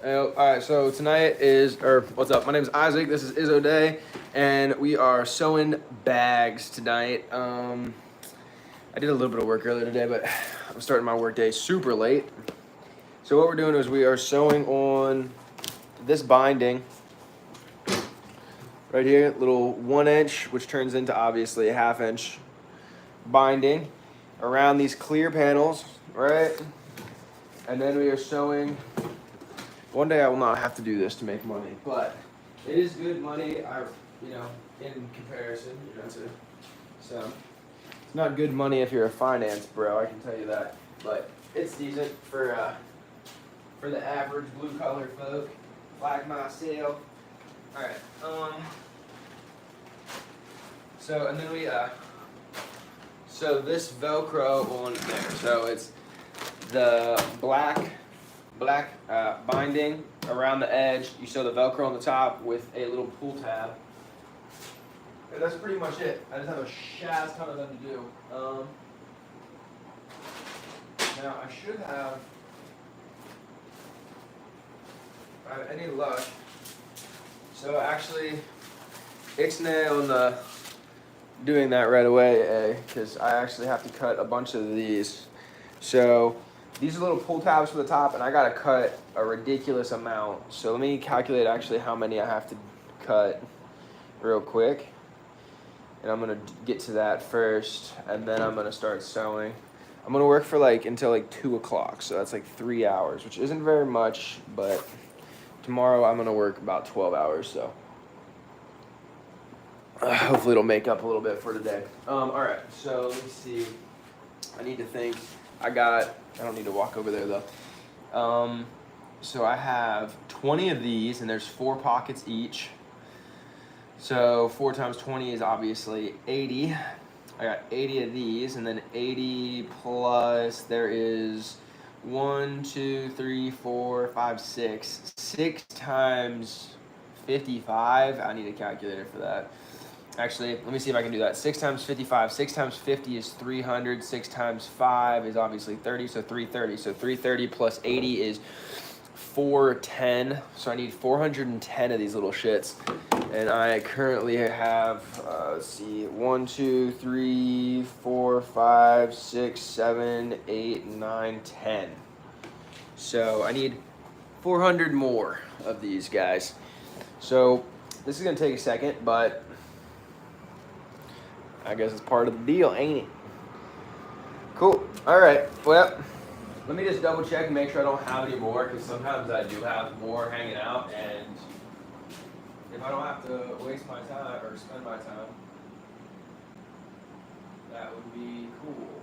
All right, so tonight is, or what's up? My name is Isaac. This is Izzo Day, and we are sewing bags tonight. I did a little bit of work earlier today, but I'm starting my work day super late. So what we're doing is we are sewing on this binding right here, little 1 inch, which turns into obviously a 1/2 inch binding around these clear panels, right? And then we are sewing. One day I will not have to do this to make money, but it is good money. In comparison, so it's not good money if you're a finance bro. I can tell you that, but it's decent for the average blue collar folk like myself. All right. So and then we so this Velcro on there. So it's the black binding around the edge. You sew the Velcro on the top with a little pull tab. And that's pretty much it. I just have a shaz ton of them to do. Now I should have, if I have any luck, so actually ixnay on the doing that right away, because I actually have to cut a bunch of these. So these are little pull tabs for the top, and I gotta cut a ridiculous amount. So let me calculate actually how many I have to cut real quick. And I'm gonna get to that first, and then I'm gonna start sewing. I'm gonna work for until 2 o'clock, so that's 3 hours, which isn't very much, but tomorrow I'm gonna work about 12 hours, so hopefully it'll make up a little bit for today. All right, so let me see. I need to think. I don't need to walk over there though. So I have 20 of these, and there's 4 pockets each. So 4 times 20 is obviously 80. I got 80 of these, and then 80 plus there is 1, 2, 3, 4, 5, 6. 6 times 55. I need a calculator for that. Actually, let me see if I can do that. 6 times 55. 6 times 50 is 300. 6 times 5 is obviously 30, so 330. So 330 plus 80 is 410. So I need 410 of these little shits. And I currently have, let's see, 1, 2, 3, 4, 5, 6, 7, 8, 9, 10. So I need 400 more of these guys. So this is going to take a second, but I guess it's part of the deal, ain't it? Cool. All right. Well, let me just double check and make sure I don't have any more, because sometimes I do have more hanging out, and if I don't have to waste my time or spend my time, that would be cool.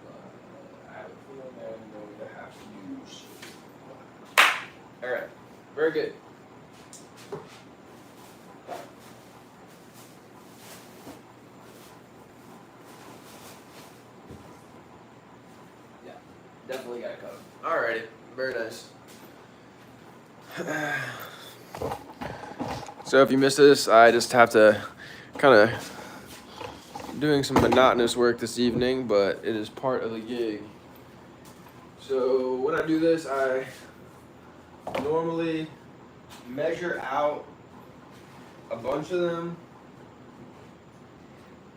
But I have a feeling that I'm going to have to use. All right. Very good. Definitely got it covered. Alrighty, very nice. So if you missed this, I just have to kind of doing some monotonous work this evening, but it is part of the gig. So when I do this, I normally measure out a bunch of them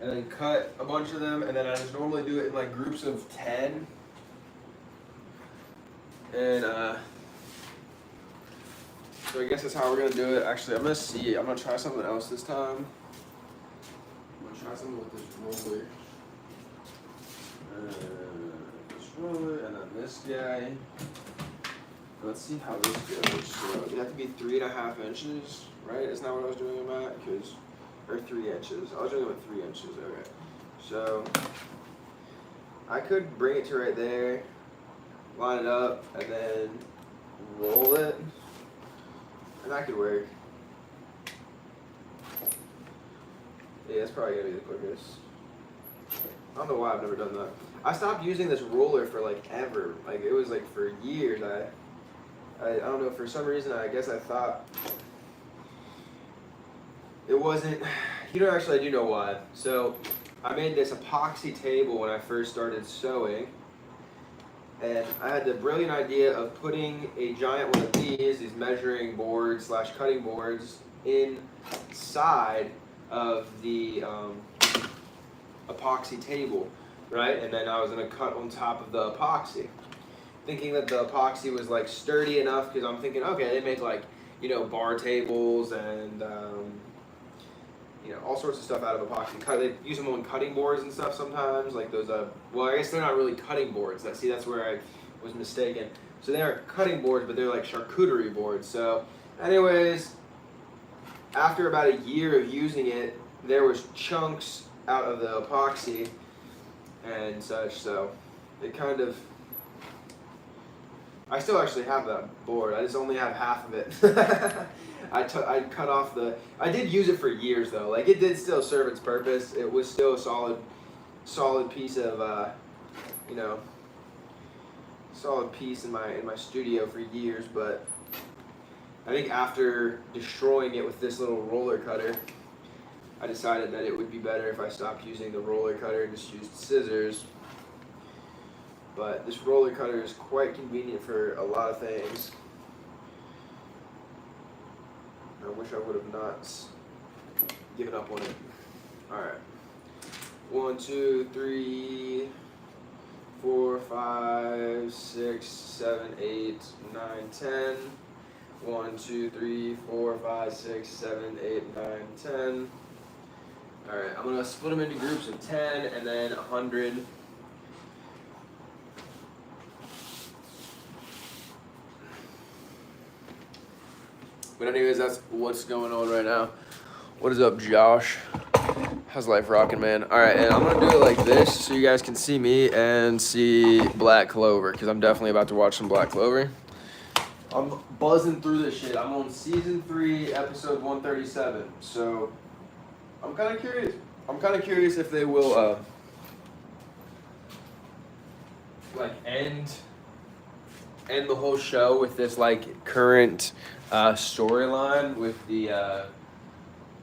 and then cut a bunch of them, and then I just normally do it in groups of 10. And so I guess that's how we're gonna do it. Actually, I'm gonna try something else this time. I'm gonna try something with this roller. This roller, and then this guy. Let's see how this goes. So they have to be 3.5 inches, right? Isn't that what I was doing them at? Or 3 inches. I was doing it with 3 inches. Okay. So I could bring it to right there, line it up, and then roll it, and that could work. Yeah, that's probably gonna be the quickest. I don't know why I've never done that. I stopped using this roller for ever. It was for years. I don't know, for some reason I guess I thought it wasn't, actually I do know why. So I made this epoxy table when I first started sewing, And I had the brilliant idea of putting a giant one of these measuring boards slash cutting boards, inside of the epoxy table, right? And then I was gonna cut on top of the epoxy, thinking that the epoxy was like sturdy enough, because I'm thinking, okay, they make like, you know, bar tables and you know, all sorts of stuff out of epoxy. They use them on cutting boards and stuff sometimes, like those. Well, I guess they're not really cutting boards. That's where I was mistaken. So they aren't cutting boards, but they're like charcuterie boards. So, anyways, after about a year of using it, there was chunks out of the epoxy and such. So, it kind of. I still actually have that board. I just only have half of it. I cut off I did use it for years though. Like it did still serve its purpose. It was still a solid piece of, you know, solid piece in my studio for years. But I think after destroying it with this little roller cutter, I decided that it would be better if I stopped using the roller cutter and just used scissors. But this roller cutter is quite convenient for a lot of things. I wish I would have not given up on it. Alright. 1, 2, 3, 4, 5, 6, 7, 8, 9, 10. 1, 2, 3, 4, 5, 6, 7, 8, 9, 10. Alright, I'm going to split them into groups of 10 and then 100. But anyways, that's what's going on right now. What is up, Josh? How's life rocking, man? All right, and I'm gonna do it like this so you guys can see me and see Black Clover, because I'm definitely about to watch some Black Clover. I'm buzzing through this shit. I'm on season 3, episode 137. So I'm kind of curious. I'm kind of curious if they will like end the whole show with this like current storyline with the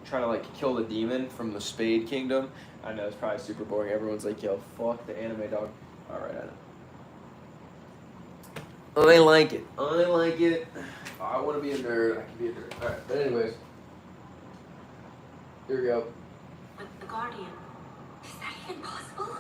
trying to like kill the demon from the Spade Kingdom. I know it's probably super boring. Everyone's like, yo, fuck the anime, dog. Alright, I know. I like it. I want to be a nerd. I can be a nerd. Alright, but anyways. Here we go. But the Guardian, is that even possible?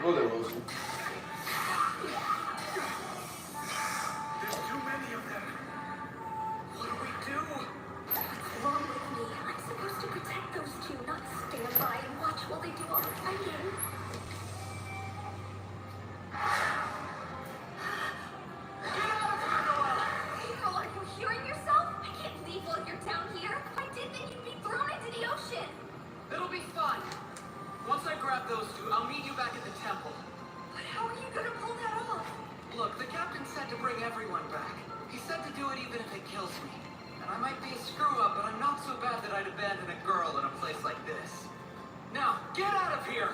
Well, there was. There's too many of them. What do we do? What's wrong with me? I'm supposed to protect those two, not stand by and watch while they do all the fighting. Get out of here, Noelle! April, are you hearing yourself? I can't leave while you're down here. If I did, then you'd be thrown into the ocean. It'll be fine. Once I grab those two, I'll meet you back at the temple. But how are you gonna pull that off? Look, the captain said to bring everyone back. He said to do it even if it kills me. And I might be a screw-up, but I'm not so bad that I'd abandon a girl in a place like this. Now, get out of here!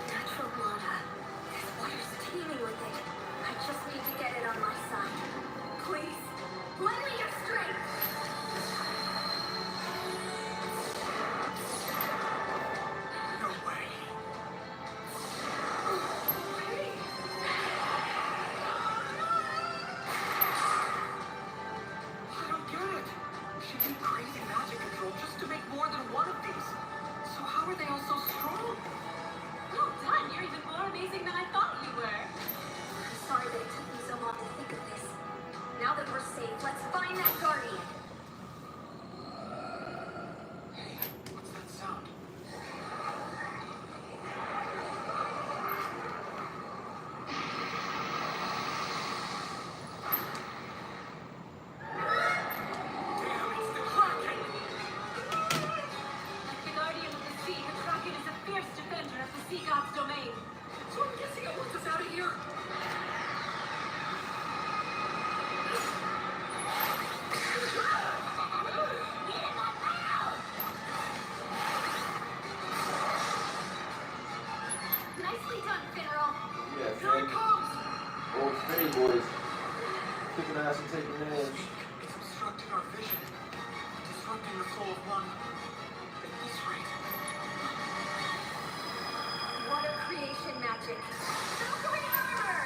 Natural Trinity boys. Kicking ass and taking names. It's obstructing our vision. Disrupting the soul of one. At this rate. Water creation magic. Valkyrie armor!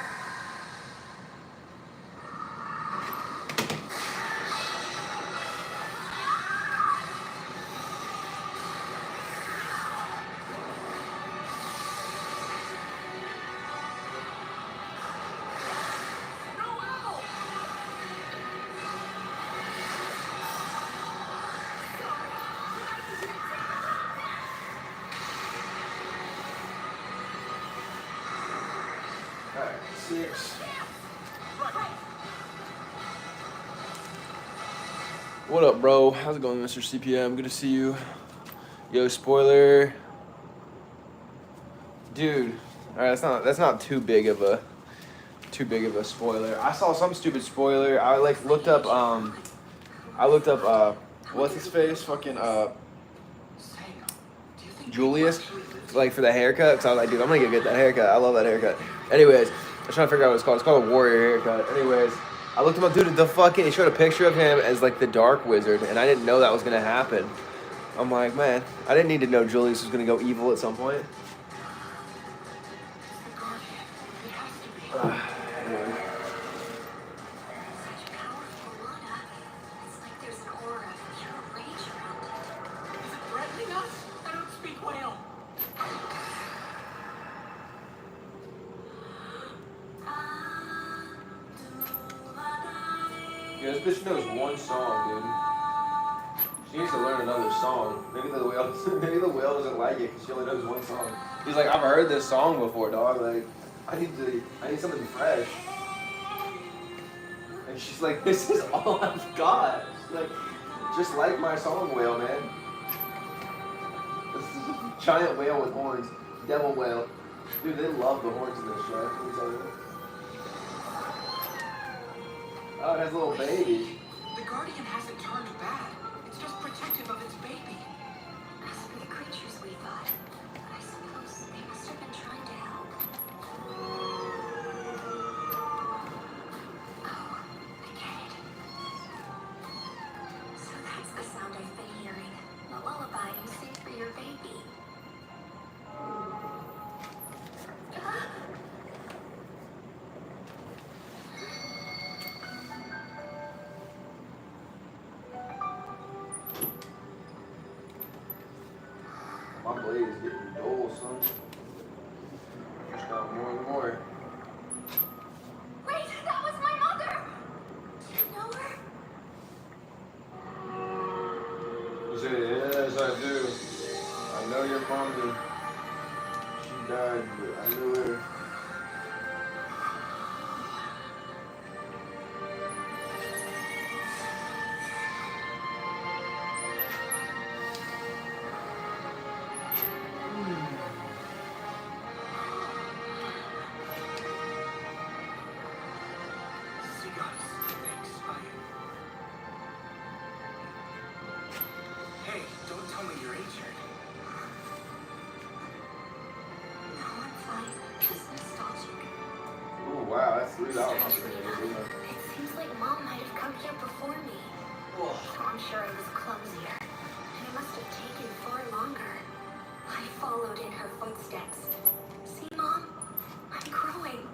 Alright, 6. What up, bro? How's it going, Mr. CPM? Good to see you. Yo, spoiler. Dude, alright, that's not too big of a spoiler. I saw some stupid spoiler. I like looked up what's his face? Fucking Julius, like for the haircut. Cause I was like, dude, I'm gonna get that haircut. I love that haircut. Anyways, I was trying to figure out what it's called. It's called a warrior haircut. Anyways, I looked him up, dude. He showed a picture of him as like the Dark Wizard, and I didn't know that was gonna happen. I'm like, man, I didn't need to know Julius was gonna go evil at some point. Anyway. Such powerful mana. It's like there's an aura of pure rage around it. Is it threatening us? I don't speak whale. Yeah, this bitch knows one song, dude. She needs to learn another song. Maybe the whale doesn't like it because she only knows one song. He's like, I've heard this song before, dog. Like, I need something fresh. And she's like, this is all I've got. She's like, just like my song, whale, man. This is a giant whale with horns. Devil whale. Dude, they love the horns in this show. Let me tell you. Oh, it has a little baby. The Guardian hasn't turned bad. It's just protective of its baby. Must be the creatures we fought. But I suppose they must have been trying to help. Oh, I get it. So that's the sound I've been hearing. The lullaby you sing for your baby. My blade is getting dull, son. Just got more and more. Wait, that was my mother! Do you know her? You say, yes, I do. I know your mom did. She died, but I knew her. Sea goddess, thanks. Hey, don't tell me you're injured. No, I'm fine. Just nostalgic. Oh, wow, that's $3. It seems like Mom might have come here before me. So I'm sure I was clumsier. And it must have taken far longer. I followed in her footsteps. See, Mom? I'm growing.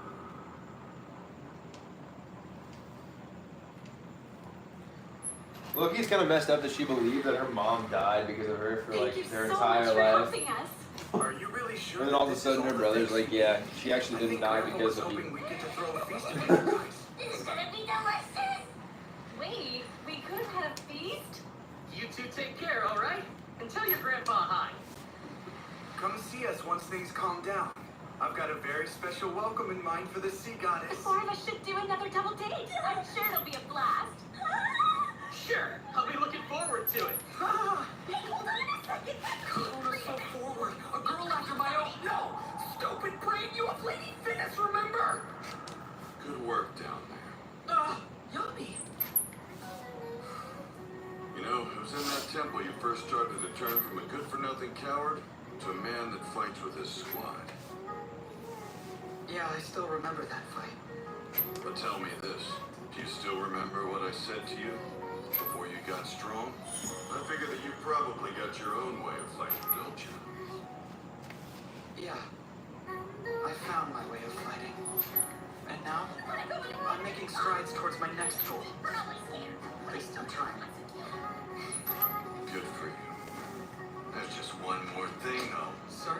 Look, he's kind of messed up that she believed that her mom died because of her for like Thank you her so entire much for life. helping us. Are you really sure? And then all of a this is sudden her the brother's thing? like, yeah, she actually I didn't think die Grandma because was of you. hoping we get to throw a feast together, guys. This is gonna be delicious. Wait, we could have had a feast? You two take care, all right? And tell your grandpa hi. Come see us once things calm down. I've got a very special welcome in mind for the sea goddess. The four of us should do another double date. I'm sure it'll be a blast. Sure, I'll be looking forward to it. Ah, Hey, hold on a second. Corona so forward. A girl after my own. No! Stupid brain, you have Lady Finnis, remember? Good work down there. Yummy. You know, it was in that temple you first started to turn from a good-for-nothing coward to a man that fights with his squad. Yeah, I still remember that fight. But tell me this. Do you still remember what I said to you before you got strong? I figure that you probably got your own way of fighting, don't you? Yeah. I found my way of fighting. And now, I'm making strides towards my next goal. At least I'm trying. Good for you. There's just one more thing, though. Sir?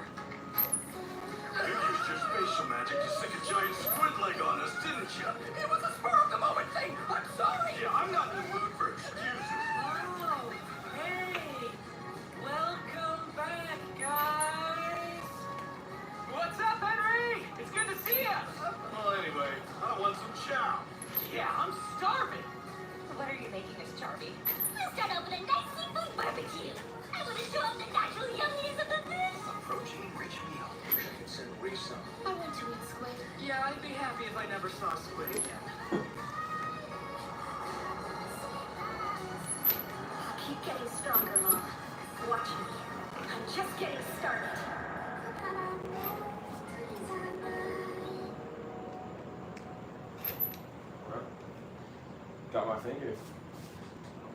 You used your spatial magic to stick a giant squid leg on us, didn't you? It was a spur of the moment thing. I'm sorry. Yeah, I'm not in the mood for excuses. Oh, hey! Welcome back, guys! What's up, Henry? It's good to see you! Well, anyway, I want some chow. Yeah, I'm starving! What are you making us, Charlie? We'll start off with a nice seafood barbecue. I want to show off the natural yumminess of the fish. A protein-rich meal. Wish I could send Reese some. I want to eat squid. Yeah, I'd be happy if I never saw squid again. I'll keep getting stronger, Mom. Watch me. I'm just getting started. Got my finger.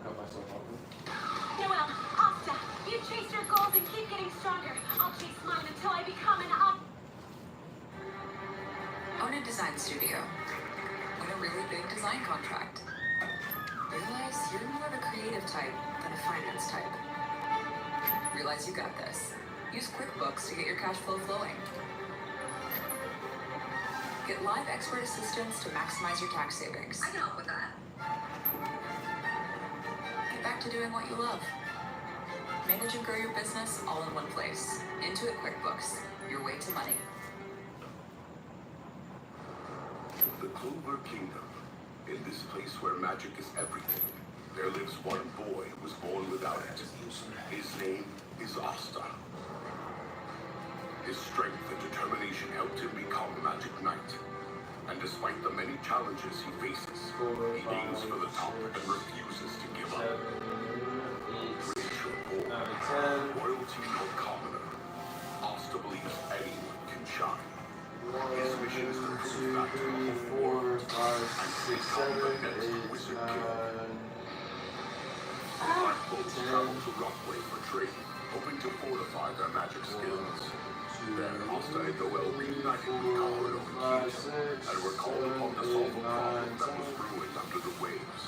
Cut myself off. Noel, Asta, you chase your goals and keep getting stronger. I'll chase mine until I become an Own a design studio. Win a really big design contract. Realize you're more of a creative type than a finance type. Realize you got this. Use QuickBooks to get your cash flow flowing. Get live expert assistance to maximize your tax savings. I can help with that. Get back to doing what you love. Manage and grow your business all in one place. Intuit QuickBooks. Your way to money. The Clover Kingdom. In this place where magic is everything, there lives one boy who was born without it. His name is Asta. His strength and determination helped him become Magic Knight. And despite the many challenges he faces, he aims for the top and refuses to give up. Rich or poor, royalty or commoner, Asta believes anyone can shine. His mission is to prove that to the whole world and become the next Wizard King. The Black Bolts travel to Rockway for training, hoping to fortify their magic skills. There, Asta and Noel reunited with Colorado and Kingdom, and were called upon to solve a problem that was brewing under the waves.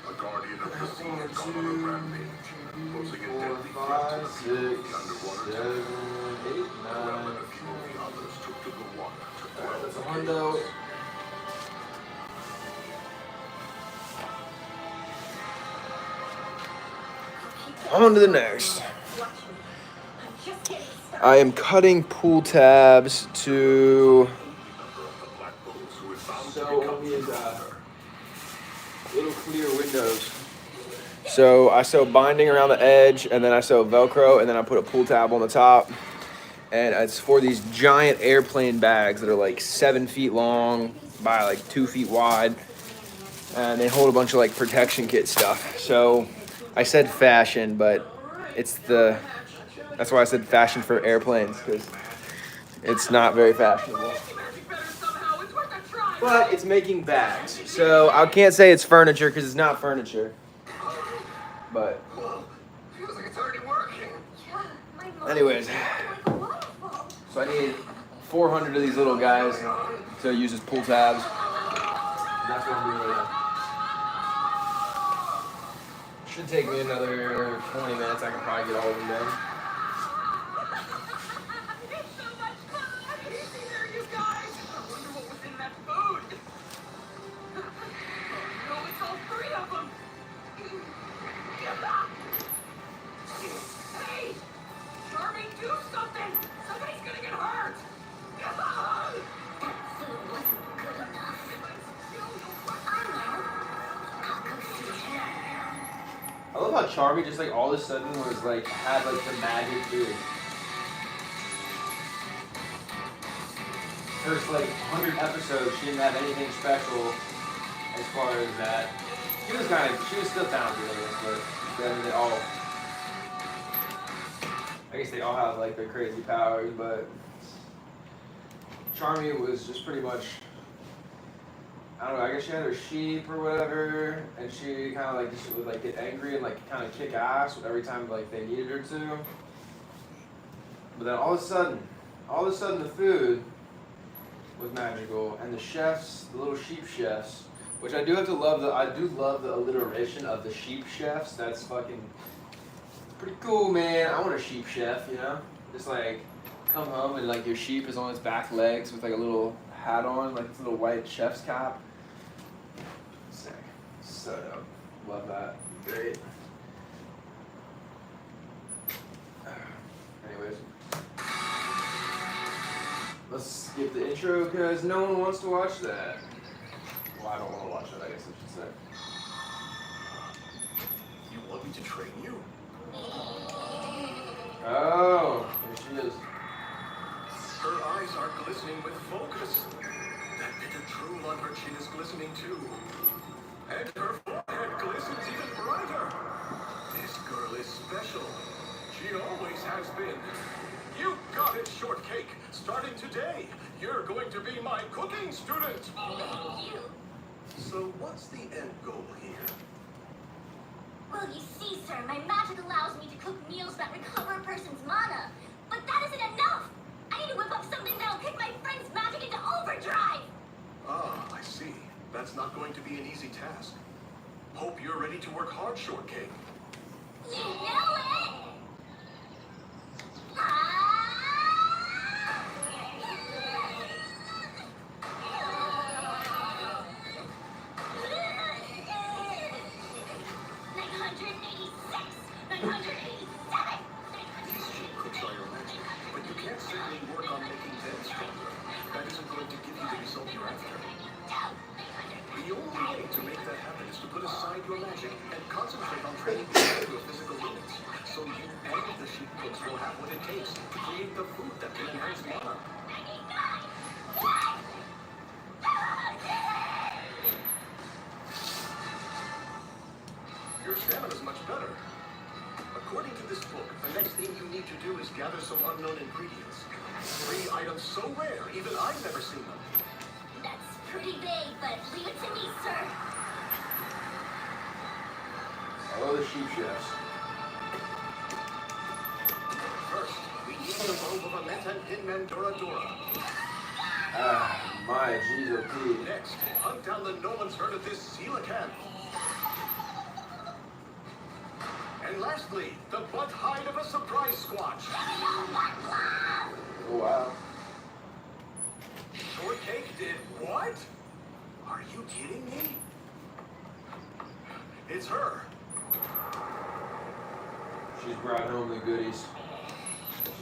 A guardian of the sea had gone on a rampage, posing a deadly threat to the people of the underwater temple. Noel and a few of the others took to the water to quell That's a the hundo. chaos. On to the next. Watch me. I'm just getting started. I am cutting pool tabs to sew on these little clear windows. So I sew binding around the edge, and then I sew Velcro, and then I put a pull tab on the top. And it's for these giant airplane bags that are like 7 feet long by like 2 feet wide. And they hold a bunch of like protection kit stuff. So I said fashion, but that's why I said fashion for airplanes, because it's not very fashionable. But it's making bags. So I can't say it's furniture because it's not furniture. But Feels like it's already working. Yeah, my mom. anyways, Like a waterfall. so I need 400 of these little guys to use as pull tabs. And that's what I'm doing right now. Should take me another 20 minutes. I can probably get all of them done. It's so much fun! Easy there, you guys! I wonder what was in that food! Oh no, it's all 3 of them! Hey! Charming, do something! Somebody's gonna get hurt! That food wasn't good enough. I know. I'll go see her. I love how Charmy just like all of a sudden was like had like the magic food. First like 100 episodes, she didn't have anything special as far as that. She was still talented, I guess, but then they all, I guess they all have like their crazy powers, but Charmy was just pretty much, I don't know, I guess she had her sheep or whatever, and she kind of like just would like get angry and like kind of kick ass every time like they needed her to. But then all of a sudden the food was magical, and the chefs, the little sheep chefs, which I do have to love I do love the alliteration of the sheep chefs. That's fucking pretty cool, man. I want a sheep chef, you know? Just like come home and like your sheep is on its back legs with like a little hat on, like this little white chef's cap. Sick. So dope. Love that. Great. Anyways. Let's skip the intro because no one wants to watch that. Well, I don't want to watch it, I guess I should say. You want me to train you? Oh, here she is. Her eyes are glistening with focus. That bit of drool on her chin is glistening too. And her forehead glistens even brighter. This girl is special. She always has been. You got it, Shortcake. Starting today, you're going to be my cooking student. Thank you. So what's the end goal here? Well, you see, sir, my magic allows me to cook meals that recover a person's mana. But that isn't enough! I need to whip up something that'll kick my friend's magic into overdrive! Ah, I see. That's not going to be an easy task. Hope you're ready to work hard, Shortcake. You know it! These sheep cooks are your magic, but you can't certainly work on making them stronger. That isn't going to give you the result you're after. The only way to make that happen is to put aside your magic and concentrate on training beyond your physical limits. So you and the sheep cooks will have what it takes to create the food that can enhance mana. Your stamina's much better. According to this book, the next thing you need to do is gather some unknown ingredients. 3 items so rare, even I've never seen them. That's pretty vague, but leave it to me, sir. Oh, the sheep chefs. First, we need the robe of Amet and Pinman Doradora. Ah, my G.O.P. Next, hunt down the no one's heard of this Coelacanth. And lastly, the butt hide of a surprise squatch. Oh, wow. Shortcake did what? Are you kidding me? It's her. She's brought home the goodies.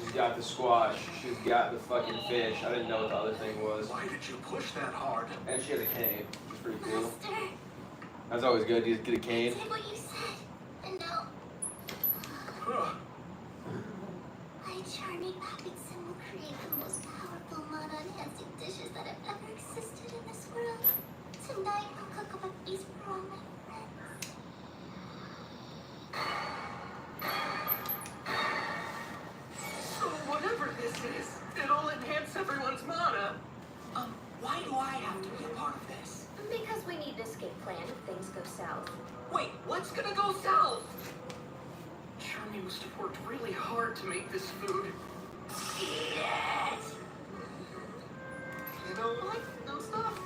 She's got the squash. She's got the fucking fish. I didn't know what the other thing was. Why did you push that hard? And she had a cane, which is pretty cool. Master, That's always good. You just get a I cane. did what you said. And now, Huh. my charming puppet sim will create the most powerful mana-enhancing dishes that have ever existed in this world. Tonight, I'll cook up a feast for all my friends. So whatever this is, it'll enhance everyone's mana. Why do I have to be a part of this? Because we need an escape plan if things go south. Wait, what's gonna go south? Charmy must have worked really hard to make this food. Eat it! You know what? No stuff.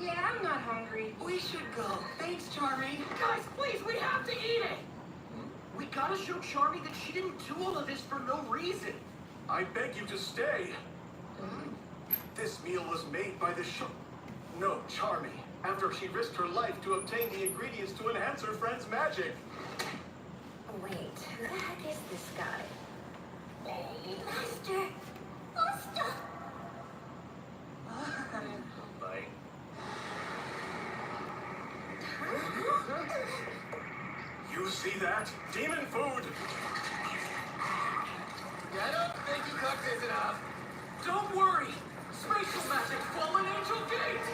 Yeah, I'm not hungry. We should go. Thanks, Charmy. Guys, please, we have to eat it. We gotta show Charmy that she didn't do all of this for no reason. I beg you to stay. This meal was made by the No, Charmy. After she risked her life to obtain the ingredients to enhance her friend's magic. Wait, who the heck is this guy? Master! Master! Bye. You see that? Demon food! I don't think you cooked this enough. Don't worry. Spatial magic, fallen angel gate.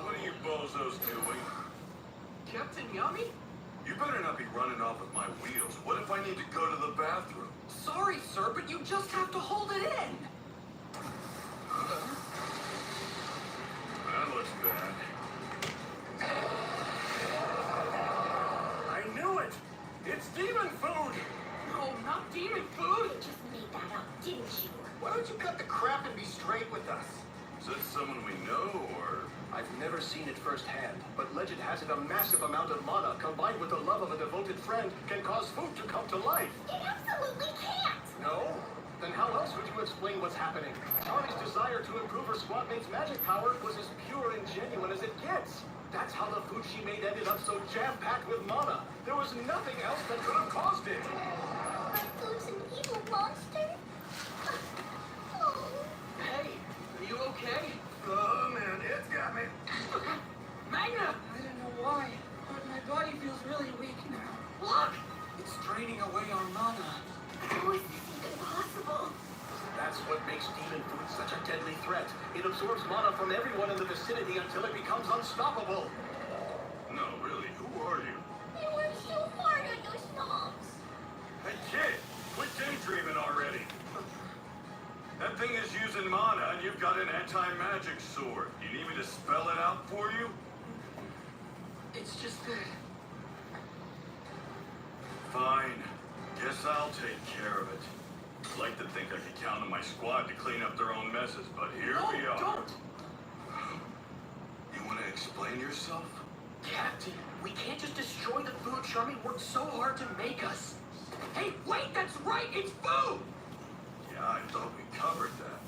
What are you bozos doing? Captain Yummy? You better not be running off with my wheels. What if I need to go to the bathroom? Sorry, sir, but you just have to hold it in. That looks bad. I knew it! It's demon food! No, not demon food. You just made that up, didn't you? Why don't you cut the crap and be straight with us? Is this someone we know, or... I've never seen it firsthand, but legend has it a massive amount of mana combined with the love of a devoted friend can cause food to come to life. It absolutely can't! No? Then how else would you explain what's happening? Charlie's desire to improve her squad mate's magic power was as pure and genuine as it gets. That's how the food she made ended up so jam-packed with mana. There was nothing else that could have caused it. My food's an evil monster? Oh. Hey, are you okay? Oh man, it's got me. Magna! I don't know why, but my body feels really weak now. Look! It's draining away our mana. How is this even possible? That's what makes demon food such a deadly threat. It absorbs mana from everyone in the vicinity until it becomes unstoppable. No, really, who are you? You worked so hard on those snobs. Hey, kid! Quit daydreaming already! That thing is using mana, and you've got an anti-magic sword. You need me to spell it out for you? It's just that... Fine. Guess I'll take care of it. I'd like to think I could count on my squad to clean up their own messes, but here No, we are. don't! You want to explain yourself? Captain, we can't just destroy the food Charmy worked so hard to make us. Hey, wait, that's right, it's food! Yeah, I thought we covered that.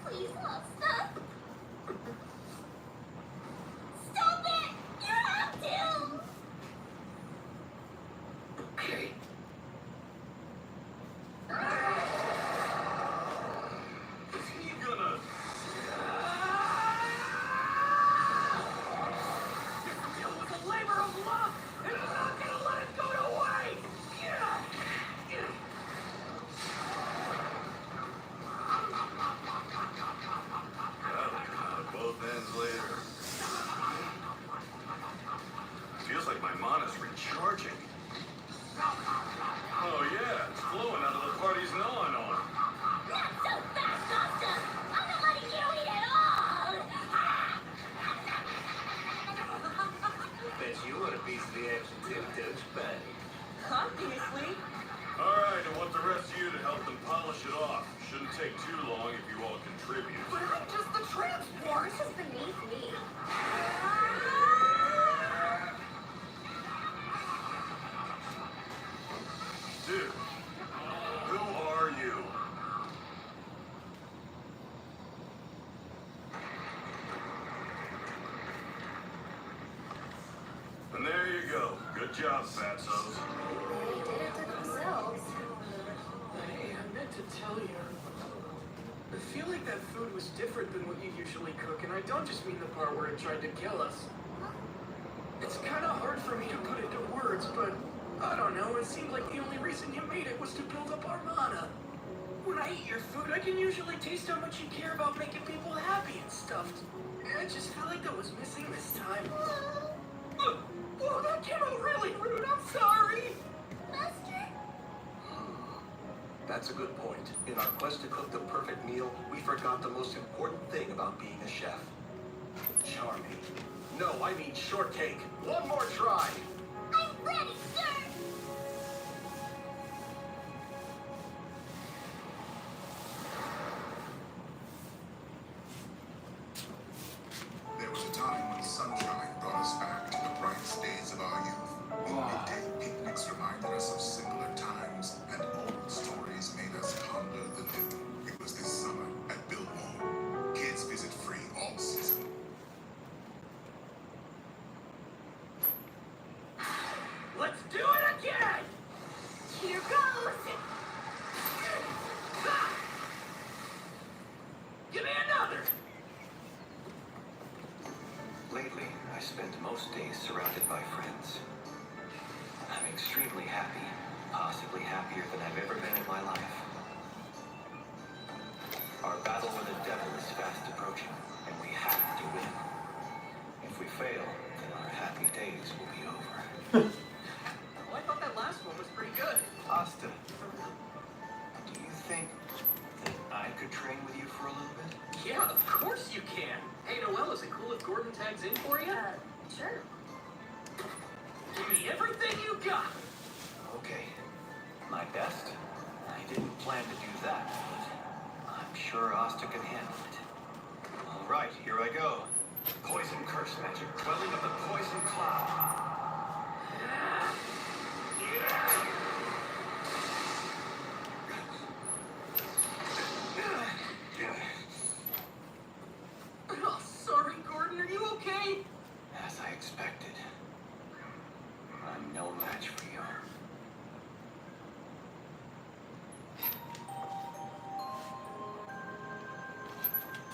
Please, Asta. Stop it! You have to! Okay. Is he gonna... It was a labor of love, and I'm not gonna let it go to waste! That'll come out of both ends later. Feels like my mana's recharging. Oh yeah, it's flowing out of the party's gnawing on. Not so fast, Asta! I'm not letting you eat it all! Bet you want a piece of the action too, don't you, buddy? Obviously. Alright, I want the rest of you to help them polish it off. Shouldn't take too long if you all contribute. But I'm just the transport! This is beneath me. Dude, who are you? And there you go. Good job, Fatsos. They did it to themselves. Hey, I meant to tell you. I feel like that food was different than what you usually cook, and I don't just mean the part where it tried to kill us. It's kind of hard for me to put into words, but I don't know, it seemed like the only reason you made it was to build up our mana. When I eat your food, I can usually taste how much you care about making people happy and stuff. And I just feel like that was missing this time. Whoa, that came out really rude, I'm sorry! Master? That's a good point. In our quest to cook the perfect meal, we forgot the most important thing about being a chef. Charming. No, I mean shortcake. One more try. I'm ready, sir! There was a time when sunshine brought us back to the brightest days of our youth. When midday picnics reminded us of simpler times and old stories made us ponder the new. It was this summer at Biltmore. Kids visit free all season. Let's do it again! Here goes! Ah! Give me another! Lately, I spend most days surrounded by friends. I'm extremely happy, possibly happier than I've ever been in my life. Our battle with the devil is fast approaching, and we have to win. If we fail, then our happy days will be could train with you for a little bit? Yeah, of course you can. Hey, Noelle, is it cool if Gordon tags in for you? Sure. Give me everything you got. Okay. My best? I didn't plan to do that, but I'm sure Asta can handle it. All right, here I go. Poison curse magic, dwelling of the poison cloud. Oh, sorry, Gordon. Are you okay? As I expected. I'm no match for you.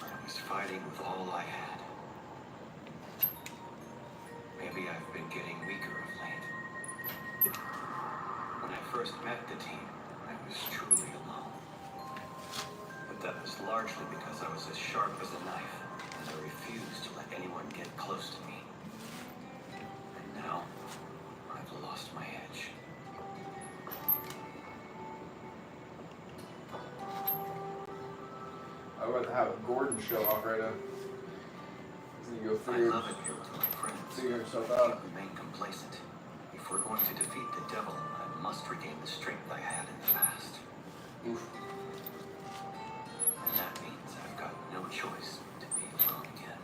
I was fighting with all I had. Maybe I've been getting weaker of late. When I first met the team, I was truly alone. But that was largely because I was as sharp as a knife, and I refused to let anyone get close to me. And now, I've lost my edge. I'm about to have Gordon show off right now. He's gonna go I figure, love it here with my friends. figure himself I out. can't remain complacent. If we're going to defeat the devil, I must regain the strength I had in the past. Oof. And that means I've got no choice to be alone again.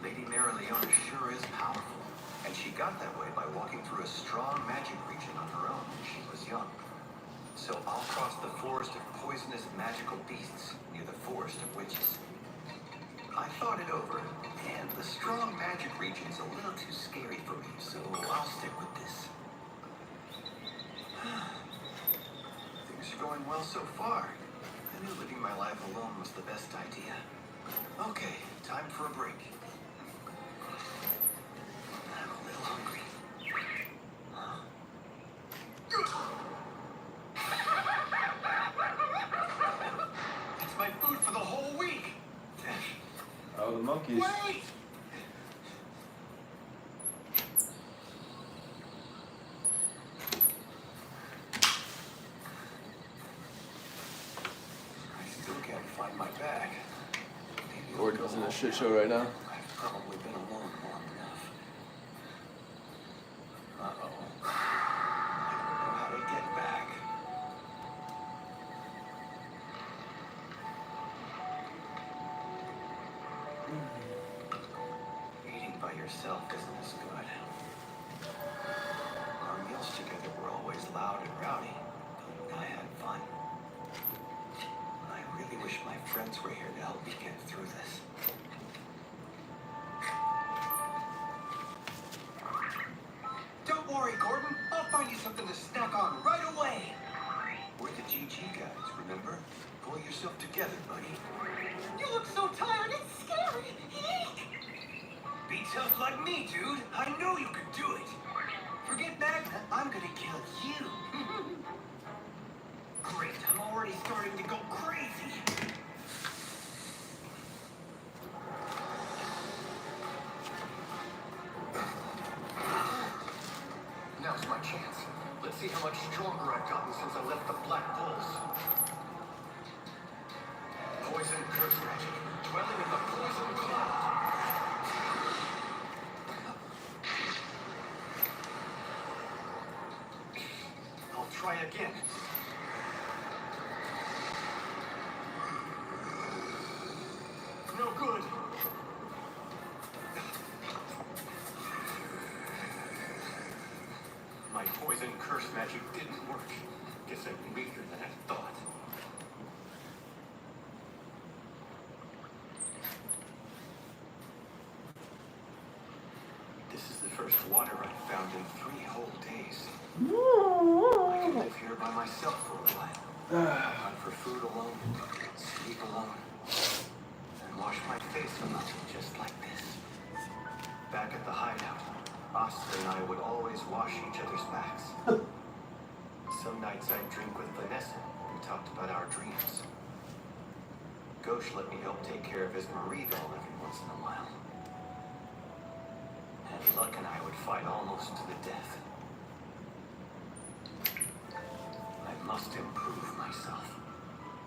Lady Marileona sure is powerful, and she got that way by walking through a strong magic region on her own when she was young. So I'll cross the forest of poisonous magical beasts near the forest of witches. I thought it over, and the strong magic region's a little too scary for me, so I'll stick with this. Things are going well so far. I knew living my life alone was the best idea. Okay, time for a break. I'm a little hungry. Huh? It's my food for the whole week! Oh, the monkeys. Wait! I still can't find my bag. Maybe I'll Gordon's go in a home shit now. show right now. I've probably been alone long enough. Uh-oh. I don't know how to get back. Eating by yourself isn't as good. Our meals together were always loud and rowdy, but I had fun. I really wish my friends were here to help me get through this. Don't worry, Gordon. I'll find you something to snack on right away. We're the GG guys, remember? Pull yourself together, buddy. You look so tired. It's scary. Be tough like me, dude. I know you can do it. Forget Magna. I'm gonna kill you. Great. I'm already starting to go crazy. Now's my chance. Let's see how much stronger I've gotten since I left the Black Bulls. Poison curse magic, dwelling in the poison cloud. I'll try again. No good. My poison curse magic didn't work. Guess I'm weaker than I thought. This is the first water I've found in 3 whole days. I can live here by myself for a while. Hunt for food alone, sleep alone, and wash my face alone, just like this. Back at the hideout, Asta and I would always wash each other's backs. Some nights I'd drink with Vanessa, and we talked about our dreams. Ghosh let me help take care of his Marie doll every once in a while. And Luck and I would fight almost to the death. I must improve myself.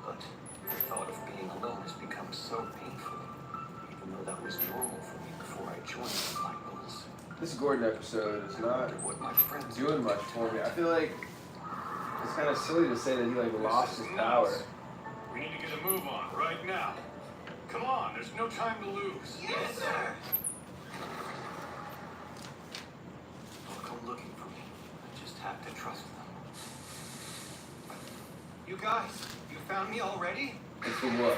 But the thought of being alone has become so painful, even though that was normal for me before I joined the Black Bulls. This Gordon episode is not What my friends doing much for me. I feel like it's kind of silly to say that he like lost his power. We need to get a move on right now. Come on, there's no time to lose. Yes, sir. They'll come looking for me. I just have to trust them. You guys, you found me already? And for what?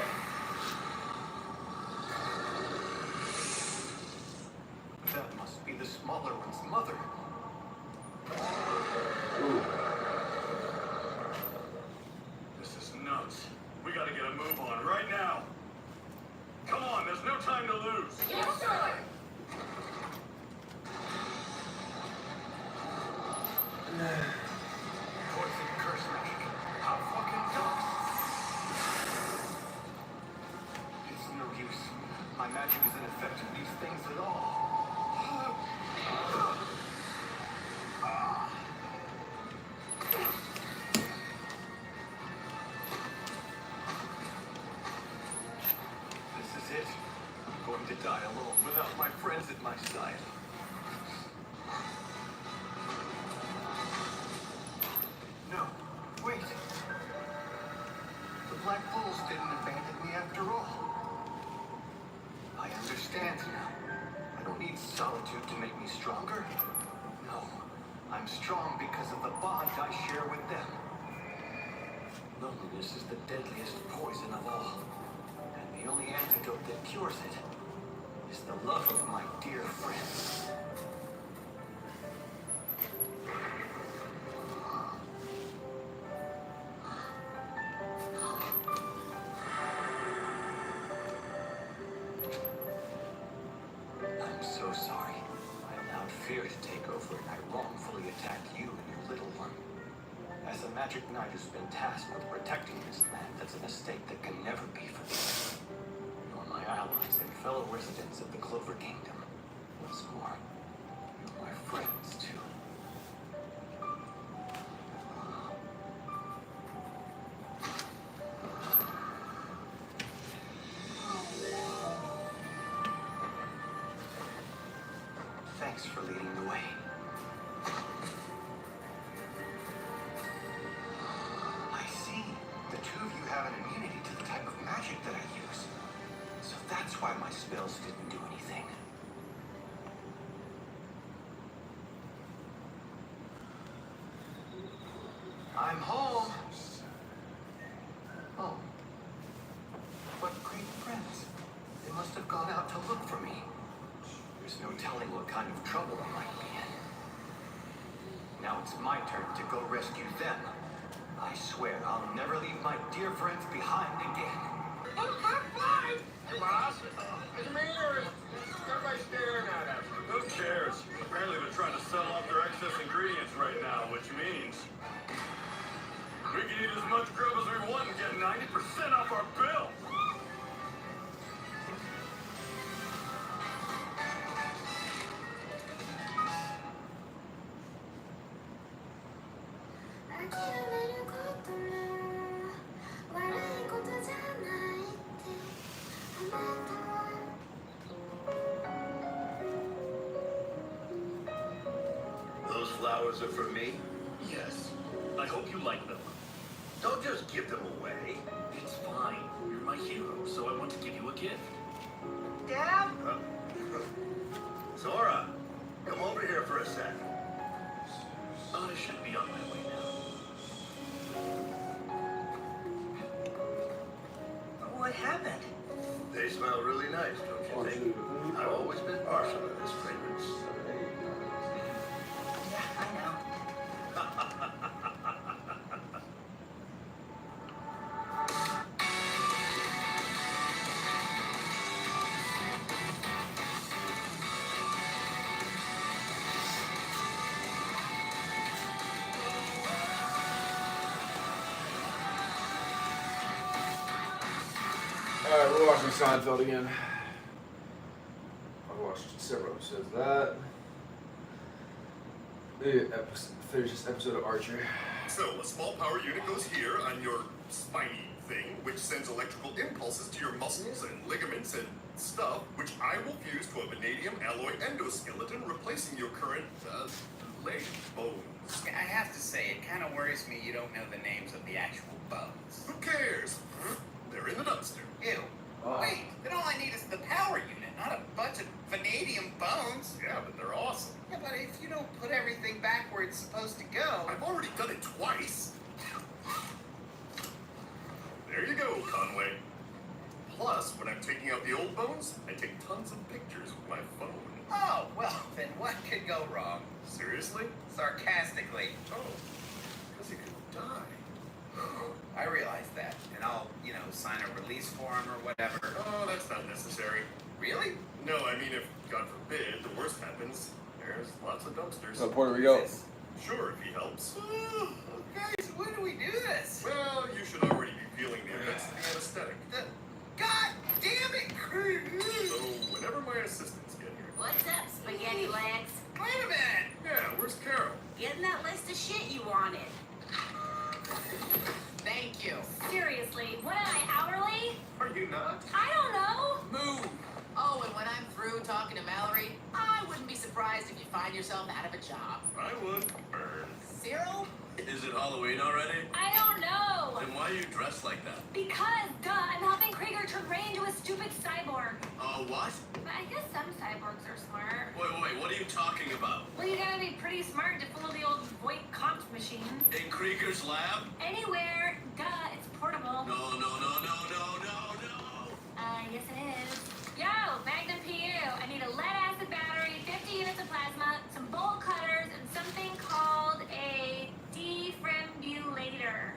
That must be the smaller one's mother. Ooh. This is nuts. We gotta get a move on right now. Come on, there's no time to lose. Yes, sir. Poison curse magic. How fucking ducks. It's no use. My magic isn't affecting these things at all. This is it. I'm going to die alone without my friends at my side. No, wait. The Black Bulls didn't abandon me after all. I understand now. I don't need solitude to make me stronger. No, I'm strong because of the bond I share with them. Loneliness is the deadliest poison of all. And the only antidote that cures it is the love of my dear friends. I'm so sorry. I allowed fear to take over and I wrongfully attacked you and your little one. As a magic knight who's been tasked with protecting this land, that's a mistake that can never be forgiven. You're my allies and fellow residents of the Clover Kingdom. What's more, you're my friends too. Thanks for leading the way. I see. The two of you have an immunity to the type of magic that I use. So that's why my spells didn't do anything. I'm home. Oh. What great friends. They must have gone out to look for me. There's no telling what kind of trouble I might be in. Now it's my turn to go rescue them. I swear I'll never leave my dear friends behind again. Hey, boss. Is it me or is everybody staring at us? Who cares? Apparently they're trying to sell off their excess ingredients right now, which means we can eat as much grub as we want and get 90% off our bill. Those flowers are for me? Yes. I hope you like them. Don't just give them away. It's fine. You're my hero, so I want to give you a gift. Dad? Zora, come over here for a sec. I should be on my way now. What happened? They smell really nice, don't you think? I've always been partial to this fragrance. Yeah, I know. Alright, we're watching Seinfeld again. I've watched several episodes of that. Finish this episode of Archer. So, a small power unit goes here on your spiny thing, which sends electrical impulses to your muscles and ligaments and stuff, which I will fuse to a vanadium alloy endoskeleton, replacing your current, leg bones. I have to say, it kind of worries me you don't know the names of the actual bones. Who cares? They're in the dumpster. Ew. Wait, then all I need is the power unit, not a bunch of vanadium bones. Yeah, but they're awesome. Yeah, but if you don't put everything back where it's supposed to go... I've already done it twice. There you go, Conway. Plus, when I'm taking out the old bones, I take tons of pictures with my phone. Oh, well, then what could go wrong? Seriously? Sarcastically. Oh, because you could die. I realize that, and I'll, sign a release form or whatever. Oh, that's not necessary. Really? No, I mean, if, God forbid, the worst happens, there's lots of dumpsters. So Puerto Rico. Sure, if he helps. Okay, so when do we do this? Well, you should already be feeling the effects of the anesthetic. God damn it! So, whenever my assistants get here. What's up, spaghetti legs? Wait a minute! Yeah, where's Carol? Getting that list of shit you wanted. Thank you. Seriously, what am I, hourly? Are you not? I don't know. Move! Oh, and when I'm through talking to Mallory, I wouldn't be surprised if you find yourself out of a job. I would. Burn. Cyril? Is it Halloween already? I don't know. Then why are you dressed like that? Because, duh, I'm helping Krieger turn Ray into a stupid cyborg. What? But I guess some cyborgs are smart. Wait, what are you talking about? Well, you gotta be pretty smart to fool the old Voight Comp machine. In Krieger's lab? Anywhere, duh, it's portable. No. Yes it is. Yo, Magnum PU, I need a lead-acid battery, 50 units of plasma, some bolt cutters, and something called a defrembulator.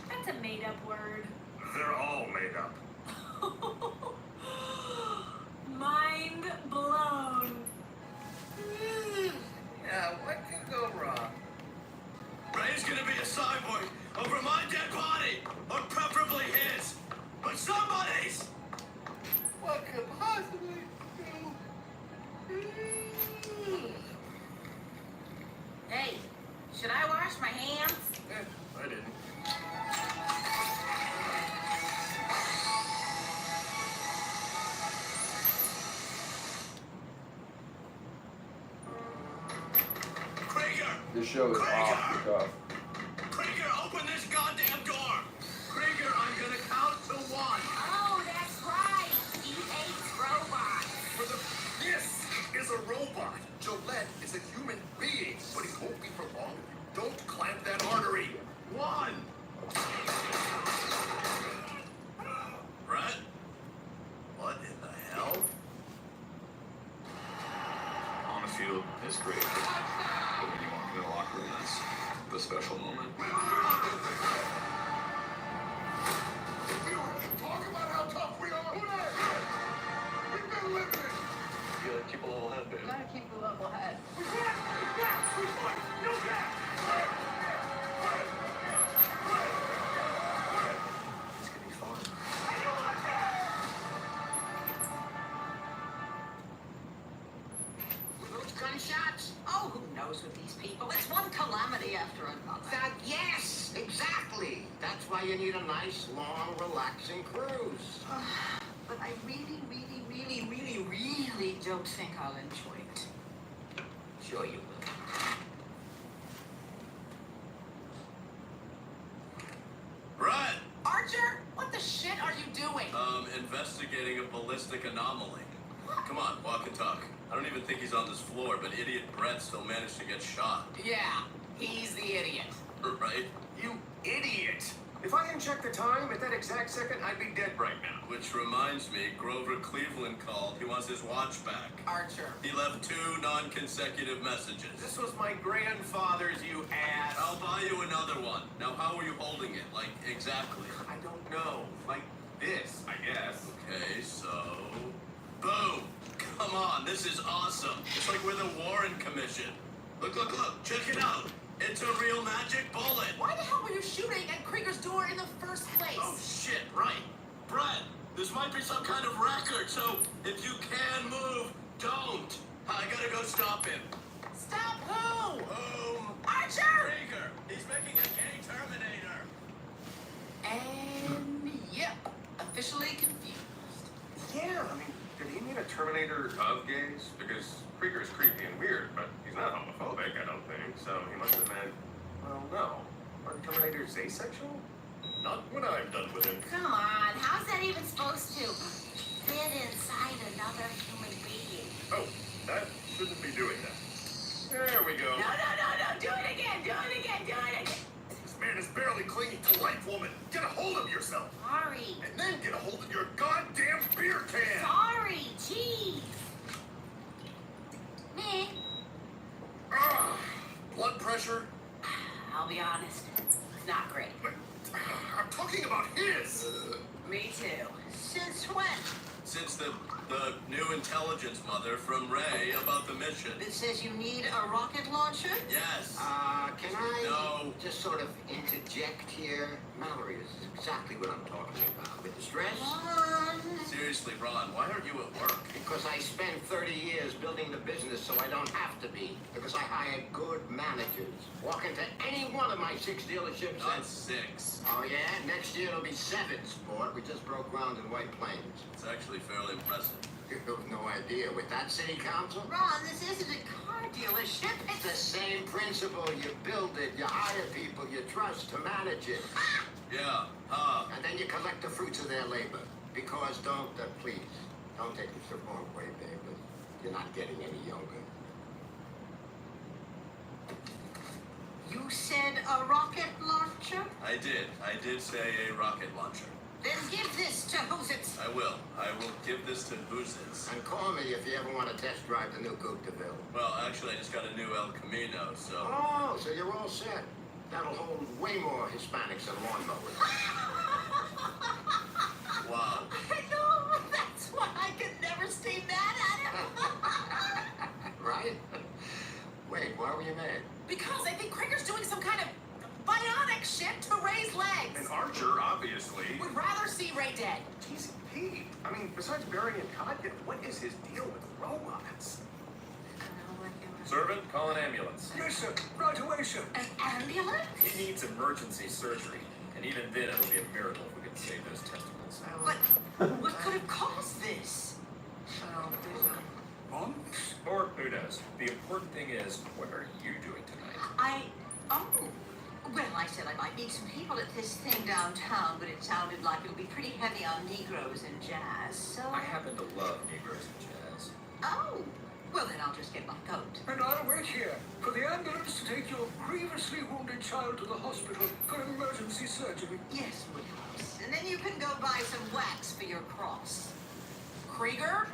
That's a made-up word. They're all made up. Mind blown. Yeah, what could go wrong? Ray's gonna be a cyborg over my dead body, or preferably his, but somebody's! What could possibly go? Hey, should I wash my hands? I didn't. Krieger! This show is off the cuff. Krieger, open this goddamn door! Krieger, I'm gonna count to 1. Oh, that's right. He hates robots. This is a robot. Gillette is a human being, but he won't be for long if you don't clamp that artery. 1. Brett? What in the hell? On the field is great, but when you walk into the locker room, that's the special moment. Talk about how tough we are. We've been living it. You gotta keep a level head, babe. Gotta keep a level head. We fight. No gap. It's gonna be fun. Those gunshots? Oh, who knows with these people? It's one calamity after another. Yes, exactly. That's why you need a nice, long, relaxing cruise. But I really don't think I'll enjoy it. Sure you will. Brett! Archer, what the shit are you doing? Investigating a ballistic anomaly. Come on, walk and talk. I don't even think he's on this floor, but idiot Brett still managed to get shot. Yeah, he's the idiot. Right? You idiot! If I hadn't checked the time at that exact second, I'd be dead right now. Which reminds me, Grover Cleveland called. He wants his watch back. Archer. He left 2 non-consecutive messages. This was my grandfather's, you ass. I'll buy you another one. Now, how are you holding it? Like, exactly? I don't know. Like this, I guess. Okay, so... Boom! Come on, this is awesome. It's like we're the Warren Commission. Look, check it out. It's a real magic bullet. Why the hell were you shooting at Krieger's door in the first place? Oh, shit, right. Brett, this might be some kind of record, so if you can move, don't. I gotta go stop him. Stop who? Oh, He's making a gay Terminator. And yep, officially confused. Yeah, I mean, did he mean a Terminator of gays? Because Krieger's creepy and weird, but he's not homophobic, I don't think. So he must have meant, well, no. Are Terminators asexual? Not when I'm done with him. Come on, how's that even supposed to fit inside another human being? Oh, that shouldn't be doing that. There we go. No, do it again, do it again, do it again. This man is barely clinging to life, woman. Get a hold of yourself. Sorry. And then get a hold of your goddamn beer can. Sorry, jeez. Me? Blood pressure? I'll be honest, not great. But I'm talking about his. Me too. Since when? Since the new intelligence mother from Ray about the mission. It says you need a rocket launcher? Yes. Can I No. just sort of interject here? Mallory is exactly what I'm talking about. With the stress? Seriously, Ron, why aren't you at work? Because I spent 30 years building the business so I don't have to be. Because I hired good managers. Walk into any one of my 6 dealerships Not and... 6. Oh yeah? Next year it'll be 7, sport. We just broke ground in White Plains. It's actually fairly impressive. You have no idea. With that city council? Ron, this isn't a car dealership. It's the same principle. You build it, you hire people you trust to manage it. Yeah, And then you collect the fruits of their labor. Because please, don't take this the wrong way, babe, but you're not getting any younger. You said a rocket launcher? I did say a rocket launcher. Then give this to who's it? I will give this to Boozits. And call me if you ever want to test drive the new Coupe de Ville. Well, actually, I just got a new El Camino, so... Oh, so you're all set. That'll hold way more Hispanics than lawnmowers. Wow. I know, that's why I could never stay mad at him. Right? Wait, why were you mad? Because I think Krieger's doing some kind of bionic shit to Ray's legs. And Archer, obviously. Would rather see Ray dead. Jeez, Pete. I mean, besides burying Codkin, what is his deal with robots? Servant, call an ambulance. Yes, sir. Right away, sir. An ambulance? He needs emergency surgery. And even then, it'll be a miracle if we can save those testicles. But what could have caused this? On? Or who knows? The important thing is, what are you doing tonight? Well, I said I might meet some people at this thing downtown, but it sounded like it'll be pretty heavy on Negroes and jazz, so... I happen to love Negroes and jazz. Oh, well then I'll just get my coat. And I'll wait here for the ambulance to take your grievously wounded child to the hospital for emergency surgery. Yes, Woodhouse. And then you can go buy some wax for your cross. Krieger?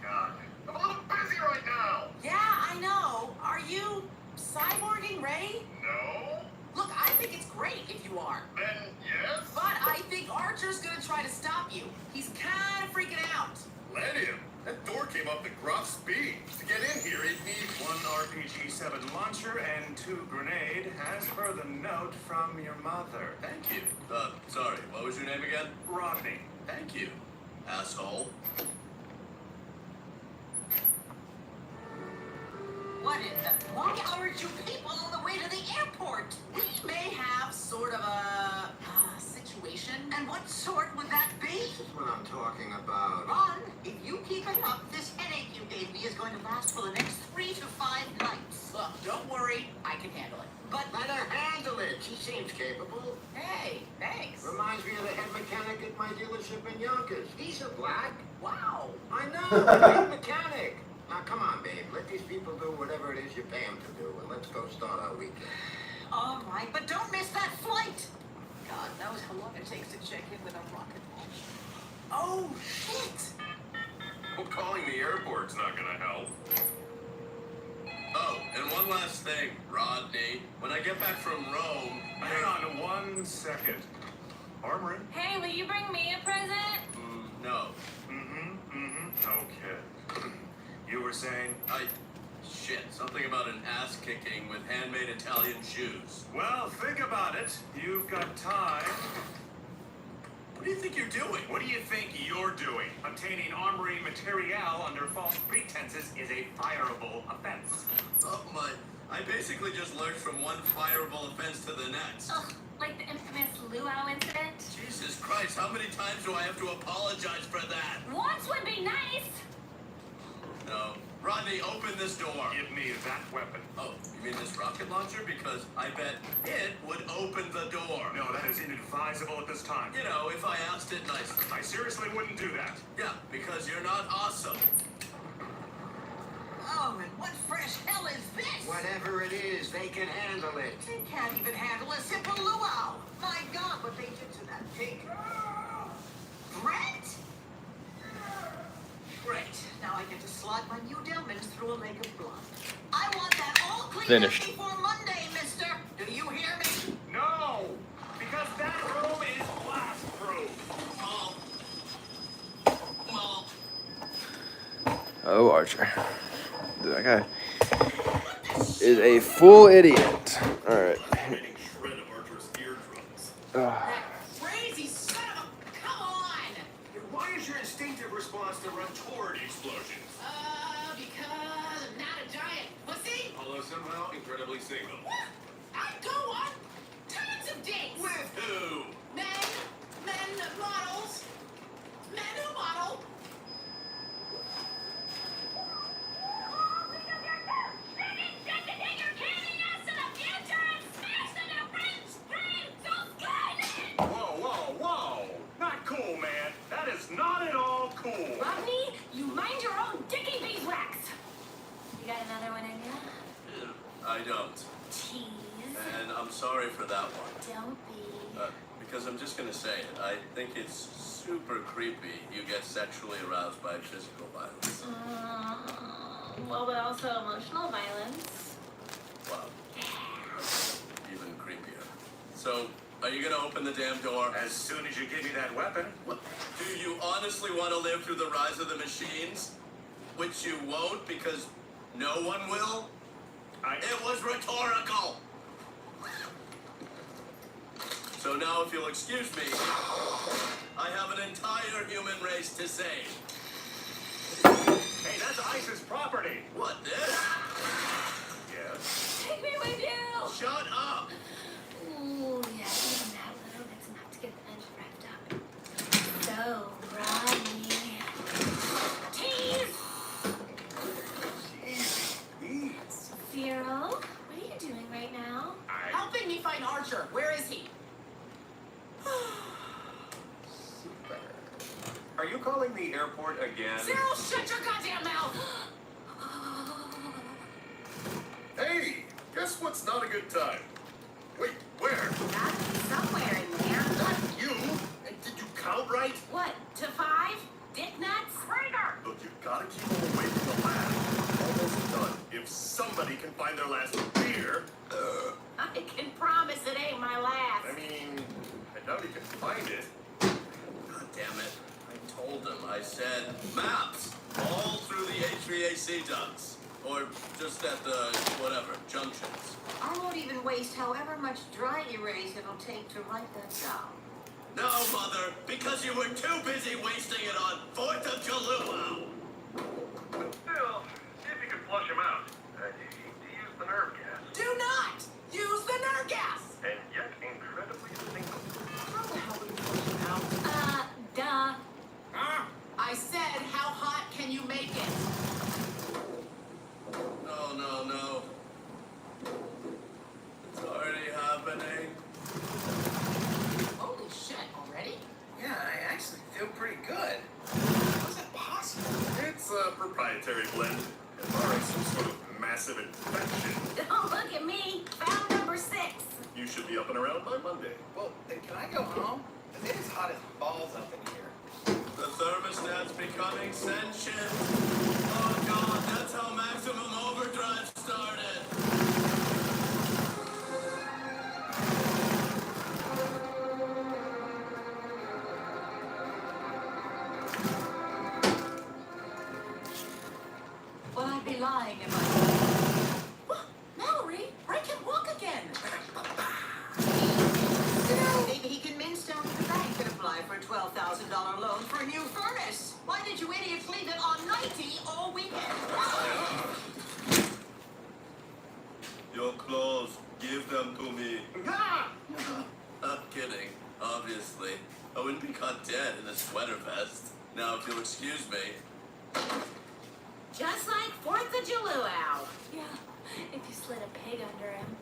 God, I'm a little busy right now. Yeah, I know. Are you cyborging Ray? No? Look, I think it's great if you are. Then yes? But I think Archer's gonna try to stop you. He's kind of freaking out. Let him. That door came up at Groff speed. To get in here, he'd need 1 RPG-7 launcher and 2 grenade, as per the note from your mother. Thank you. Sorry, what was your name again? Rodney. Thank you, asshole. What in the... Why aren't you people on the way to the airport? We may have sort of a situation. And what sort would that be? This is what I'm talking about. Ron, if you keep it up, this headache you gave me is going to last for the next 3 to 5 nights. Look, don't worry. I can handle it. But Let her handle it. She seems capable. Hey, thanks. Reminds me of the head mechanic at my dealership in Yonkers. He's a black. Wow. I know, the head mechanic. Now, come on, babe. Let these people do whatever it is you pay them to do, and let's go start our weekend. all right, but don't miss that flight. God knows how long it takes to check in with a rocket launcher. Oh, shit. Well, calling the airport's not gonna help. Oh, and one last thing, Rodney. When I get back from Rome... Hang on 1 second. Armory? Hey, will you bring me a present? No. Okay. You were saying? Shit, something about an ass-kicking with handmade Italian shoes. Well, think about it. You've got time. What do you think you're doing? What do you think you're doing? Obtaining armory material under false pretenses is a fireable offense. Oh my. I basically just lurched from one fireable offense to the next. Ugh, like the infamous luau incident. Jesus Christ, how many times do I have to apologize for that? Once would be nice. No. Rodney, open this door. Give me that weapon. Oh, you mean this rocket launcher? Because I bet it would open the door. No, that is inadvisable at this time. You know, if I asked it nicely. I seriously wouldn't do that. Yeah, because you're not awesome. Oh, and what fresh hell is this? Whatever it is, they can handle it. They can't even handle a simple luau. My God, what they did to that pig. Brett? Great. Now I get to slide my new Delmans through a lake of blood. I want that all cleaned Finished. up before Monday, mister. Do you hear me? No! Because that room is blast-proof. Mom. Oh, Archer. That guy is a full idiot. Alright. Shred of Archer's eardrums. That crazy son of a... Come on! Why is your instinctive response to run toward explosions? Because I'm not a giant pussy. Although somehow incredibly single. What? I go on tons of dates. With who? Men models, men who model. Whoa, whoa, whoa! Not cool, man. That is not at all cool. Rodney, you mind your own dicky beeswax. You got another one in you? I don't. Tease. And I'm sorry for that one. Don't be. Because I'm just gonna say it. I think it's super creepy you get sexually aroused by physical violence. Well, but also emotional violence. Wow. Even creepier. So, are you gonna open the damn door? As soon as you give me that weapon. What? Do you honestly want to live through the rise of the machines? Which you won't because no one will? It was rhetorical! So now if you'll excuse me, I have an entire human race to save. Hey, that's ISIS property. What, this? Yes. Take me with you. Shut up! Ooh, yeah, even that little, that's enough to get the engine revved up. So, Rodney. Tease! Cyril, what are you doing right now? Helping me find Archer. Where is he? Are you calling the airport again? Cyril, shut your goddamn mouth! Hey, guess what's not a good time? Wait, where? Somewhere in there. Not you. And did you count right? What, to 5? Dick nuts? Raider! Look, you've got to keep them away from the lab. Almost done. If somebody can find their last beer, I can promise it ain't my last. I mean, I doubt he can find it. God damn it. I told him. I said maps all through the HVAC ducts. Or just at the, whatever, junctions. I won't even waste however much dry erase it'll take to write that down. No, Mother, because you were too busy wasting it on 4th of July. But still, see if you can flush him out. You need to use the nerve gas. Do not use the nerve gas! And yet incredibly single. How the hell do you push him out? Duh. I said, how hot can you make it? No. It's already happening. Holy shit, already? Yeah, I actually feel pretty good. How is that possible? It's a proprietary blend. Barring some sort of massive infection. Don't look at me. Found number 6. You should be up and around by Monday. Well, then can I go home? Because it is hot as balls up in here. The thermostat's becoming sentient. Oh God, that's how maximum overdrive started. Well, I'd be lying if I... Mallory, I can walk again. Maybe he can mince down to the bank and apply apply for a $12,000 loan for a new furnace. Why did you idiots leave it on 90 all weekend? Your clothes, give them to me. I'm kidding, obviously. I wouldn't be caught dead in a sweater vest. Now, if you'll excuse me. Just like 4th of July. Yeah, if you slid a pig under him.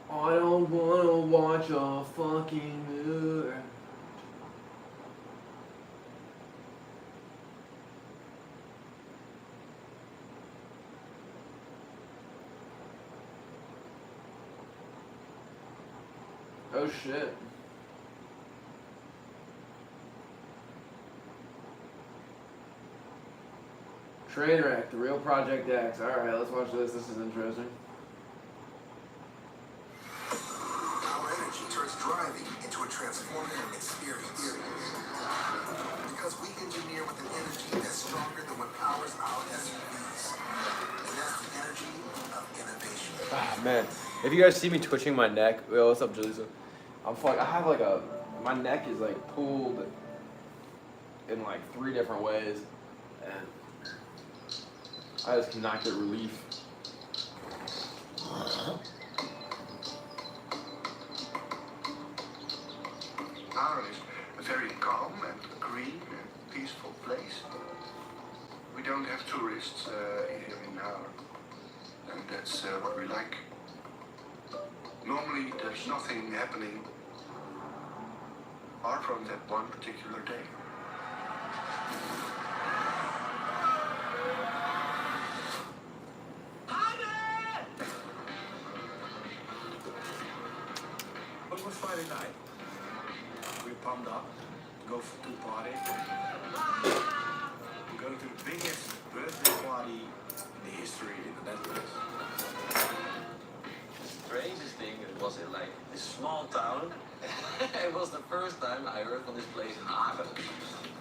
I don't wanna watch a fucking movie. Oh shit. Trainwreck, The Real Project X. Alright, let's watch this. This is interesting. Our energy turns driving into a transformative experience. Because we engineer with an energy that's stronger than what powers our SUVs. And that's the energy of innovation. Ah, man. If you guys see me twitching my neck, yo, what's up, Julissa? I have like my neck is like pulled in like 3 different ways, and I just cannot get relief. Ours is a very calm and green and peaceful place. We don't have tourists here in Howard, and that's what we like. Normally there's nothing happening apart from that one particular day. It was Friday night. We pumped up, go to party. We're going to the biggest birthday party in the history in the Netherlands. Strangest thing was in like this small town. It was the first time I heard from this place Hagen.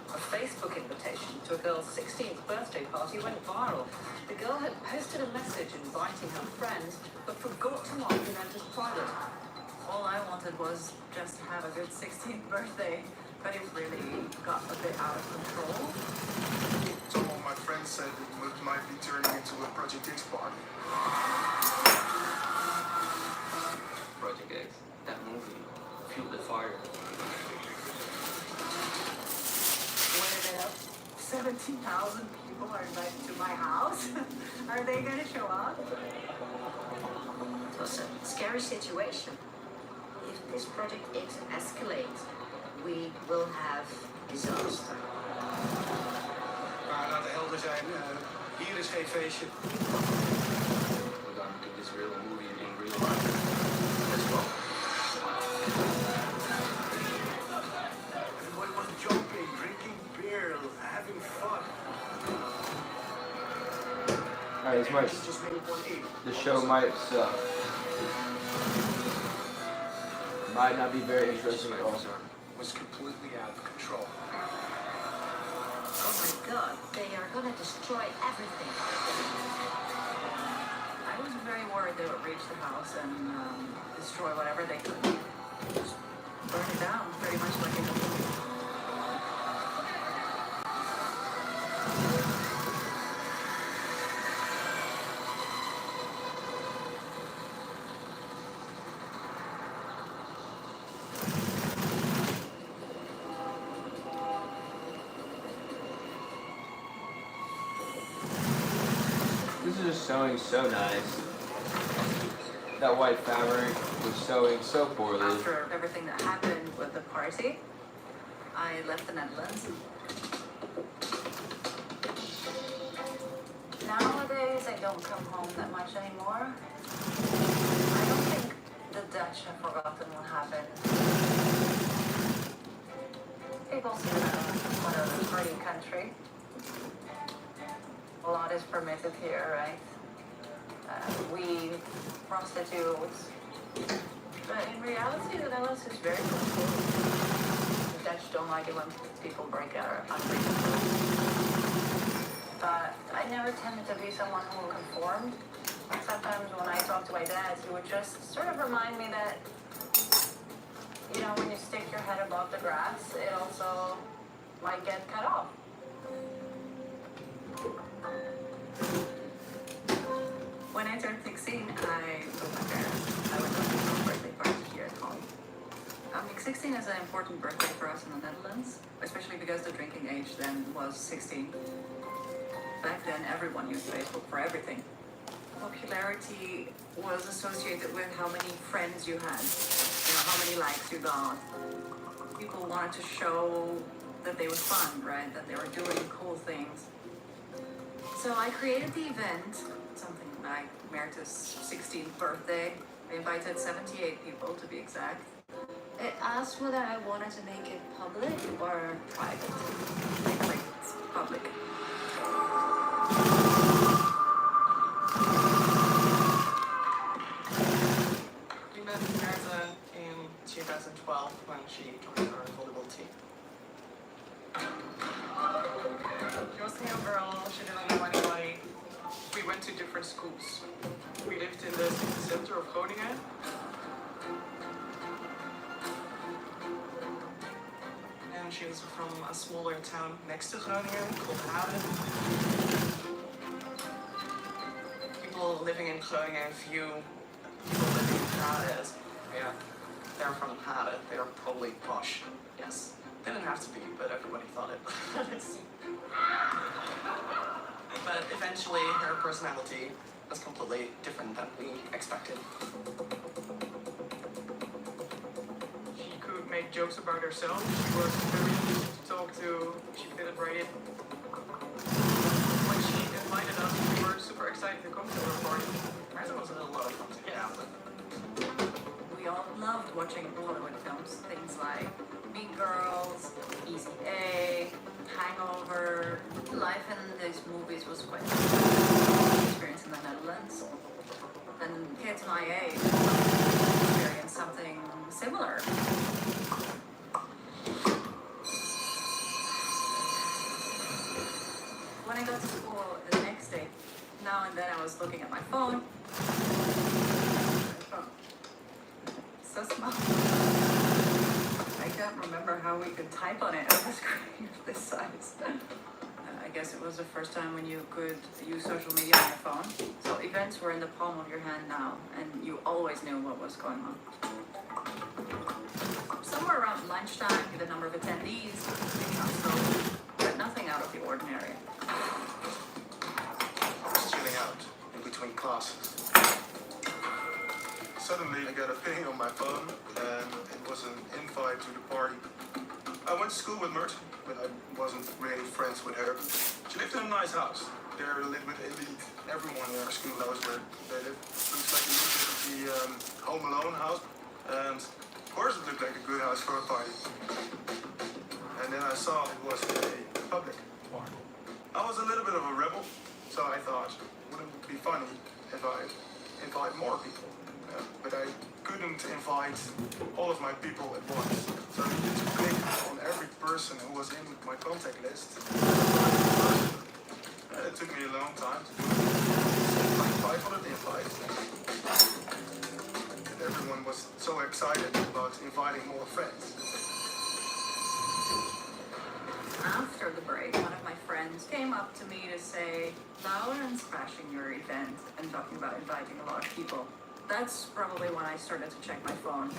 A Facebook invitation to a girl's 16th birthday party went viral. The girl had posted a message inviting her friends, but forgot to mark the event as private. All I wanted was just to have a good 16th birthday, but it really got a bit out of control. Some of my friends said it might be turning into a Project X party. Project X, that movie, fueled the fire. Wait a minute. 17,000 people are invited to my house. Are they going to show up? It was a scary situation. If this Project X escalates, we will have disaster. Maar laat de helder zijn, hier is geen feestje. We're gonna do this real movie in real life. Let's go. Everybody was jumping, drinking beer, having fun. Alright, the show might suck. Might not be very interesting at all. Was completely out of control. Oh my god, they are gonna destroy everything. I was very worried they would reach the house and destroy whatever they could. Just burn it down, pretty much like in a movie. This is just sewing so nice. That white fabric was sewing so poorly. After everything that happened with the party, I left the Netherlands. Nowadays, I don't come home that much anymore. I don't think the Dutch have forgotten what happened. People say that what a free country. A lot is permitted here, right? weed, prostitutes. But in reality, the Netherlands is very cool. The Dutch don't like it when people break our unwritten rules. But I never tended to be someone who conformed. Sometimes when I talk to my dad, he would just sort of remind me that, you know, when you stick your head above the grass, it also might get cut off. When I turned 16, I told my parents I would go to a birthday party here at home. 16 is an important birthday for us in the Netherlands, especially because the drinking age then was 16. Back then, everyone used Facebook for everything. Popularity was associated with how many friends you had, you know, how many likes you got. People wanted to show that they were fun, right? That they were doing cool things. So I created the event, something like Mert's 16th birthday. I invited 78 people to be exact. It asked whether I wanted to make it public or private. I clicked public. We met Merta in 2012 when she joined our volleyball team. She was a young girl, she didn't know anybody. We went to different schools. We lived in the city center of Groningen. And she was from a smaller town next to Groningen called Haren. People living in Groningen view people living in Haren as, yeah, they're from Haren, they're probably posh. Yes, they didn't have to be, but everybody thought it. But eventually her personality was completely different than we expected. She could make jokes about herself. She was very easy to talk to. She fitted right in. When she invited us, we were super excited to come to her party. Martha was a lot of fun to get out with. We all loved watching Hollywood films, things like Mean Girls, Easy A, Hangover. Life in these movies was quite an experience in the Netherlands. And kids my age experienced something similar. When I got to school the next day, now and then I was looking at my phone. So small. I can't remember how we could type on it on a screen of this size. I guess it was the first time when you could use social media on your phone. So events were in the palm of your hand now, and you always knew what was going on. Somewhere around lunchtime, the number of attendees picking up slowly, but nothing out of the ordinary. I was chilling out in between classes. Suddenly I got a ping on my phone, and it was an invite to the party. I went to school with Mert, but I wasn't really friends with her. She lived in a nice house. They're a little bit elite. Everyone in our school knows where they live. Looks like a little bit of the Home Alone house. And of course it looked like a good house for a party. And then I saw it was a public party. I was a little bit of a rebel, so I thought, wouldn't it be funny if I invite more people? But I couldn't invite all of my people at once. So I needed to click on every person who was in my contact list. It took me a long time to do it. Like 500 invites. And everyone was so excited about inviting more friends. After the break, one of my friends came up to me to say, Lauren's crashing your event and talking about inviting a lot of people. That's probably when I started to check my phone.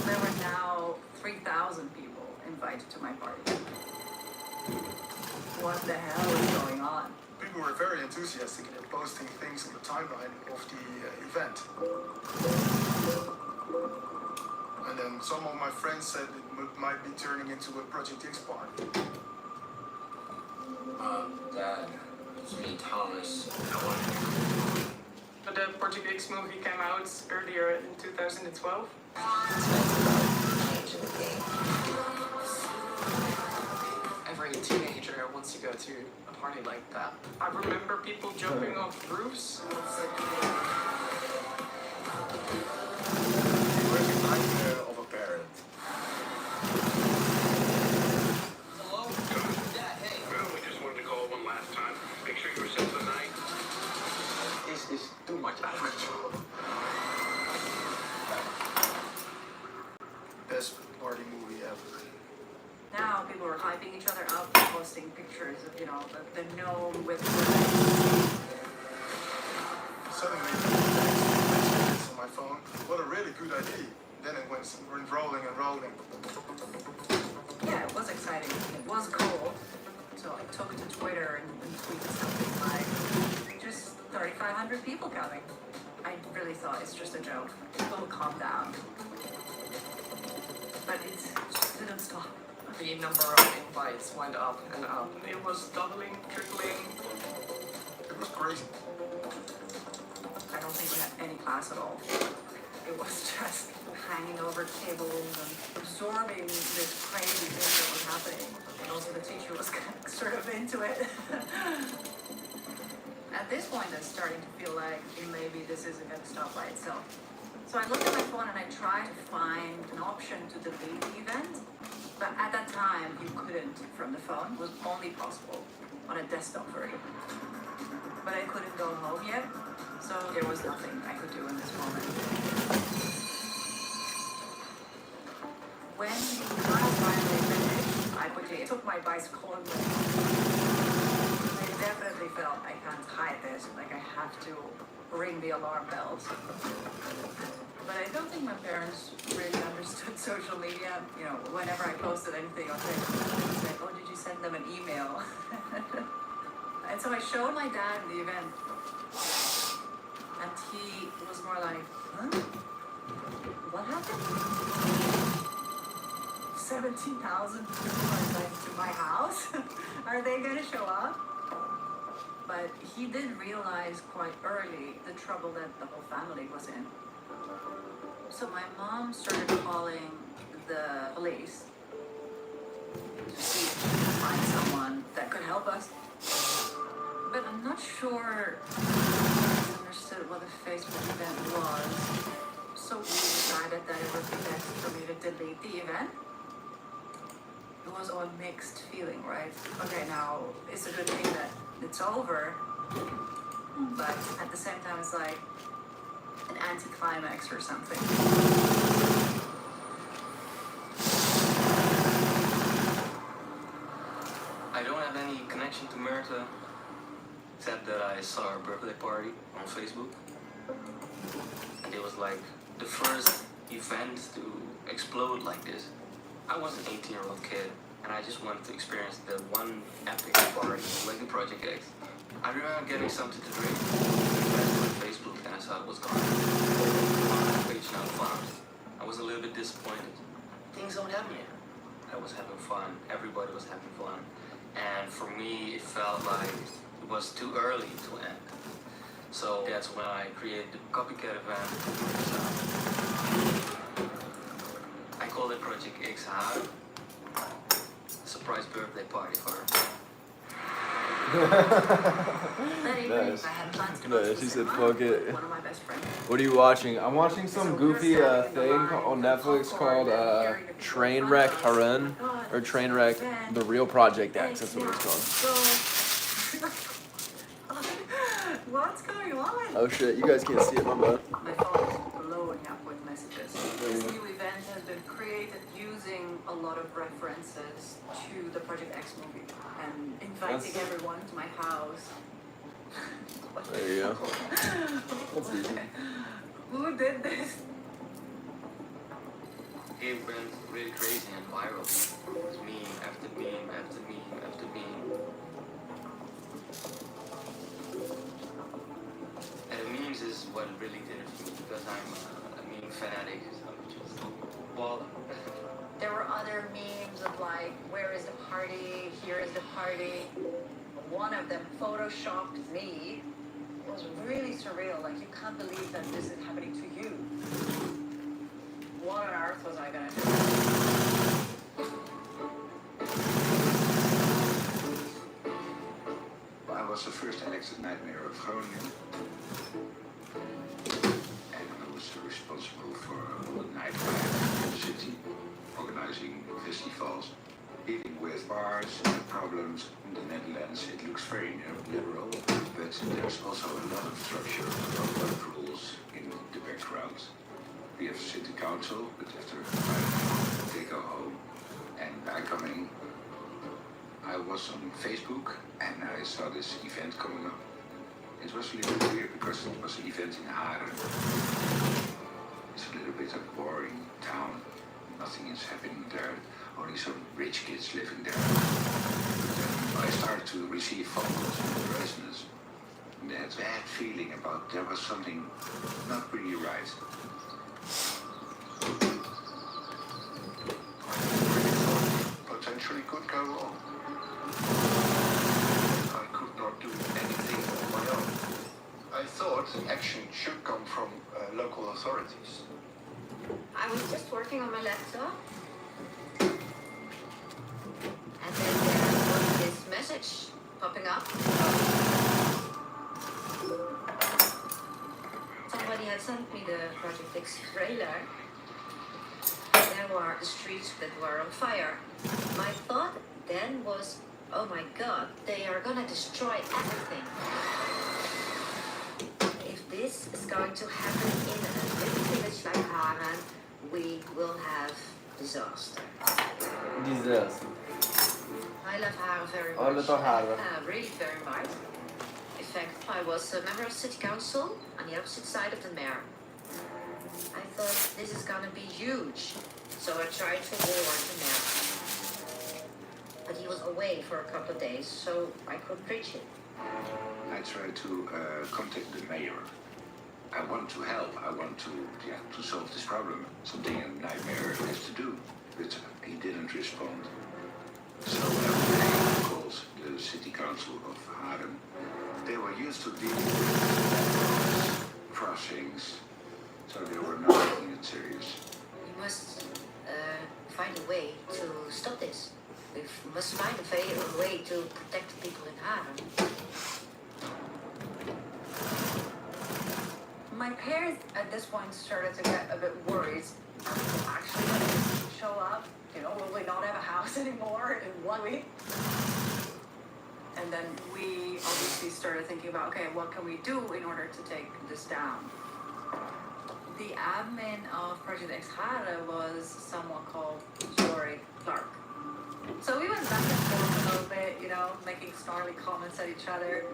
There were now 3,000 people invited to my party. What the hell is going on? People were very enthusiastic and posting things on the timeline of the event. And then some of my friends said it might be turning into a Project X party. Dad, it's me, Thomas. But the Project X movie came out earlier in 2012. Every teenager wants wants to go to a party like that. I remember people jumping off roofs. Where's the nightmare of a parent? Hello? Yeah, hey. Well, we just wanted to call one last time. Make sure you were set for the night. This is too much out of control. Best party movie ever. Now people are hyping each other up, posting pictures of, you know, the gnome with Suddenly, it's on my phone. What a really good idea. Then it went rolling and rolling. yeah, it was exciting. It was cool. So I took to Twitter and tweeted something like, just 3,500 people coming. I really thought it's just a joke. People will calm down. But it just didn't stop. The number of invites went up and up. It was doubling, tripling. It was crazy. I don't think we had any class at all. It was just hanging over tables and absorbing this crazy thing that was happening. And also the teacher was kind of sort of into it. At this point, I'm starting to feel like maybe this isn't going to stop by itself. So I looked at my phone and I tried to find an option to delete the event. But at that time, you couldn't from the phone. It was only possible on a desktop version. But I couldn't go home yet, so there was nothing I could do in this moment. When the class finally finished, I quickly took my bicycle and went. I definitely felt I can't hide this, like I have to ring the alarm bells. But I don't think my parents really understood social media. You know, whenever I posted anything on Facebook, they would say, oh, did you send them an email? And so I showed my dad the event. And he was more like, huh? What happened? 17,000 people are invited to my house? Are they going to show up? But he did realize quite early the trouble that the whole family was in. So my mom started calling the police to see if she could find someone that could help us. But I'm not sure I understood what the Facebook event was. So we decided that it would be best for me to delete the event. It was all mixed feeling, right? Okay, now it's a good thing that it's over, but at the same time it's like an anticlimax or something. I don't have any connection to Myrthe, except that I saw her birthday party on Facebook. And it was like the first event to explode like this. I was an 18-year-old kid, and I just wanted to experience the one epic party like the Project X. I remember getting something to drink, on Facebook, and I saw it was gone. Page now found. I was a little bit disappointed. Things don't happen here. I was having fun. Everybody was having fun. And for me, it felt like it was too early to end. So that's when I created the copycat event. I called it Project X Haar. Surprise birthday party for her. Nice. Nice. She said, fuck it. What are you watching? I'm watching some goofy thing on Netflix called Trainwreck Harun, or Trainwreck The Real Project X. That's what it's called. What's going on? Oh shit, you guys can't see it, my bad. My phone is blowing up with messages. This new event has been created using a lot of references to the Project X movie and inviting everyone to my house. There you go. That's easy. Who did this? It went really crazy and viral. It was meme after meme after meme after meme. And the memes is what really did it for me, because I'm a meme fanatic. So I'm just balling. There were other memes of like, where is the party? Here is the party. One of them photoshopped me. It was really surreal. Like, you can't believe that this is happening to you. What on earth was I gonna do? was the first elected Night Mayor of Groningen. And I was responsible for all the nightlife in the city, organizing festivals, dealing with bars and problems. In the Netherlands, it looks very liberal, but there's also a lot of structure, a lot of rules in the background. We have city council, but after 5 they go home. And by coming, I was on Facebook and I saw this event coming up. It was a little bit weird because it was an event in Haren. It's a little bit of a boring town. Nothing is happening there. Only some rich kids living there. I started to receive phone calls from the residents. And they had a bad feeling about there was something not really right. Potentially could go wrong. I could not do anything on my own. I thought action should come from local authorities. I was just working on my laptop. And then there was this message popping up. Somebody had sent me the Project X trailer. There were the streets that were on fire. My thought then was, oh my god, they are gonna destroy everything. If this is going to happen in a little village like Haren, we will have disaster. Disaster. I love Haren very much. Alle tar Haren. Really very much. In fact, I was a member of city council on the opposite side of the mayor. I thought this is gonna be huge, so I tried to warn the mayor. But he was away for a couple of days, so I couldn't reach him. I tried to contact the mayor. I want to help. I want to solve this problem. Something a nightmare has to do. But he didn't respond. So I called the city council of Haren. They were used to dealing with crossings, so they were not taking it serious. We must find a way to stop this. We must find a way to protect the people in Haren. My parents at this point started to get a bit worried. Are people actually going to show up? You know, will we not have a house anymore in 1 week? And then we obviously started thinking about, okay, what can we do in order to take this down? The admin of Project X Haren was someone called Jorik Clark. So we went back and forth a little bit, you know, making snarly comments at each other.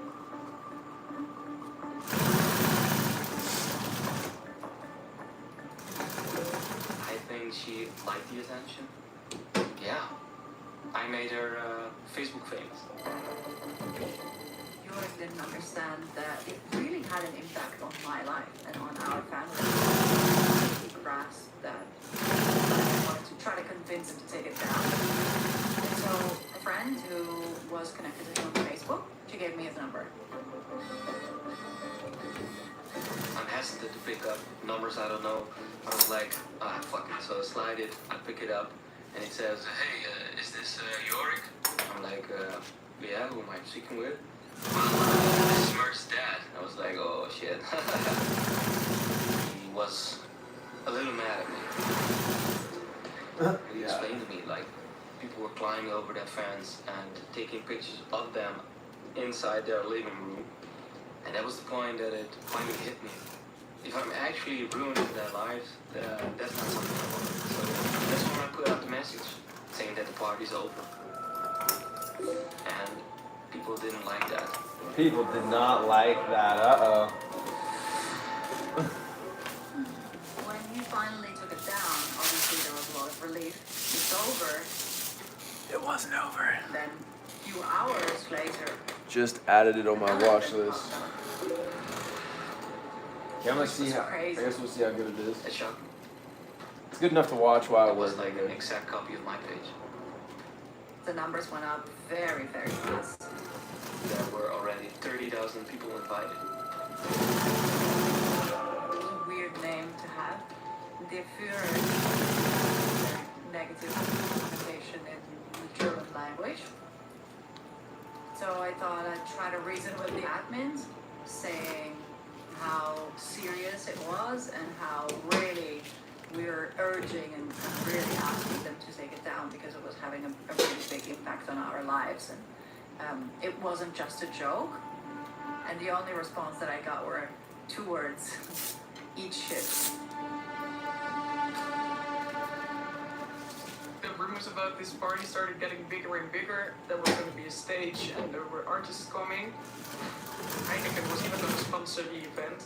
I think she liked the attention. Yeah. I made her Facebook famous. Jorik didn't understand that it really had an impact on my life and on our family. He grasped that I wanted to try to convince him to take it down. And so a friend who was connected to him on Facebook, she gave me his number. I'm hesitant to pick up numbers I don't know. I was like, fuck it. So I slide it, I pick it up, and it says, hey, is this Jorik? I'm like, yeah, who am I speaking with? This is Mert's dad. I was like, oh shit. He was a little mad at me. He explained to me, like, people were climbing over their fence and taking pictures of them inside their living room. And that was the point that it finally hit me. If I'm actually ruining their lives, that's not something I want. So that's when I put out the message saying that the party's over. And people didn't like that. People did not like that. Uh-oh. When he finally took it down, obviously there was a lot of relief. It's over. It wasn't over. Then a few hours later, Just added it on my watch list. Yeah, I'm gonna see how. I guess we'll see how good it is. It's shocking. It's good enough to watch while It was we're like an exact copy of my page. the numbers went up very, very fast. There were already 30,000 people invited. It's a weird name to have. Der Führer is a negative connotation in the German language. So I thought I'd try to reason with the admins saying how serious it was and how really we were urging and really asking them to take it down because it was having a really big impact on our lives. And it wasn't just a joke. And the only response that I got were 2 words: eat shit. The rumors about this party started getting bigger and bigger. There was going to be a stage and there were artists coming. Heineken was even going to sponsor the event,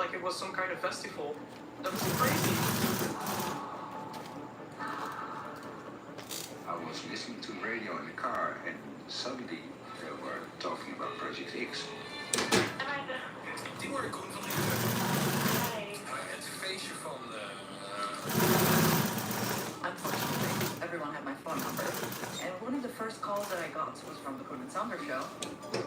like it was some kind of festival. That was crazy. I was listening to radio in the car and suddenly they were talking about Project X. Timur Koen van het feestje van Unfortunately, everyone had my phone number. And one of the first calls that I got was from the Koen and Sander show.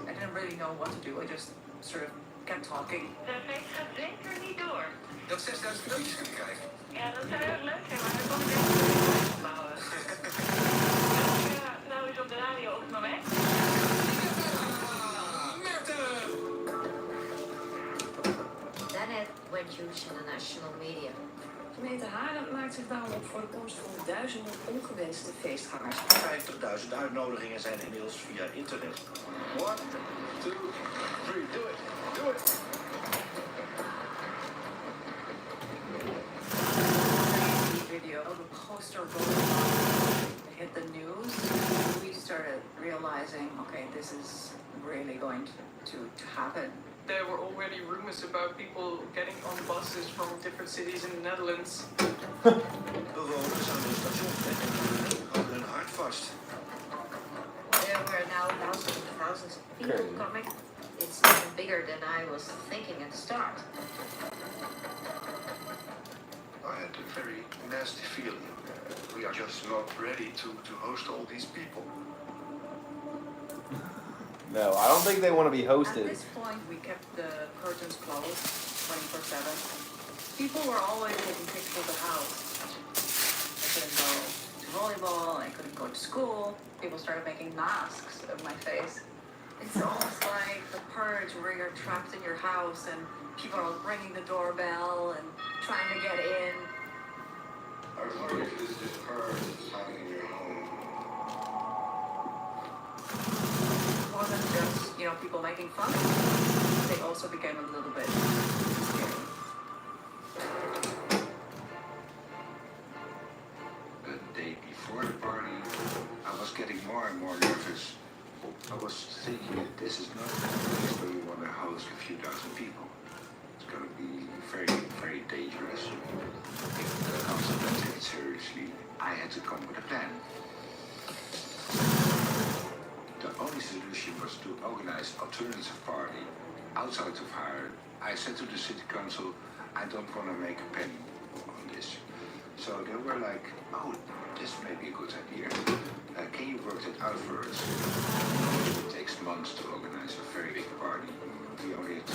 I didn't really know what to do. I just sort of kept talking. De feest gaat zeker niet door. dat 6000 cadeautjes kunnen krijgen. Ja, dat zou heel leuk zijn, maar dan kom ik echt bouwen. Nou is op de radio op het moment. Then it went huge in the national media. Gemeente Haarlem maakt zich daarom op voor de komst van duizenden ongewenste feestgangers. 50.000 uitnodigingen zijn inmiddels via internet. 1, 2, 3, do it, do it. Video of a poster rolling hit the news. We started realizing, okay, this is really going to happen. There were already rumors about people getting on buses from different cities in the Netherlands. Bewoners aan de stationsplekken houden hun hart vast. There were now thousands of people coming. It's even bigger than I was thinking at the start. I had a very nasty feeling. We are just not ready to host all these people. No, I don't think they want to be hosted. At this point, we kept the curtains closed 24/7. People were always taking pictures of the house. I couldn't go to volleyball, I couldn't go to school. People started making masks of my face. It's almost like the purge where you're trapped in your house and people are ringing the doorbell and trying to get in. I was wondering if this is purge that's happening in your home. It wasn't just, people making fun. They also became a little bit scary. The day before the party, I was getting more and more nervous. I was thinking that this is not a place where we want to host a few thousand people. It's going to be very, very dangerous. If the council doesn't take it seriously, I had to come with a plan. The only solution was to organize alternative party outside of Haarlem. I said to the city council, I don't want to make a penny on this. So they were like, oh, this may be a good idea. Can you work that out for us? It takes months to organize a very big party. We only had to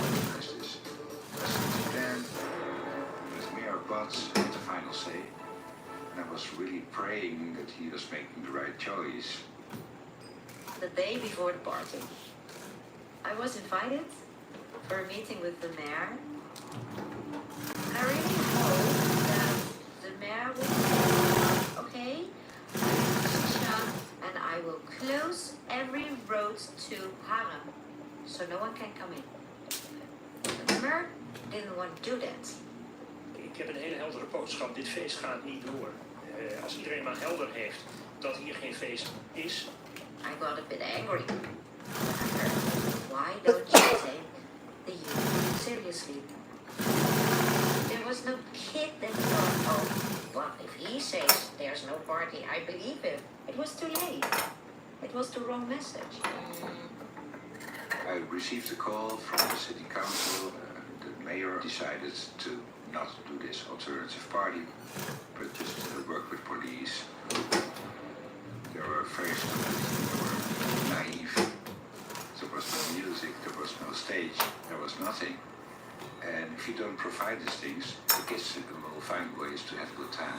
organize this. I sent the plan with Mayor Butts had the final say. And I was really praying that he was making the right choice. The day before the party, I was invited for a meeting with the mayor. And I really hope that the mayor will say, okay, and I will close every road to Haarlem, so no one can come in. But the mayor didn't want to do that. Ik heb een hele heldere boodschap. Dit feest gaat niet door. Als iedereen maar helder heeft dat hier geen feest is. I got a bit angry. Why don't you take the youth seriously? There was no kid that thought, oh, well, if he says there's no party, I believe him. It was too late. It was the wrong message. I received a call from the city council. The mayor decided to not do this alternative party, but just work with police. They were very stupid, they were naive. There was no music, there was no stage, there was nothing. And if you don't provide these things, the kids will find ways to have a good time.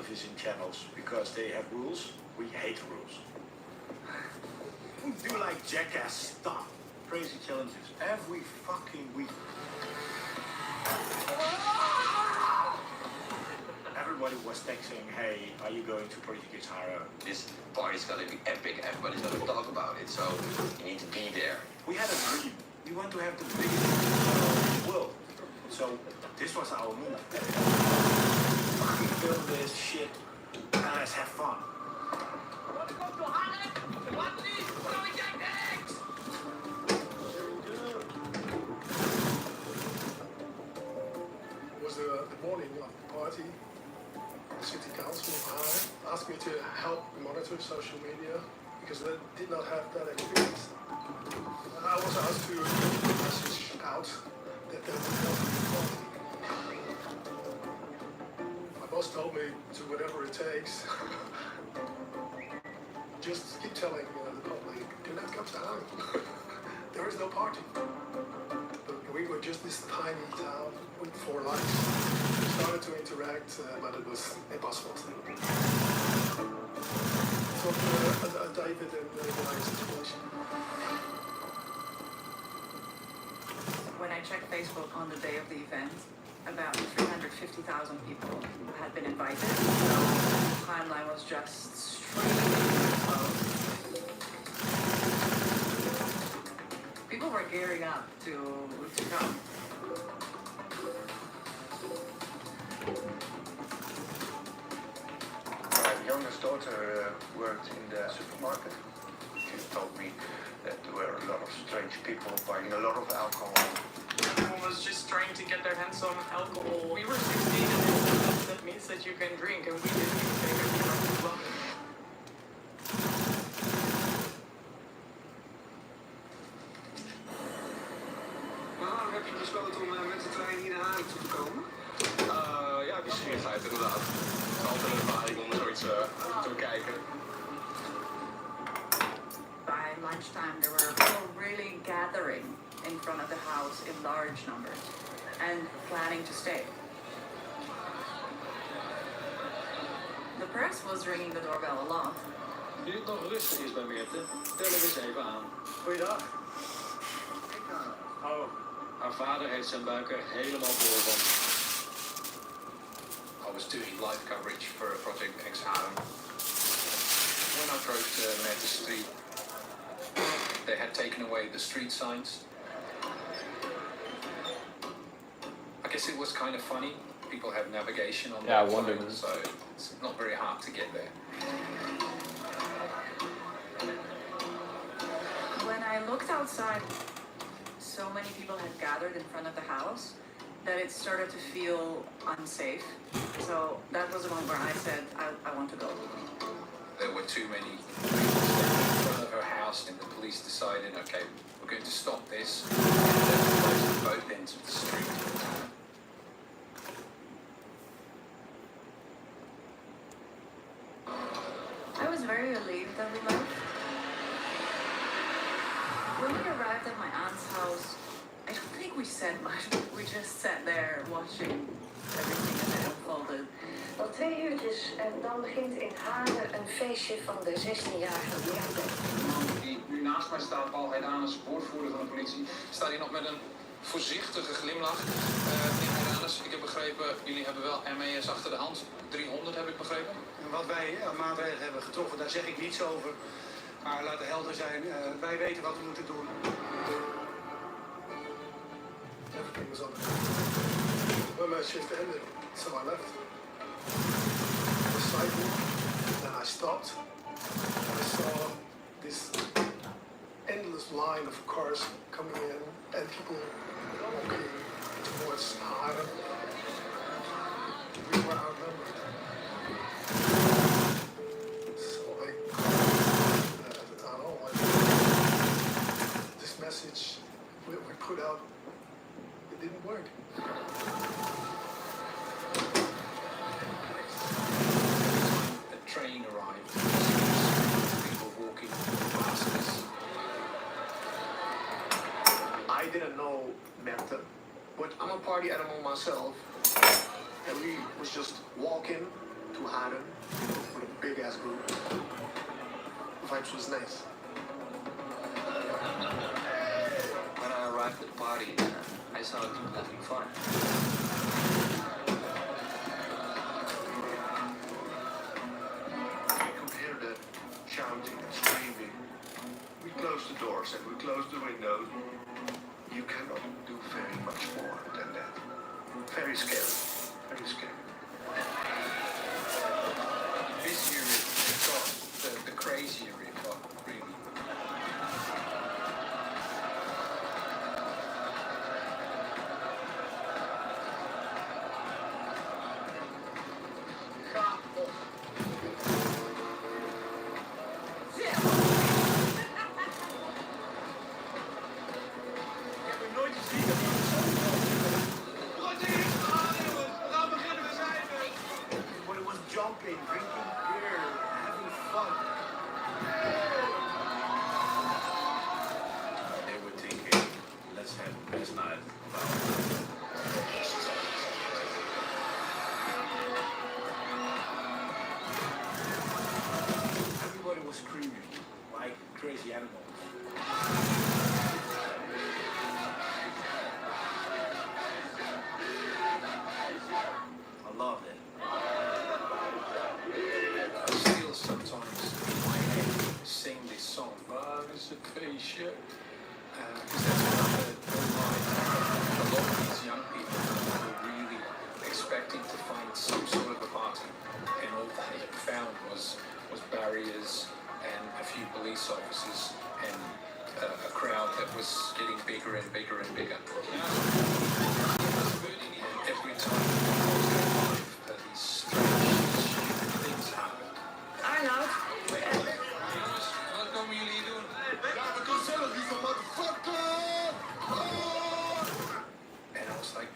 television channels because they have rules. We hate rules. We do like jackass stuff. Crazy challenges every fucking week. Everybody was texting, hey, are you going to Project Ishara? This party's gonna be epic, everybody's gonna talk about it, so you need to be there. We had a dream. We want to have the biggest in the world. So this was our move. Fucking film this shit and let's have fun. It was the morning of the party. The city council of Haarlem asked me to help monitor social media because they did not have that experience. I was asked to get the message out that there would not be a party. My boss told me to do whatever it takes. Just keep telling the public, do not come to Haarlem. There is no party. But we were just this tiny town with 4 lives. We started to interact, but it was impossible to do. It was a David and Goliath situation. When I checked Facebook on the day of the event, about 350,000 people had been invited. So the timeline was just extremely slow. People were gearing up to come. My youngest daughter worked in the supermarket. She told me that there were a lot of strange people buying a lot of alcohol. Everyone was just trying to get their hands on alcohol. We were 16 and that means that you can drink, and we didn't even think that we were too long. Maar waarom heb je besloten om met de trein hier naar Haarlem toe te komen? Ja, nieuwsgierigheid inderdaad. Het is altijd een ervaring om zoiets te bekijken. By lunchtime, there were people really gathering in front of the house in large numbers and planning to stay. The press was ringing the doorbell a lot. Nu het nog rustig is bij Meerte, tellen we eens even aan. Goeiedag. Oh. Haar vader heeft zijn buik er helemaal vol van. I was doing live coverage for Project X Haarlem. When I drove to Meerte Street, they had taken away the street signs. I guess it was kind of funny. People have navigation on their phone, so it's not very hard to get there. When I looked outside, so many people had gathered in front of the house that it started to feel unsafe. So that was the one where I said, I want to go. There were too many people standing in front of her house, and the police decided, okay, we're going to stop this and close both ends of the street. I was very relieved that we left. When we arrived at my aunt's house, I don't think we said much. We just sat there watching everything as it unfolded. Al 2 uurtjes en dan begint in Haren een feestje van de 16-jarige Meerte. Die nu naast mij staat, Paul Heidanus, woordvoerder van de politie, staat hier nog met een voorzichtige glimlach. Meneer Heidanus, ik heb begrepen, jullie hebben wel MES achter de hand. 300 heb ik begrepen. En wat wij aan maatregelen hebben getroffen, daar zeg ik niets over. Maar laten helder zijn, wij weten wat we moeten doen. Everything was on the when my shift ended, so I left. I cycled, then I stopped. I saw this endless line of cars coming in and people walking towards Haarlem. We were outnumbered. So I called this message we put out, it didn't work. The train arrived. People walking past us. I didn't know Meerte, but I'm a party animal myself. And we was just walking, to Haarlem for a big ass group. Vibes was nice. When I arrived at the party, I saw people having fun. I could hear the shouting and screaming. We closed the doors and we closed the windows. You cannot do very much more than that. Very scary. Very scary. The busier it got, the crazier it got, really. Everybody was jumping, drinking beer, having fun. They were thinking, let's have the best night of our life. Everybody was screaming like crazy animals. I loved it. I still sometimes in my head sing this song, "Waar is het feestje?" Because that's what I heard all night. A lot of these young people were really expecting to find some sort of a party, and all they had found was barriers and a few police officers and a crowd that was getting bigger and bigger and bigger. And every time I was alive, these strange, stupid things happened. Arnoud, Jongens, wat komen jullie doen? Ja, we kunnen zelf niet van motherfucker! And I was like,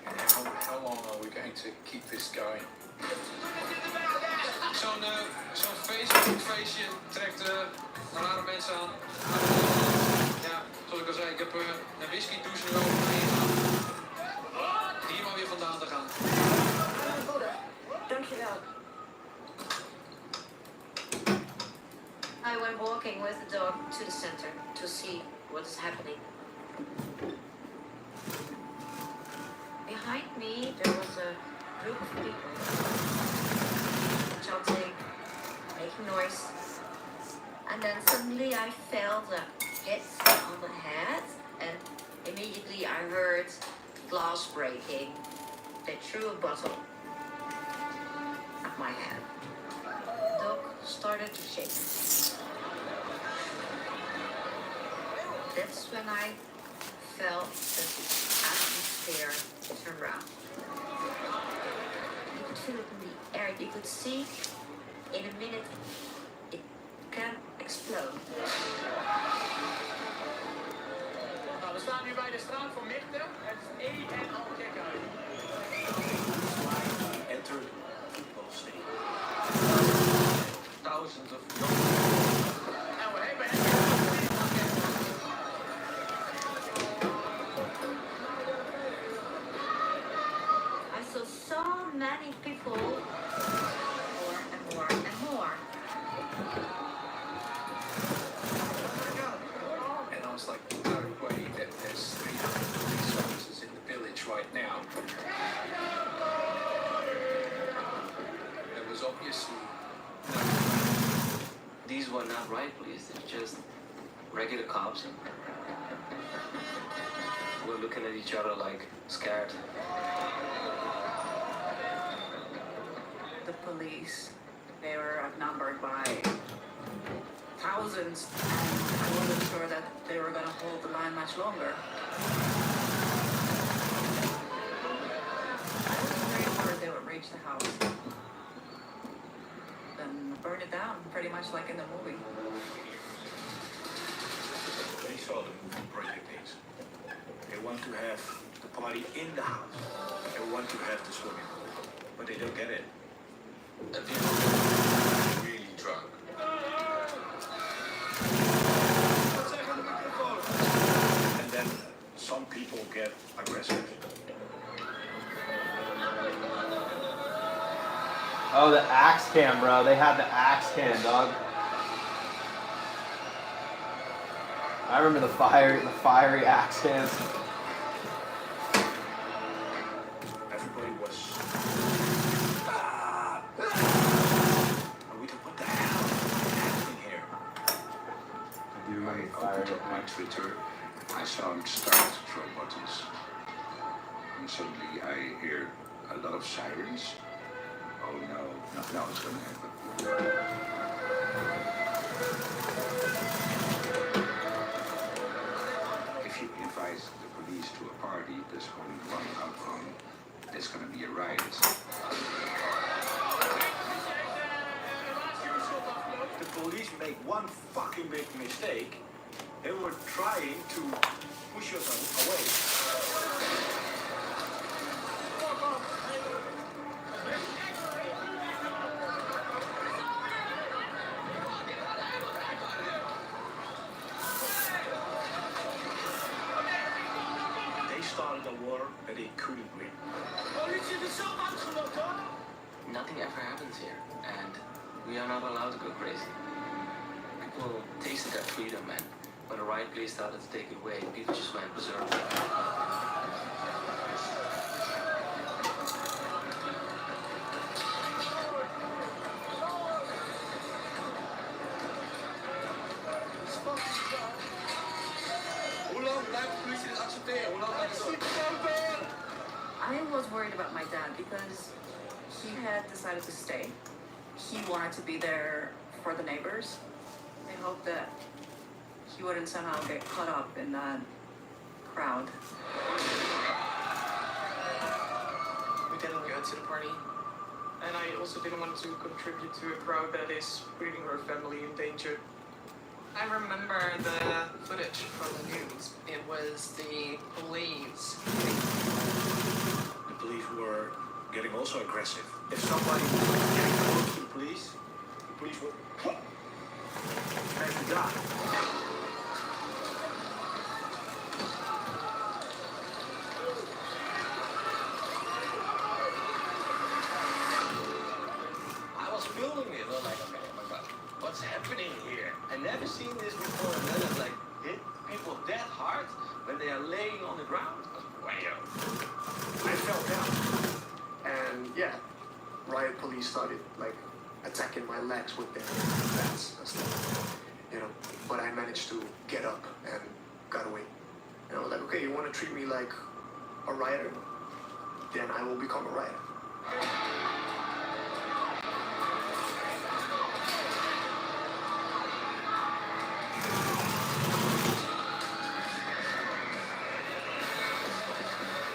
how long are we going to keep this going? Zo'n Facebook-feestje trekt rare mensen aan. Ja, zoals ik al zei, ik heb een whisky douche nu over me heen gehad. Hier maar weer vandaan te gaan. dankjewel. I went walking with the dog to the center to see what is happening. Behind me there was a group of people shouting, making noise. And then suddenly I felt a hit on the head and immediately I heard glass breaking. They threw a bottle at my head. The dog started to shake. That's when I felt that the atmosphere turned around. You could feel it in the air. You could see in a minute it can explode. Nou, we staan nu bij de straat van Michten. Het is één en al gekhuis. Entered football stadium. Thousands of En we hebben I saw so many people, more and more and more. And I was like, no way that there's 300 police officers in the village right now. There was obviously no. These were not riot police, they're just regular cops. We're looking at each other like scared. The police, they were outnumbered by thousands, and I wasn't sure that they were going to hold the line much longer. I was very sure they would reach the house, then burn it down, pretty much like in the movie. They saw the movie Project X. They want to have the party in the house. They want to have the swimming pool. But they don't get it. At the end of it, really drunk. And then some people get aggressive. Oh, the axe cam, bro. They had the axe cam, dog. I remember the fiery axe cams. Everybody was. What the hell is happening here? I do remember the I opened fiery up my axe. Twitter. I saw him start to throw buttons. And suddenly I hear a lot of sirens. Oh no, now it's gonna happen. If you invite the police to a party, there's only one outcome. There's gonna be a riot. The police make one fucking big mistake. They were trying to push us away. They started a war that they couldn't win. Nothing ever happens here, and we are not allowed to go crazy. People tasted their freedom, and when the riot police started to take it away, people just went berserk. I was worried about my dad because he had decided to stay. He wanted to be there for the neighbors. I hope that he wouldn't somehow get caught up in that crowd. We didn't go to the party. And I also didn't want to contribute to a crowd that is putting her family in danger. I remember the footage from the news. It was the police. The police were getting also aggressive. If somebody was getting close to the police would have to die. I was filming it. I was like, okay, oh my god, what's happening here? I never seen this before. And then it's like, hit people that hard when they are laying on the ground. Wow. I fell down. And yeah, riot police started like attacking my legs with their bats and stuff. You know, but I managed to get up and got away. You know, like, okay, you want to treat me like a rioter? Then I will become a rioter.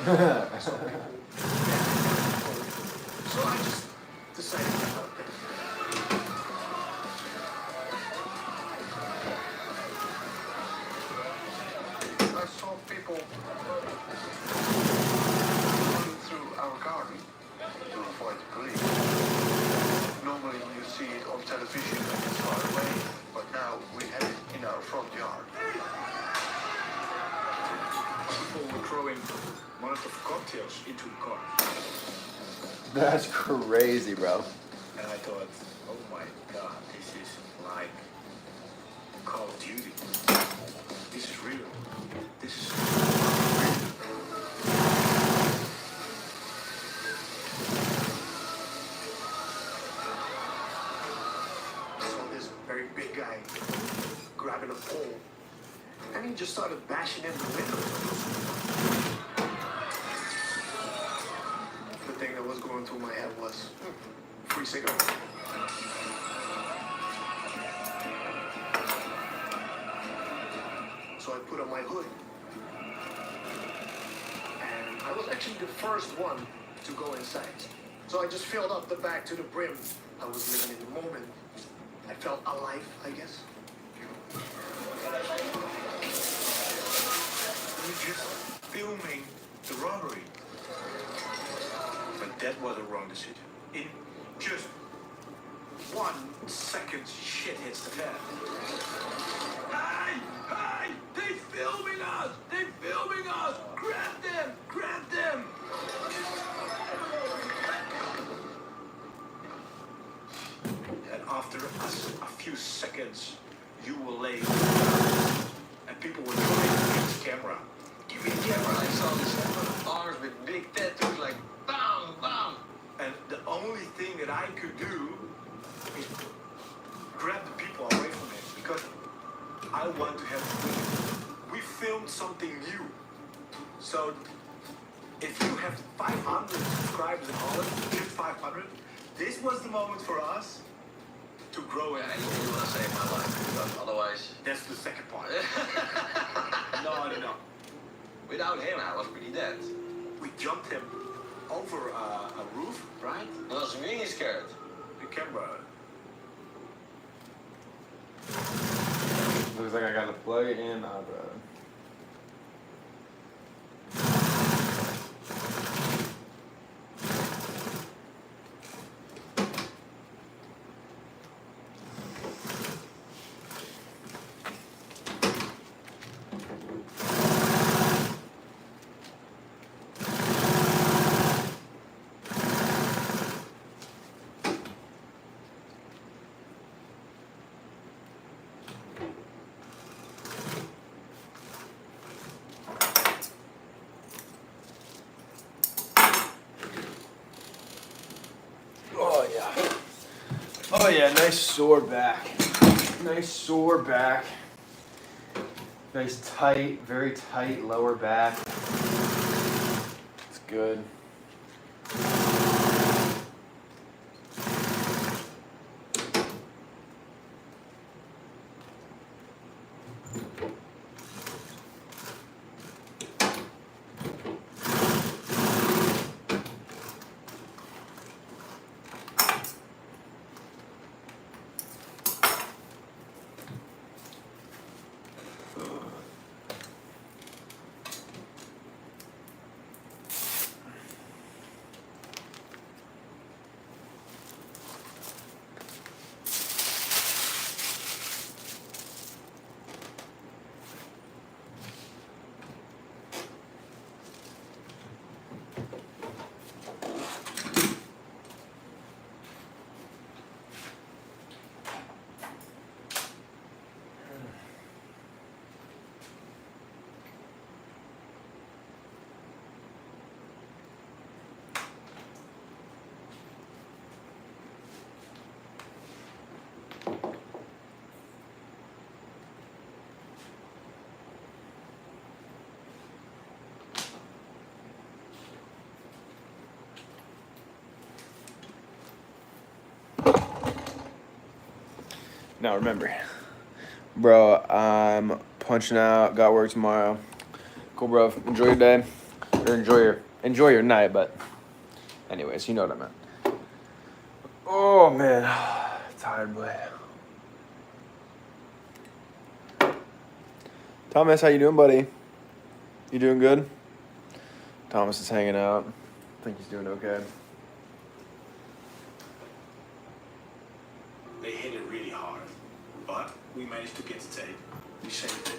So I just decided to help them. I saw people running through our garden to avoid the police. Normally you see it on television and it's far away, but now we have it in our front yard. People were throwing Molotov cocktails into the car. That's crazy, bro. And I thought, oh my god, this is like Call of Duty. This is real. This is I saw this very big guy grabbing a pole, and he just started bashing in the window. The thing that was going through my head was free cigarettes. So I put on my hood, and I was actually the first one to go inside. So I just filled up the bag to the brim. I was living in the moment. I felt alive, I guess. We're just filming the robbery. But that was a wrong decision. In just 1 second, shit hits the fan. Hey! Hey! They're filming us! They're filming us! Grab them! Grab them! seconds you will lay down, and people were trying to get his camera. Give me the camera. I saw these arms with big tattoos, like bam, bam. And the only thing that I could do is grab the people away from him because I want to have we filmed something new. So if you have 500 subscribers in Holland, just 500, this was the moment for us to grow it. Yeah, you want to save my life, because otherwise... That's the second part. No. Without him, I was pretty dead. We jumped him over a roof, right? I was really scared. The camera. Looks like I gotta plug it in, bro. Oh yeah, nice sore back. Nice sore back. Nice tight, very tight lower back. It's good. Now remember, bro, I'm punching out, got work tomorrow. Cool, bro. Enjoy your day, or enjoy your night, but anyways, you know what I meant. Oh man, tired boy. Thomas, how you doing, buddy? You doing good? Thomas is hanging out. I think he's doing okay. They hit it really hard, but we managed to get the tape. We saved it.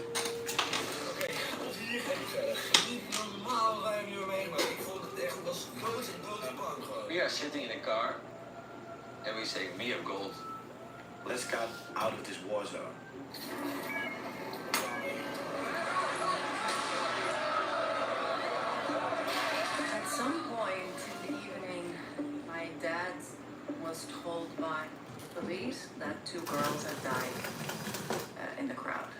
Oké, hier ga ik verder. Niet normaal ruim je mee, maar ik vond het echt was grote bang gewoon. We are sitting in a car and we say, me of gold. Let's get out of this war zone. At some point in the evening, my dad was told by police that 2 girls had died in the crowd.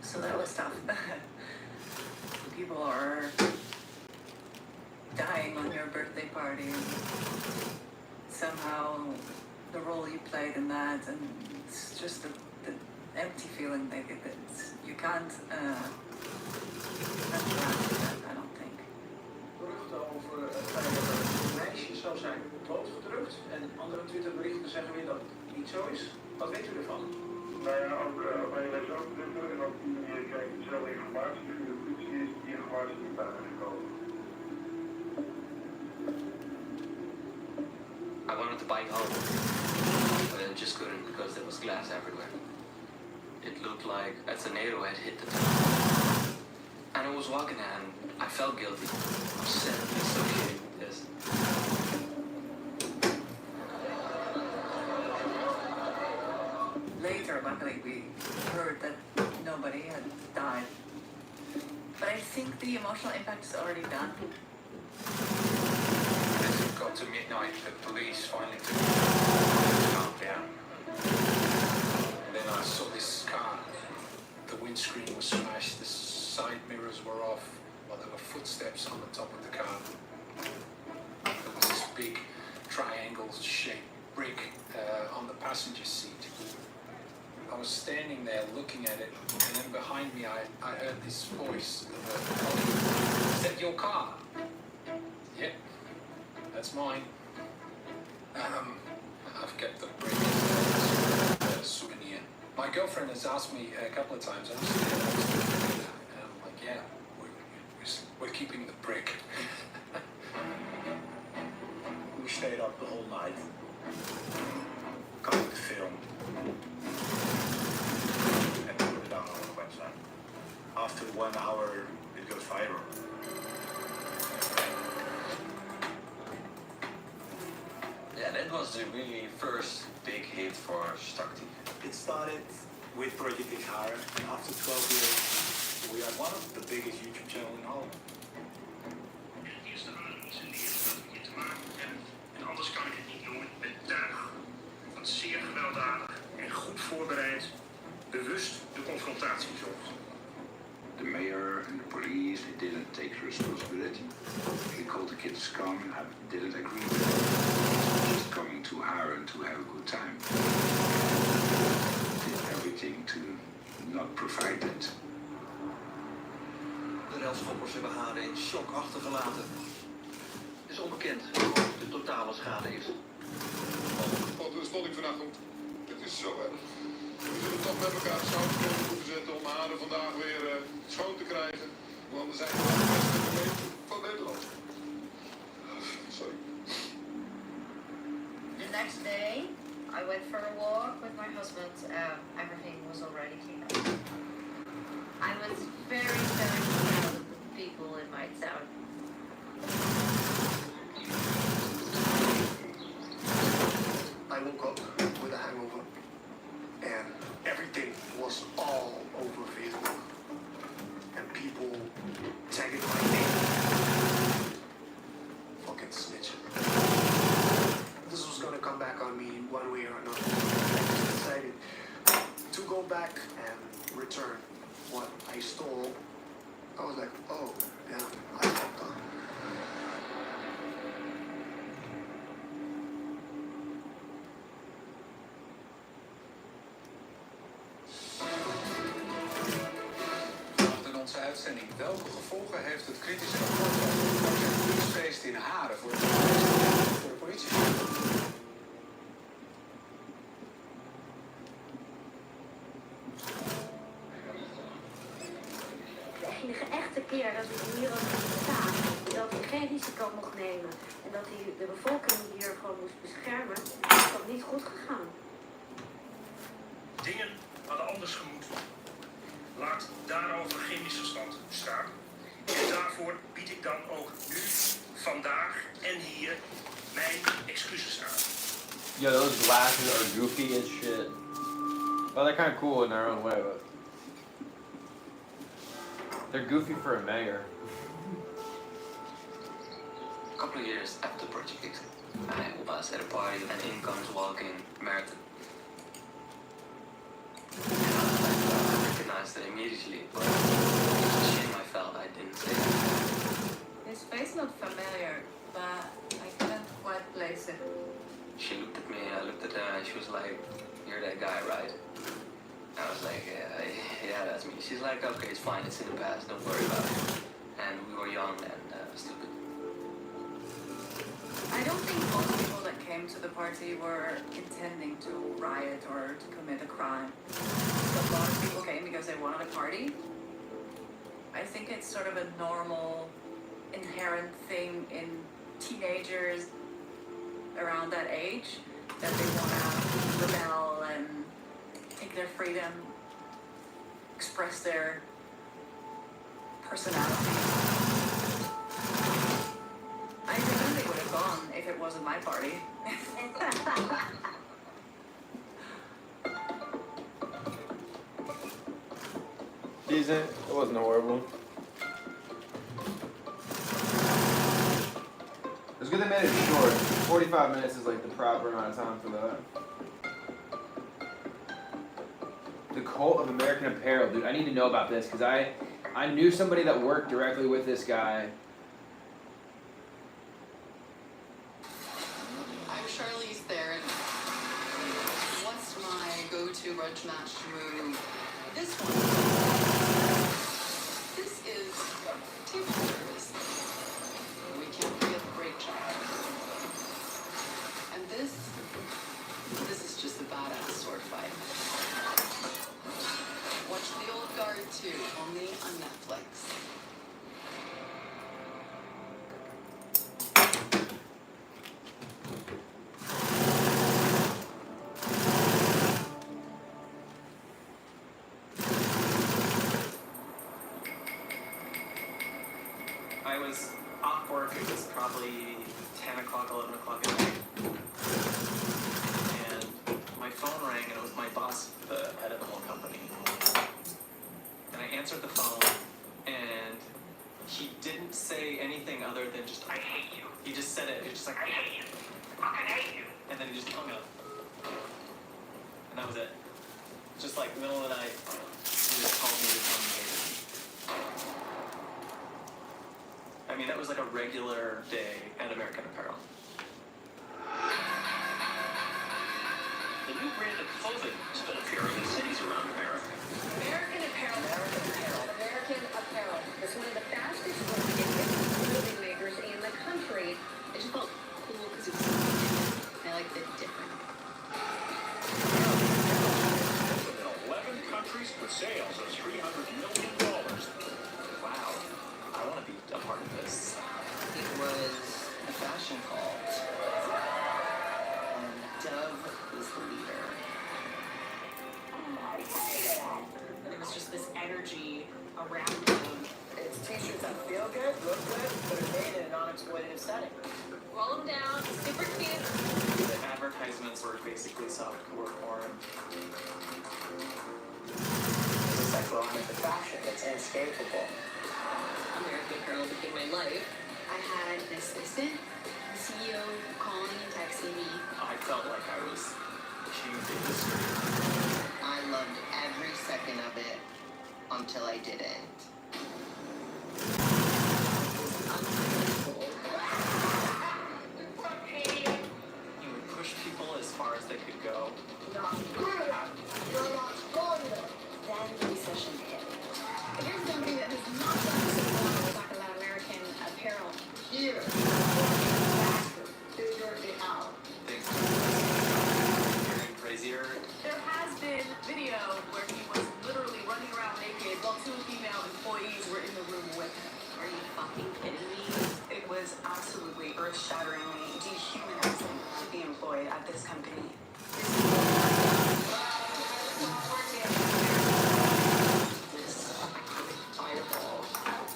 So that was tough. People are dying on your birthday party, and somehow the role you played in that, and it's just the empty feeling that you can't that, I don't think. Berichten over het feit dat er een meisje zou zijn doodgedrukt en andere Twitterberichten zeggen weer dat het niet zo is. Wat weet u ervan? Nou ja, ook wij lezen ook Twitter en ook die manier krijgt dezelfde informatie. Via de politie is die informatie niet buiten gekomen. I wanted to bike home, but I just couldn't because there was glass everywhere. It looked like a tornado had hit the town. And I was walking and I felt guilty. I'm sadly associated with this. Later, luckily, we heard that nobody had died. But I think the emotional impact is already done. As it got to midnight, the police finally took the calm down. And then I saw this car. The windscreen was smashed, the side mirrors were off, while there were footsteps on the top of the car. There was this big triangle-shaped brick on the passenger seat. I was standing there looking at it, and then behind me I heard this voice. Is that your car? Yep, that's mine. I've kept the brick as a souvenir. My girlfriend has asked me a couple of times, and I'm like, yeah, we're keeping the brick. We stayed up the whole night. Covered the film. And put it down on the website. After 1 hour, it goes viral. Yeah, that was the really first big hit for Starkty. It started with Project Xhara. After 12 years, we are one of the biggest YouTube channel in Holland. Het eerste adem is in de eerste dat we te maken hebben. En anders kan ik het niet noemen. Met tuig. Wat zeer gewelddadig en goed voorbereid, bewust de confrontatie zocht. The mayor and the police, they didn't take responsibility. They called the kids scum, I didn't agree with it. Just coming to Haren to have a good time. Did everything to not provide it. De railschoppers hebben haar in shock achtergelaten. Het is onbekend wat de totale schade is. Wat stond ik vanavond? Het is zo erg. We zullen toch met elkaar schouderstoelen moeten zetten om Haren vandaag weer schoon te krijgen. Want anders zijn we de beste gemeente van Nederland. Sorry. The next day, I went for a walk with my husband. Everything was already cleaned up. I was very, very proud of the people in my town. I woke up with a hangover, and everything was all over Facebook. And people tagging my name. Fucking snitch. This was gonna come back on me one way or another. I decided to go back and return what I stole. I was like, oh, damn, I fucked up. In onze uitzending, welke gevolgen heeft het kritische rapport over het feestfeest in Haren voor de politie? De enige echte keer dat ik hier ook sta, dat hij geen risico mocht nemen en dat hij de bevolking hier gewoon moest beschermen, is dat niet goed gegaan. Dingen hadden anders gemoeten. Laat daarover geen misverstand bestaan. En daarvoor bied ik dan ook nu, vandaag en hier mijn excuses aan. Yo, those glasses are goofy as shit. Well, they're kind of cool in their own way, but they're goofy for a mayor. A couple of years after Project X, I was at a party and in comes walking Merton. I recognized it immediately, but it's a shame I felt I didn't say it. His face looked familiar, but I couldn't quite place it. She looked at me, I looked at her, and she was like, "You're that guy, right?" I was like, yeah, that's me. She's like, okay, it's fine, it's in the past, don't worry about it. And we were young and stupid. I don't think most people that came to the party were intending to riot or to commit a crime. A lot of people came because they wanted a party. I think it's sort of a normal, inherent thing in teenagers. around that age that they want to rebel and take their freedom, express their personality. I think they would have gone if it wasn't my party. Decent. It wasn't horrible. It's good they made it short. 45 minutes is like the proper amount of time for that. The Cult of American Apparel, dude. I need to know about this because I knew somebody that worked directly with this guy. I'm Charlize Theron. What's my go-to grudge match move? This one. This is table service. We can't forget the break child. And this is just a badass sword fight. Watch The Old Guard 2, only on Netflix. I was off work, it was probably 10 o'clock, 11 o'clock at night. And my phone rang and it was my boss, the head of the whole company. And I answered the phone and he didn't say anything other than just, I hate you. He just said it, he was just like, I hate you. I fucking hate you. And then he just hung up. And that was it. Just like middle of the night, he just called me to tell me he hated me. I mean, that was like a regular day at American Apparel. The new brand of clothing has been appearing in cities around America. American Apparel. American Apparel. American Apparel is one of the fastest growing clothing makers in the country. It just felt cool because it was I liked it different. In 11 countries with sales of $300 million. Wow, I want to be a part of this. It was a fashion call. And Dove was the leader. There was just this energy around them. It's t-shirts that feel good, look good, but are made in a non-exploitative setting. Roll them down, super cute. The advertisements were basically softcore porn. It's a sexual element of fashion that's inescapable. American Apparel became my life. I had an assistant, the CEO calling and texting me. I felt like I was king of the industry. I loved every second of it until I didn't. You would push people as far as they could go. Then the recession hit. Here's somebody that has not done this before when we talk about American Apparel. Here. Faster. Figure it out. Things were getting crazier. There has been video where he was literally running around naked while two female employees were in the room with him. Are you fucking kidding me? It was absolutely earth-shatteringly dehumanizing to be employed at this company.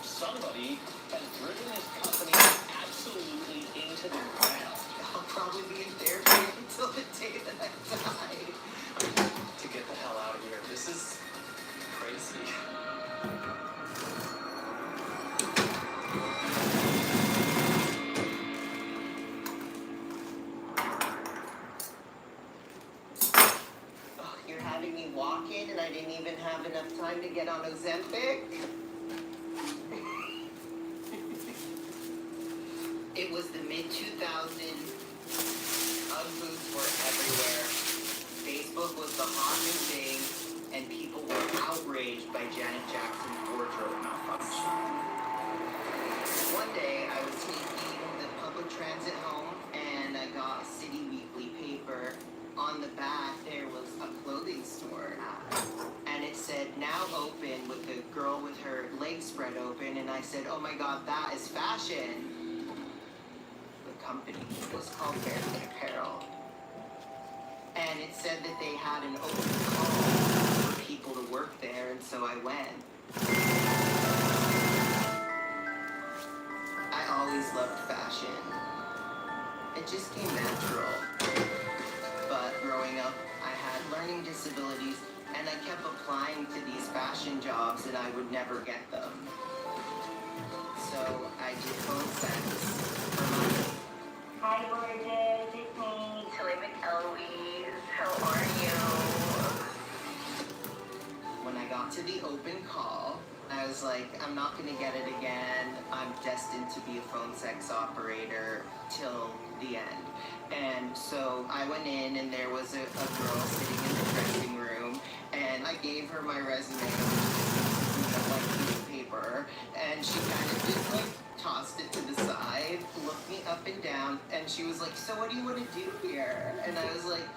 Somebody has driven this company absolutely into the ground. I'll probably be in therapy until the day that I die. To get the hell out of here. This is crazy. Oh, you're having me walk in and I didn't even have enough time to get on Ozempic? It was the mid-2000s. Ugg boots were everywhere. Facebook was the hot new thing, and people were outraged by Janet Jackson's wardrobe malfunction. One day, I was taking the public transit home, and I got a City Weekly paper. On the back, there was a clothing store ad, and it said, now open, with the girl with her legs spread open, and I said, oh my god, that is fashion. The company. It was called American Apparel. And it said that they had an open call for people to work there, and so I went. I always loved fashion. It just came natural. But growing up, I had learning disabilities, and I kept applying to these fashion jobs, and I would never get them. So I did phone sex for money. Hi, gorgeous. It's me, Tilly McElwee. How are you? When I got to the open call, I was like, I'm not gonna get it again. I'm destined to be a phone sex operator till the end. And so I went in, and there was a girl sitting in the dressing room, and I gave her my resume, like piece of paper, and she kind of just like tossed it to the side, looked me up and down, and she was like, so what do you want to do here? And I was like,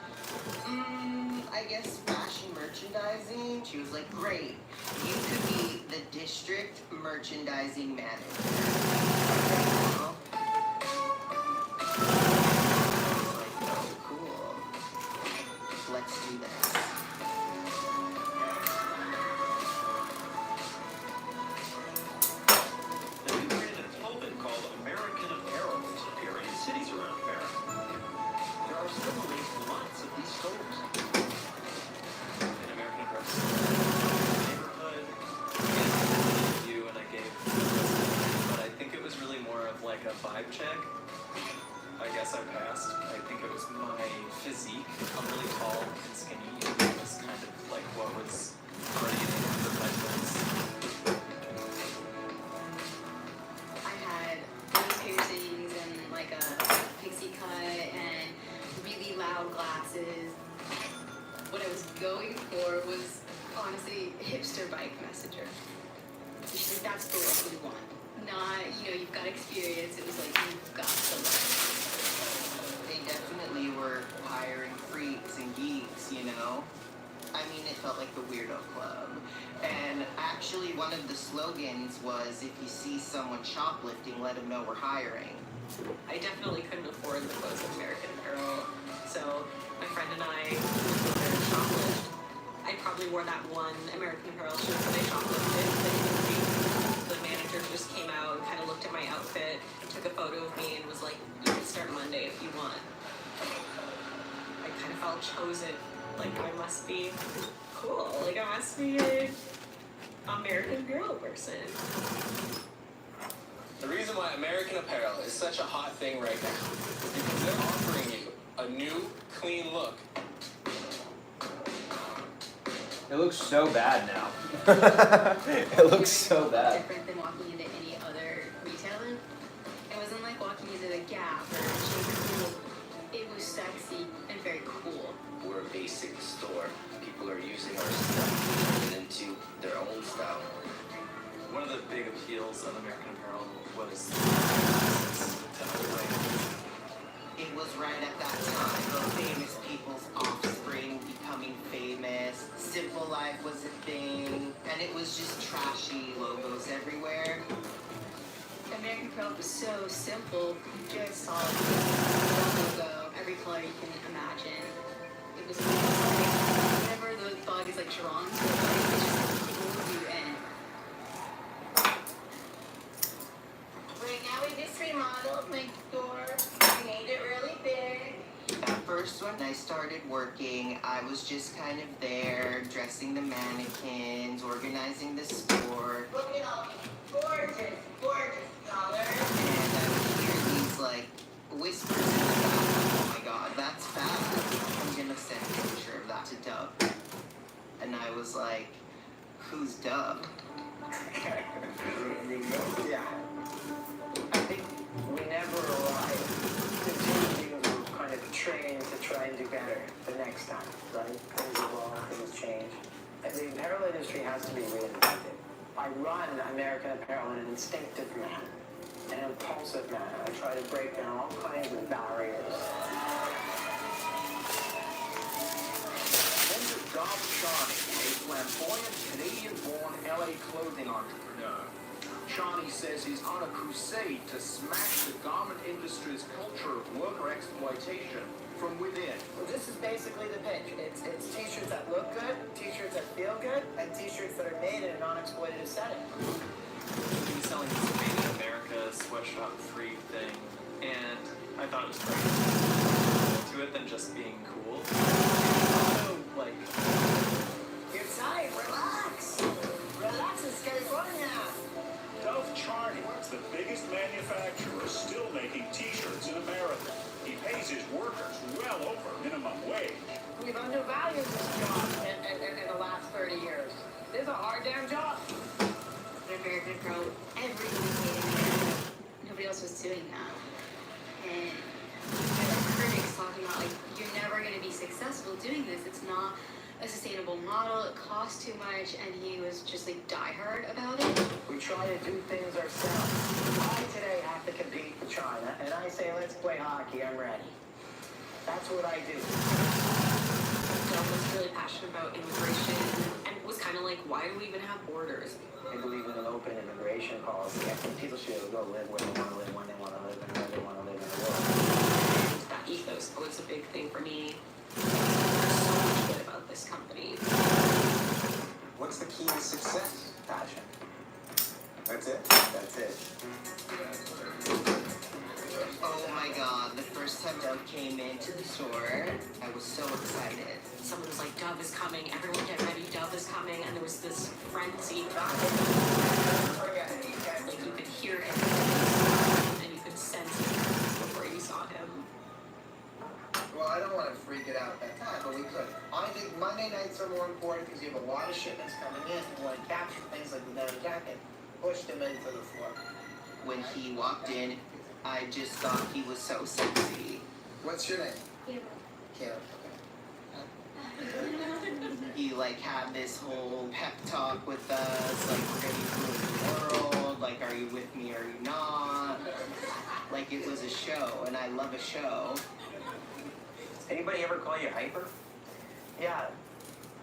I guess fashion merchandising. She was like, great, you could be the district merchandising manager. Well, I was like, oh, cool. Let's do this. The new brand of clothing called American Apparel is appearing in cities around America. There are still at least lots of these stores. In American Apparel neighborhood, you and I gave, but I think it was really more of like a vibe check. I guess I passed. I think it was my physique. I'm really tall and skinny, and it was kind of like what was already in the of my friends. I had those piercings and like a pixie cut and really loud glasses. What I was going for was honestly hipster bike messenger. She's like, that's the look we want. Not, you've got experience. It was like, you've got the look. They definitely were hiring freaks and geeks, I mean, it felt like the weirdo club. And actually, one of the slogans was, if you see someone shoplifting, let them know we're hiring. I definitely couldn't afford the clothes of American Apparel, so my friend and I shoplifted. I probably wore that one American Apparel shirt that I shoplifted, but the manager just came out and kind of looked at my outfit, took a photo of me, and was like, you can start Monday if you want. I kind of felt chosen, like I must be cool, like I must be an American Girl person. The reason why American Apparel is such a hot thing right now is because they're offering you a new, clean look. It looks so bad now. It looks so bad. Different than walking into any other retailer. It wasn't like walking into the Gap or J.Crew. It was sexy and very cool. We're a basic store. People are using our stuff to turn it into their own style. One of the big appeals of American Apparel was It was right at that time of famous people's offspring becoming famous. Simple Life was a thing, and it was just trashy logos everywhere. American Apparel was so simple, just solid logo, every color you can imagine. It was like, whenever the bug is like drawn to it, it just pulls you in. Right now we just remodeled my store. We made it really big. At first, when I started working, I was just kind of there, dressing the mannequins, organizing the store. Look at all these gorgeous, gorgeous colors. And I would hear these, whispers in the back. Oh my god, that's fab. I'm gonna send a picture of that to Dub. And I was like, who's Dub? Yeah. I think we never arrived. The two things were kind of trained to try and do better the next time, right? Things evolve, things change. And the apparel industry has to be reinvented. I run American Apparel in an instinctive manner, an impulsive manner. I try to break down all kinds of barriers. Enter Dom Charney, a flamboyant Canadian-born LA clothing entrepreneur. Shawnee says he's on a crusade to smash the garment industry's culture of worker exploitation from within. Well, this is basically the pitch. It's t-shirts that look good, t-shirts that feel good, and t-shirts that are made in a non-exploitative setting. He's selling this Made in America sweatshop free thing, and I thought it was great. More to it than just being cool. Also, like, You're tight, relax. Relax, it's California. Dove Charney is the biggest manufacturer still making t-shirts in America. He pays his workers well over minimum wage. We've undervalued this job in the last 30 years. This is a hard damn job. But American Girl, everyone was hating it. Nobody else was doing that. And the critics talking about, like, you're never going to be successful doing this. It's not a sustainable model. It costs too much. And he was just, like, diehard about it. We try to do things ourselves. I today have to compete with China, and I say, let's play hockey, I'm ready. That's what I do. Dove was really passionate about immigration and was kind of like, why do we even have borders? I believe in an open immigration policy. I think people should go live where they want to live, when they want to live, and where they want to live in the world. That ethos was a big thing for me. There's so much good about this company. What's the key to success? Passion. That's it? That's it. Oh my god, the first time Dove came into the store, I was so excited. Someone was like, Dove is coming, everyone get ready, Dove is coming, and there was this frenzy. Like, you could hear him, and you could sense him before you saw him. Well, I don't want to freak it out at that time, but we could. I think Monday nights are more important because you have a lot of shipments coming in. You want to capture things like the denim jacket, push them into the floor. When he walked in, I just thought he was so sexy. What's your name? Caleb. He like had this whole pep talk with us, like we're gonna rule the world, like are you with me, are you not? Like it was a show, and I love a show. Anybody ever call you hyper? Yeah.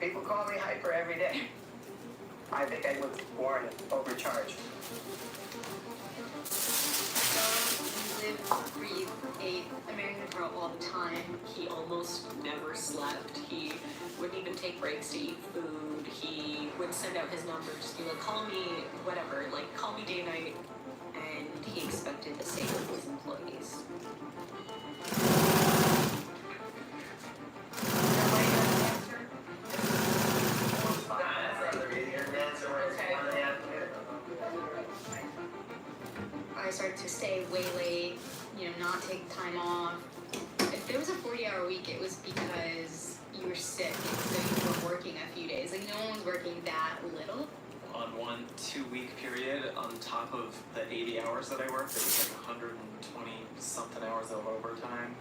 People call me hyper every day. I think I was born overcharged. He lived, breathed, ate American Girl all the time. He almost never slept. He wouldn't even take breaks to eat food. He would send out his number, just be like, call me, whatever, like, call me day, night. And he expected the same of his employees. I started to stay way late, not take time off. If there was a 40-hour week, it was because you were sick, and so you were working a few days. Like, no one was working that little. on 1 2-week period, on top of the 80 hours that I worked, it was like 120 something hours of overtime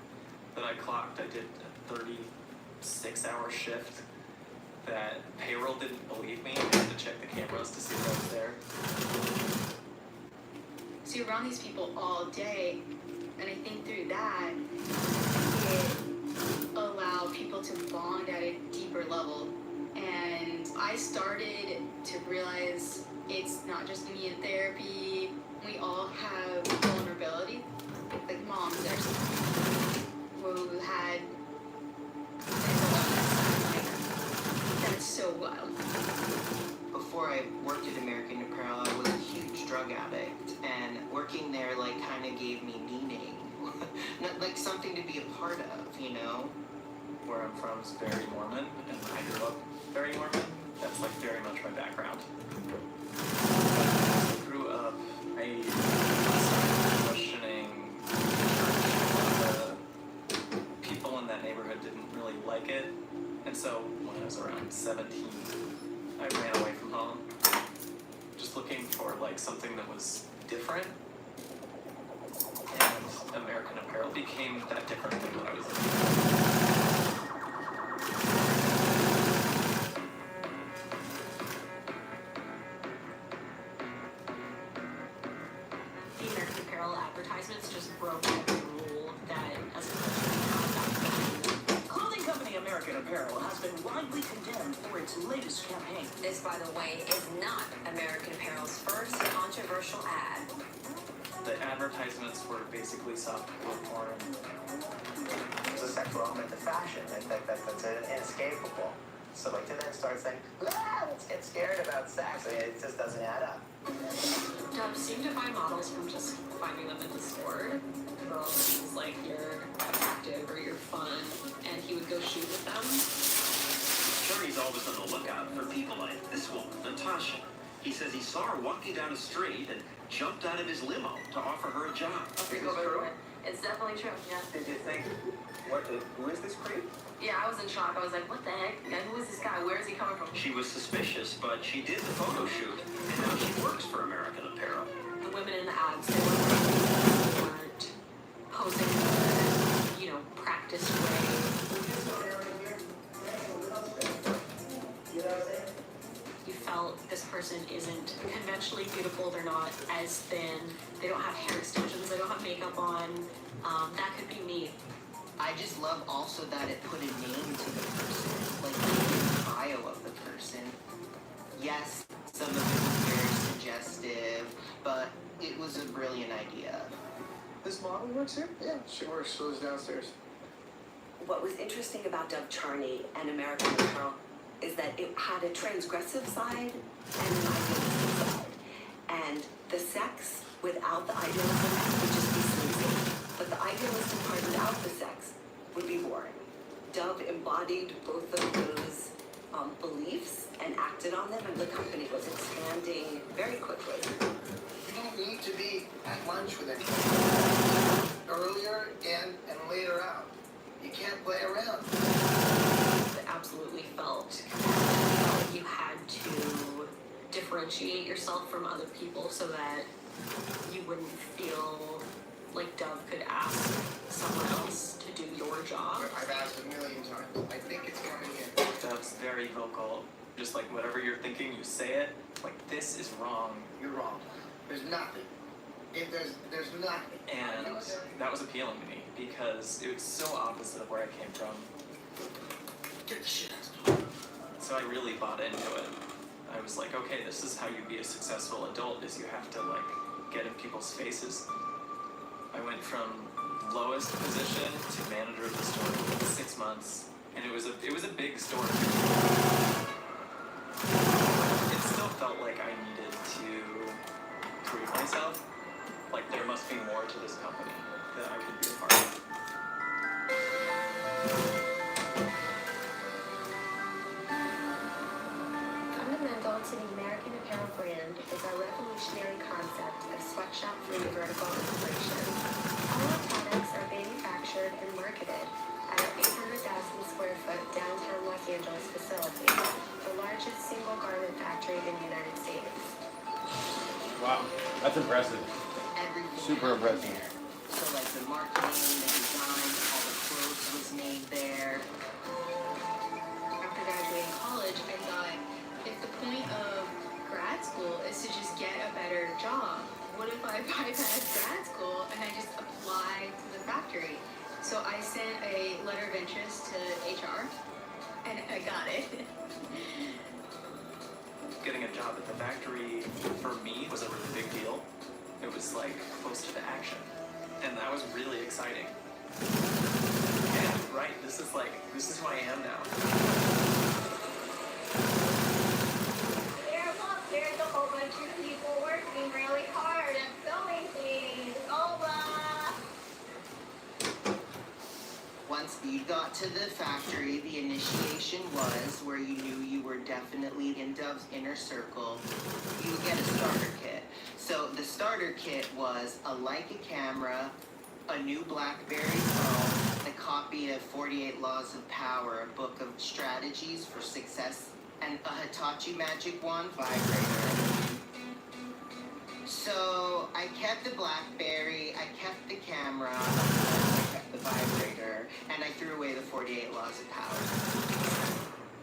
that I clocked. I did a 36-hour shift that payroll didn't believe me. I had to check the cameras to see if I was there. So you're around these people all day, and I think through that, it allowed people to bond at a deeper level. And I started to realize it's not just me in therapy. We all have vulnerability. Like moms, there's who had that's so wild. Before I worked at American Apparel, I was a huge drug addict, and working there like kind of gave me meaning, not like something to be a part of, you know. Where I'm from is very Mormon, and I grew up very Mormon. That's like very much my background. As I grew up, I started questioning the people in that neighborhood didn't really like it, and so when I was around 17, I ran away from home, just looking for like something that was different. And American Apparel became that different thing that I was looking for. The American Apparel advertisements just broke every rule that as a country we have back then. Clothing company American American Apparel has been widely condemned for its latest campaign. This, by the way, is not American Apparel's first controversial ad. The advertisements were basically softcore porn. There's a sexual element to fashion that's inescapable. So like to then start saying, let's get scared about sex. I mean, it just doesn't add up. Dove seemed to buy models from just finding them in the store. He's like, you're attractive or you're fun, and he would go shoot with them. Charlie's always on the lookout for people like this woman, Natasha. He says he saw her walking down the street and jumped out of his limo to offer her a job. Okay, go over it. It's definitely true, yeah. Did you think, who is this creep? Yeah, I was in shock. I was like, what the heck? Who is this guy? Where is he coming from? She was suspicious, but she did the photo shoot, and now she works for American Apparel. The women in the ads, they weren't posing in a, practiced way. You felt this person isn't conventionally beautiful. They're not as thin. They don't have hair extensions. They don't have makeup on. That could be me. I just love also that it put a name to the person, like the bio of the person. Yes, some of it was very suggestive, but it was a brilliant idea. This model works here? Yeah, she works. She lives downstairs. What was interesting about Dove Charney and American Apparel is that it had a transgressive side and an idealistic side. And the sex without the idealism would just be sleazy. But the idealistic part without the sex would be boring. Dove embodied both of those beliefs and acted on them, and the company was expanding very quickly. You don't need to be at lunch with anyone. Earlier and later out. You can't play around. It absolutely felt like you had to differentiate yourself from other people so that you wouldn't feel like Dove could ask someone else to do your job. I've asked a million times. I think it's coming in. Dove's very vocal. Just like whatever you're thinking, you say it. Like, this is wrong. You're wrong. There's nothing. There's nothing. And that was appealing to me because it was so opposite of where I came from. Get the shit out. So I really bought into it. I was like, okay, this is how you be a successful adult, is you have to get in people's faces. I went from lowest position to manager of the store in 6 months, and it was a big store. It still felt like I needed to prove myself. Like there must be more to this company that I could be a part of. Fundamental to the American Apparel brand is our revolutionary concept of sweatshop-free vertical integration. All our products are manufactured and marketed at our 800,000 square foot downtown Los Angeles facility, the largest single garment factory in the United States. Wow, that's impressive. Super impressive. So like the marketing, the design, all the clothes was made there. After graduating college, I thought, if the point of grad school is to just get a better job, what if I bypass grad school and I just apply to the factory? So I sent a letter of interest to HR, and I got it. Getting a job at the factory for me was a really big deal. It was like close to the action, and that was really exciting. And right, this is who I am now. There's a whole bunch of people working really hard and filming things. Once you got to the factory, the initiation was where you knew you were definitely in Dove's inner circle. You would get a starter kit. So the starter kit was a Leica camera, a new BlackBerry phone, a copy of 48 Laws of Power, a book of strategies for success, and a Hitachi Magic Wand vibrator. So I kept the BlackBerry, I kept the camera, I kept the vibrator, and I threw away the 48 Laws of Power.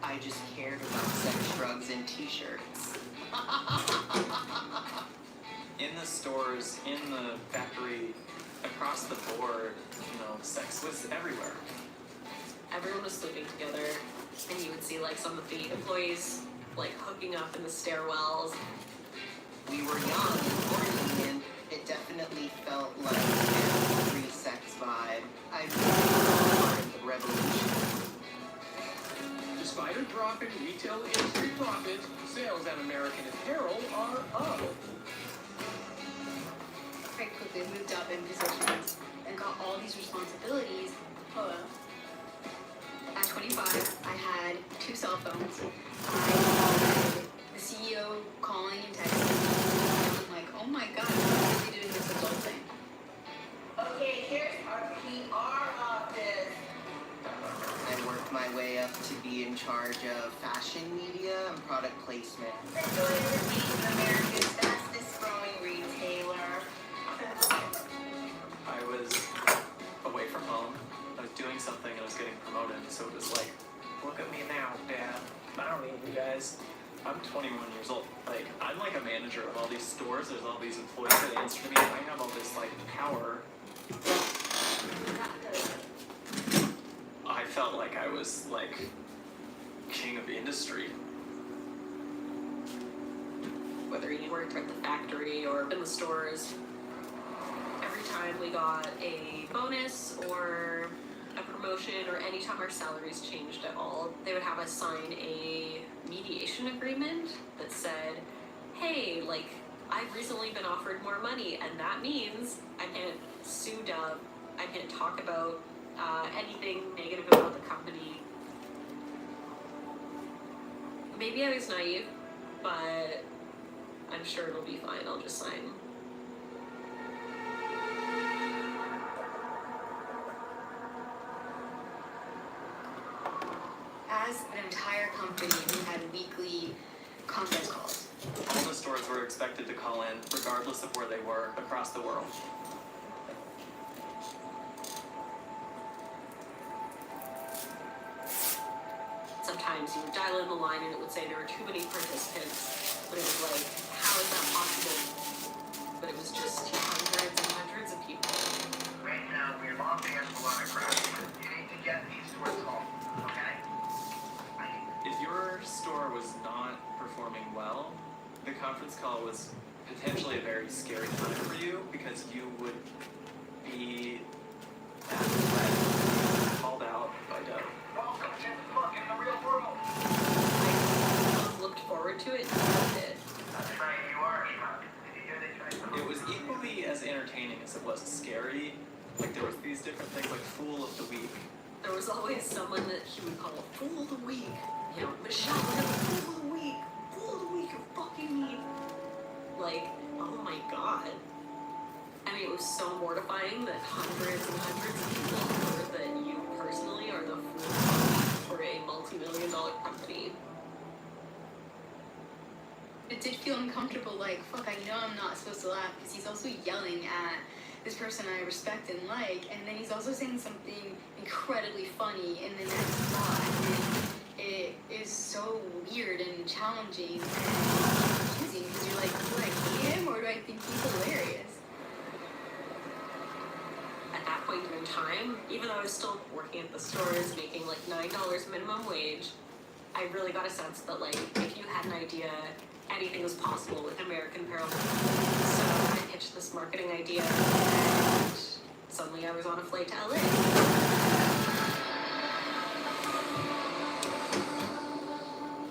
I just cared about sex, drugs, and t-shirts. In the stores, in the factory, across the board, sex was everywhere. Everyone was sleeping together. see like some of the employees like hooking up in the stairwells. We were young and horny, and it definitely felt like a free sex vibe. I really part of the revolution. Despite a drop in retail industry profits, sales at American Apparel are up. I quickly moved up in positions and got all these responsibilities. At 25, I had 2 cell phones. I had the CEO calling and texting me. I'm like, oh my god, I'm busy doing this adult thing. Okay, here's our PR office. I worked my way up to be in charge of fashion media and product placement. Enjoy being America's fastest growing retailer. I was away from home. I was doing something and I was getting promoted, so it was like, look at me now, Dad. I don't need you guys. I'm 21 years old. Like, I'm like a manager of all these stores. There's all these employees that answer to me. I have all this like power. I felt like I was like king of the industry. Whether you worked at the factory or in the stores, every time we got a bonus or a promotion or any time our salaries changed at all, they would have us sign a mediation agreement that said, hey, like, I've recently been offered more money, and that means I can't sue Dove, I can't talk about anything negative about the company. Maybe I was naive, but I'm sure it'll be fine. I'll just sign. As an entire company, we had weekly conference calls. All the stores were expected to call in, regardless of where they were, across the world. Sometimes you would dial in the line and it would say there were too many participants, but it was like, how is that possible? But it was just hundreds and hundreds of people. Right now, we're logging in a lot of crap. You need to get these stores home, okay? If your store was not performing well, the conference call was potentially a very scary time for you because you would be at threat, called out by Dove. Welcome to the fucking the real world. I looked forward to it and loved it. That's right, you are, Schmuck. Did you hear they tried to... It was equally as entertaining as it was scary. Like, there was these different things like Fool of the Week. There was always someone that he would call Fool of the Week. You know, Michelle, we're gonna Fool of the Week. Fool of the Week, you're fucking mean. Like, oh my god. I mean, it was so mortifying that hundreds and hundreds of people heard that you personally are the fool for a multi-million-dollar company. It did feel uncomfortable, like, fuck, I know I'm not supposed to laugh because he's also yelling at this person I respect and like, and then he's also saying something incredibly funny in the next spot, and it is so weird and challenging and confusing because you're like, do I hate him or do I think he's hilarious? At that point in time, even though I was still working at the stores, making like $9 minimum wage, I really got a sense that like, if you had an idea, anything was possible with American Apparel. So I pitched this marketing idea, and suddenly I was on a flight to LA.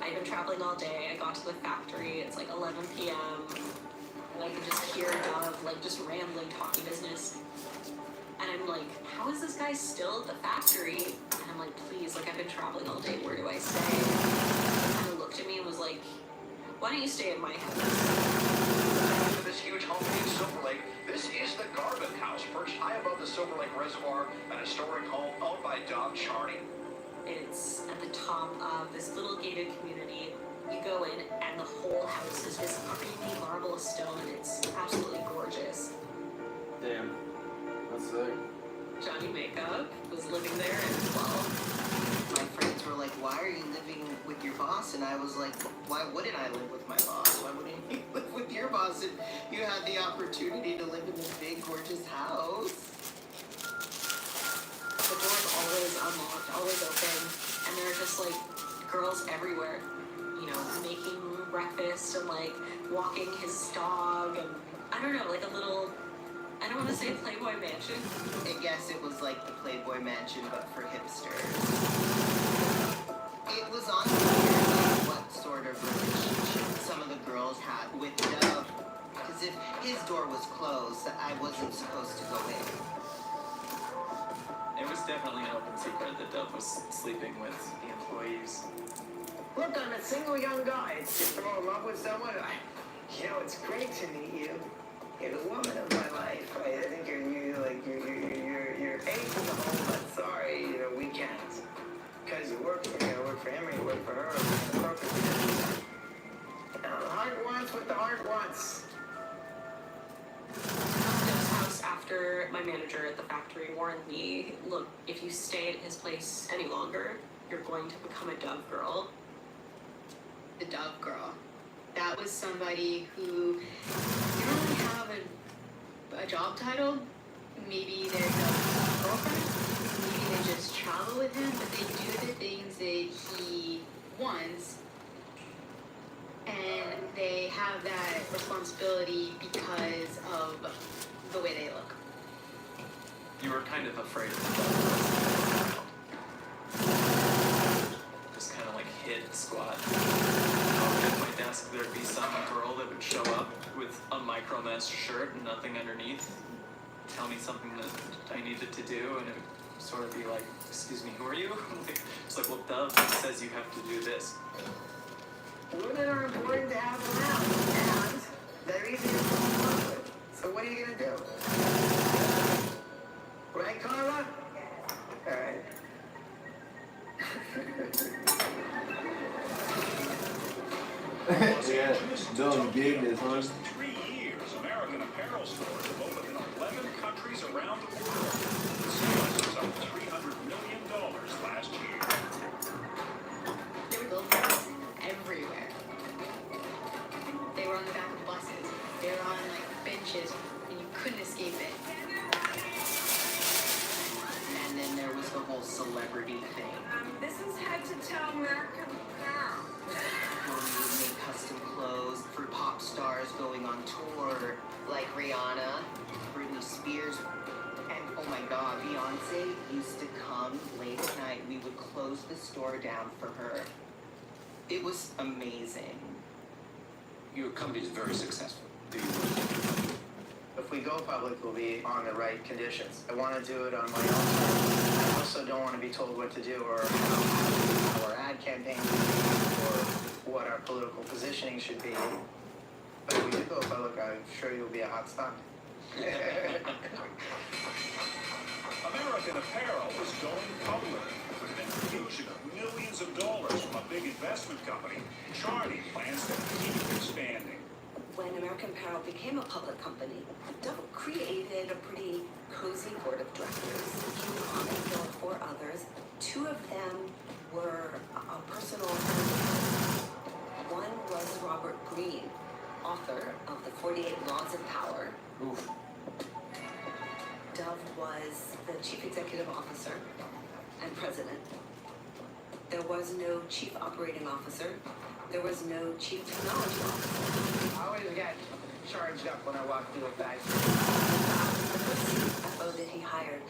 I'd been traveling all day. I got to the factory. It's like 11 p.m. and I could just hear Dove like just rambling, talking business. And I'm like, how is this guy still at the factory? And I'm like, please, like I've been traveling all day. Where do I stay? And he looked at me and was like, why don't you stay at my house? This huge home in Silver Lake. This is the Garvin House, perched high above the Silver Lake Reservoir, an historic home owned by Dov Charney. It's at the top of this little gated community. You go in and the whole house is this creamy marble stone. It's absolutely gorgeous. Damn. That's sick. Johnny Makeup was living there as well. My friends were like, why are you living with your boss? And I was like, why wouldn't I live with my boss? Why wouldn't you live with your boss if you had the opportunity to live in this big, gorgeous house? The door's always unlocked, always open, and there are just like girls everywhere, you know, making breakfast and like walking his dog and I don't know, like a little, I don't want to say Playboy Mansion. I guess it was like the Playboy Mansion, but for hipsters. It was unclear like, what sort of relationship some of the girls had with Dove. Because if his door was closed, I wasn't supposed to go in. It was definitely an open secret that Dove was sleeping with the employees. Look, I'm a single young guy. It's just to fall in love with someone. You know, it's great to meet you. You're the woman of my life. I think you're ace in the hole, but sorry, you know, we can't. Because you work for me, I work for him, or you work for her, or the broker. Now, the heart wants what the heart wants. Dove's house after my manager at the factory warned me, look, if you stay at his place any longer, you're going to become a Dove girl. The Dove girl. That was somebody who didn't really have a job title. Maybe they're Dove's girlfriend. Maybe they just travel with him, but they do the things that he wants. And they have that responsibility because of the way they look. You were kind of afraid of the Dove. Just kind of like hid, squat. At my desk, there'd be some girl that would show up with a micro mesh shirt and nothing underneath, tell me something that I needed to do, and it would sort of be like, excuse me, who are you? It's like, well, Dove says you have to do this. Women are important to have around, and they're easy to fall in love with. So what are you gonna do? Right, Carla? All right. Yeah, dumb gigness, huh? 3 years, American Apparel stores have opened in 11 countries around the world. Sales was up $300 million last year. There were billboards everywhere. They were on the back of buses. They were on like benches, and you couldn't escape it. And then there was the whole celebrity thing. This is head to toe American Apparel. Where we would make custom clothes for pop stars going on tour, like Rihanna, Britney Spears, and oh my god, Beyonce used to come late at night. We would close the store down for her. It was amazing. Your company is very successful. Do you? If we go public, we'll be on the right conditions. I want to do it on my own terms. I also don't want to be told what to do or how our ad campaign should be or what our political positioning should be. But if we do go public, I'm sure you'll be a hot stock. American Apparel is going public with an infusion of millions of dollars from a big investment company. Charney plans to keep expanding. When American Apparel became a public company, Dove created a pretty cozy board of directors. There were 4 others. 2 of them were personal friends. One was Robert Greene, author of the 48 Laws of Power. Oof. Dove was the chief executive officer and president. There was no chief operating officer. There was no chief technology officer. I always get charged up when I walk through a factory. The first CFO that he hired,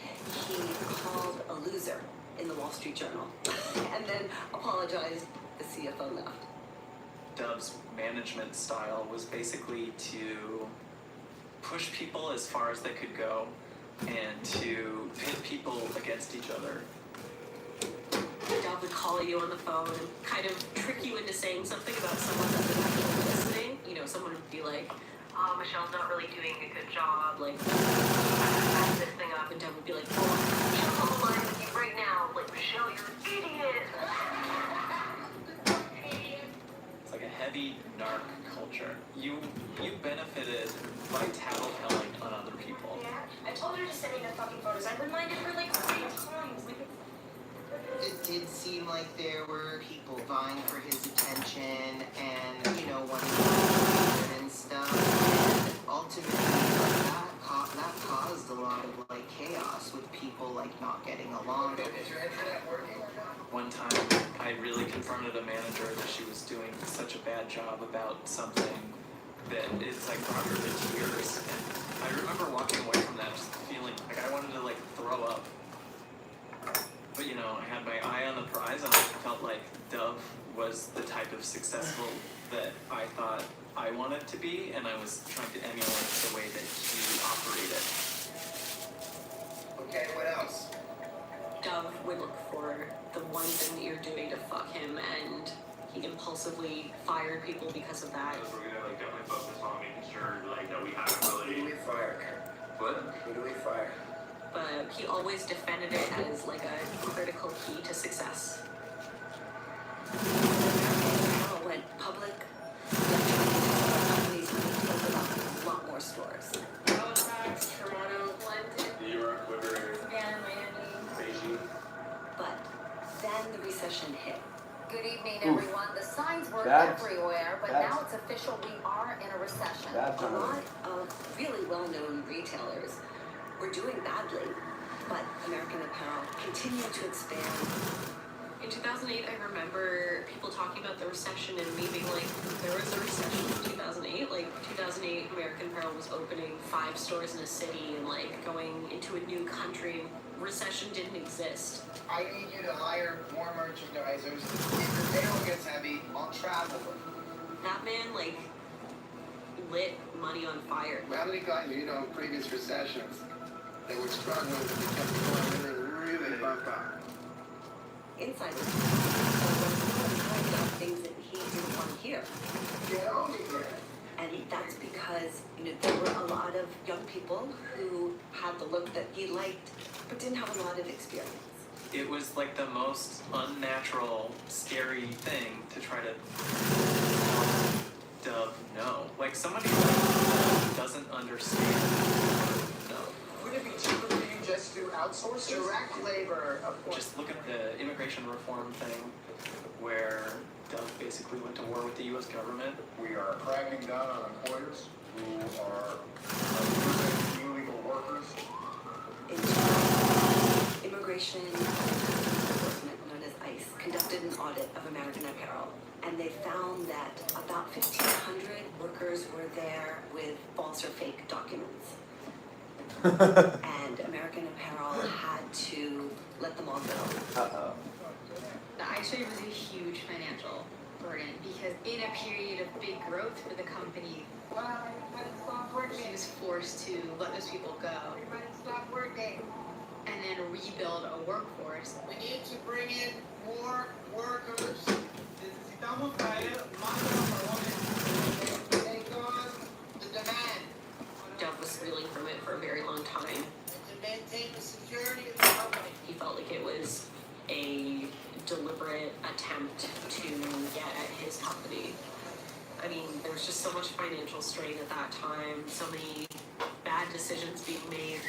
he called a loser in the Wall Street Journal and then apologized. The CFO left. Dove's management style was basically to push people as far as they could go and to pit people against each other. Dove would call you on the phone and kind of trick you into saying something about someone that was actually listening. You know, someone would be like, oh, Michelle's not really doing a good job, like, back this thing up, and Dove would be like, oh, Michelle's on the line with you right now, like, Michelle, you're an idiot. It's like a heavy narc culture. You benefited by tattletelling on other people. Yeah, I told her to send me the fucking photos. I reminded her like 3 times. Like, It did seem like there were people vying for his attention and, you know, wanting to be and stuff. And ultimately, that caused a lot of, like, chaos with people, like, not getting along. One time, I really confronted a manager that she was doing such a bad job about something that it's like brought her to tears. And I remember walking away from that just feeling like I wanted to like throw up. But you know, I had my eye on the prize and I felt like Dove was the type of successful that I thought I wanted to be, and I was trying to emulate the way that he operated. Okay, what else? Dove would look for the one thing that you're doing to fuck him, and he impulsively fired people because of that. We're gonna like definitely focus on making sure like that we have ability. Who do we fire? What? Who do we fire? But he always defended it as like a critical key to success. Apparel went public. Companies wanted to open up a lot more stores. Halifax, Toronto, London, New York, Woodbury, Savannah, Miami. Beijing. But then the recession hit. Good evening, Oof. everyone. The signs were That's- everywhere, but that's- now it's official. We are in a recession. That's A lot of really well-known retailers were doing badly, but American Apparel continued to expand. In 2008, I remember people talking about the recession and me being like, there was a recession in 2008. Like, 2008, American Apparel was opening 5 stores in a city and like going into a new country. Recession didn't exist. I need you to hire more merchandisers. If the payroll gets heavy, I'll travel with you. That man like lit money on fire. How many guys do you know in previous recessions that were struggling to become employment and really bump out? Insiders talking about things that he didn't want to hear. Get over here. And that's because, you know, there were a lot of young people who had the look that he liked, but didn't have a lot of experience. It was like the most unnatural, scary thing to try to Dove no. Like somebody who doesn't understand no. Would it be cheaper for you just to outsource it? Direct labor, of course. Just look at the immigration reform thing where Dove basically went to war with the US government. We are cracking down on employers who are abusing illegal workers. Immigration Enforcement, known as ICE, conducted an audit of American Apparel, and they found that about 1,500 workers were there with false or fake documents. And American Apparel had to let them all go. Uh-oh. The ice trade was a huge financial burden because in a period of big growth for the company, he was forced to let those people go and then rebuild a workforce. We need to bring in more workers. Necesitamos traer más trabajadores. Take on the demand. Dove was squealing from it for a very long time. To maintain the security of the company. He felt like it was a deliberate attempt to get at his company. I mean, there was just so much financial strain at that time, so many bad decisions being made,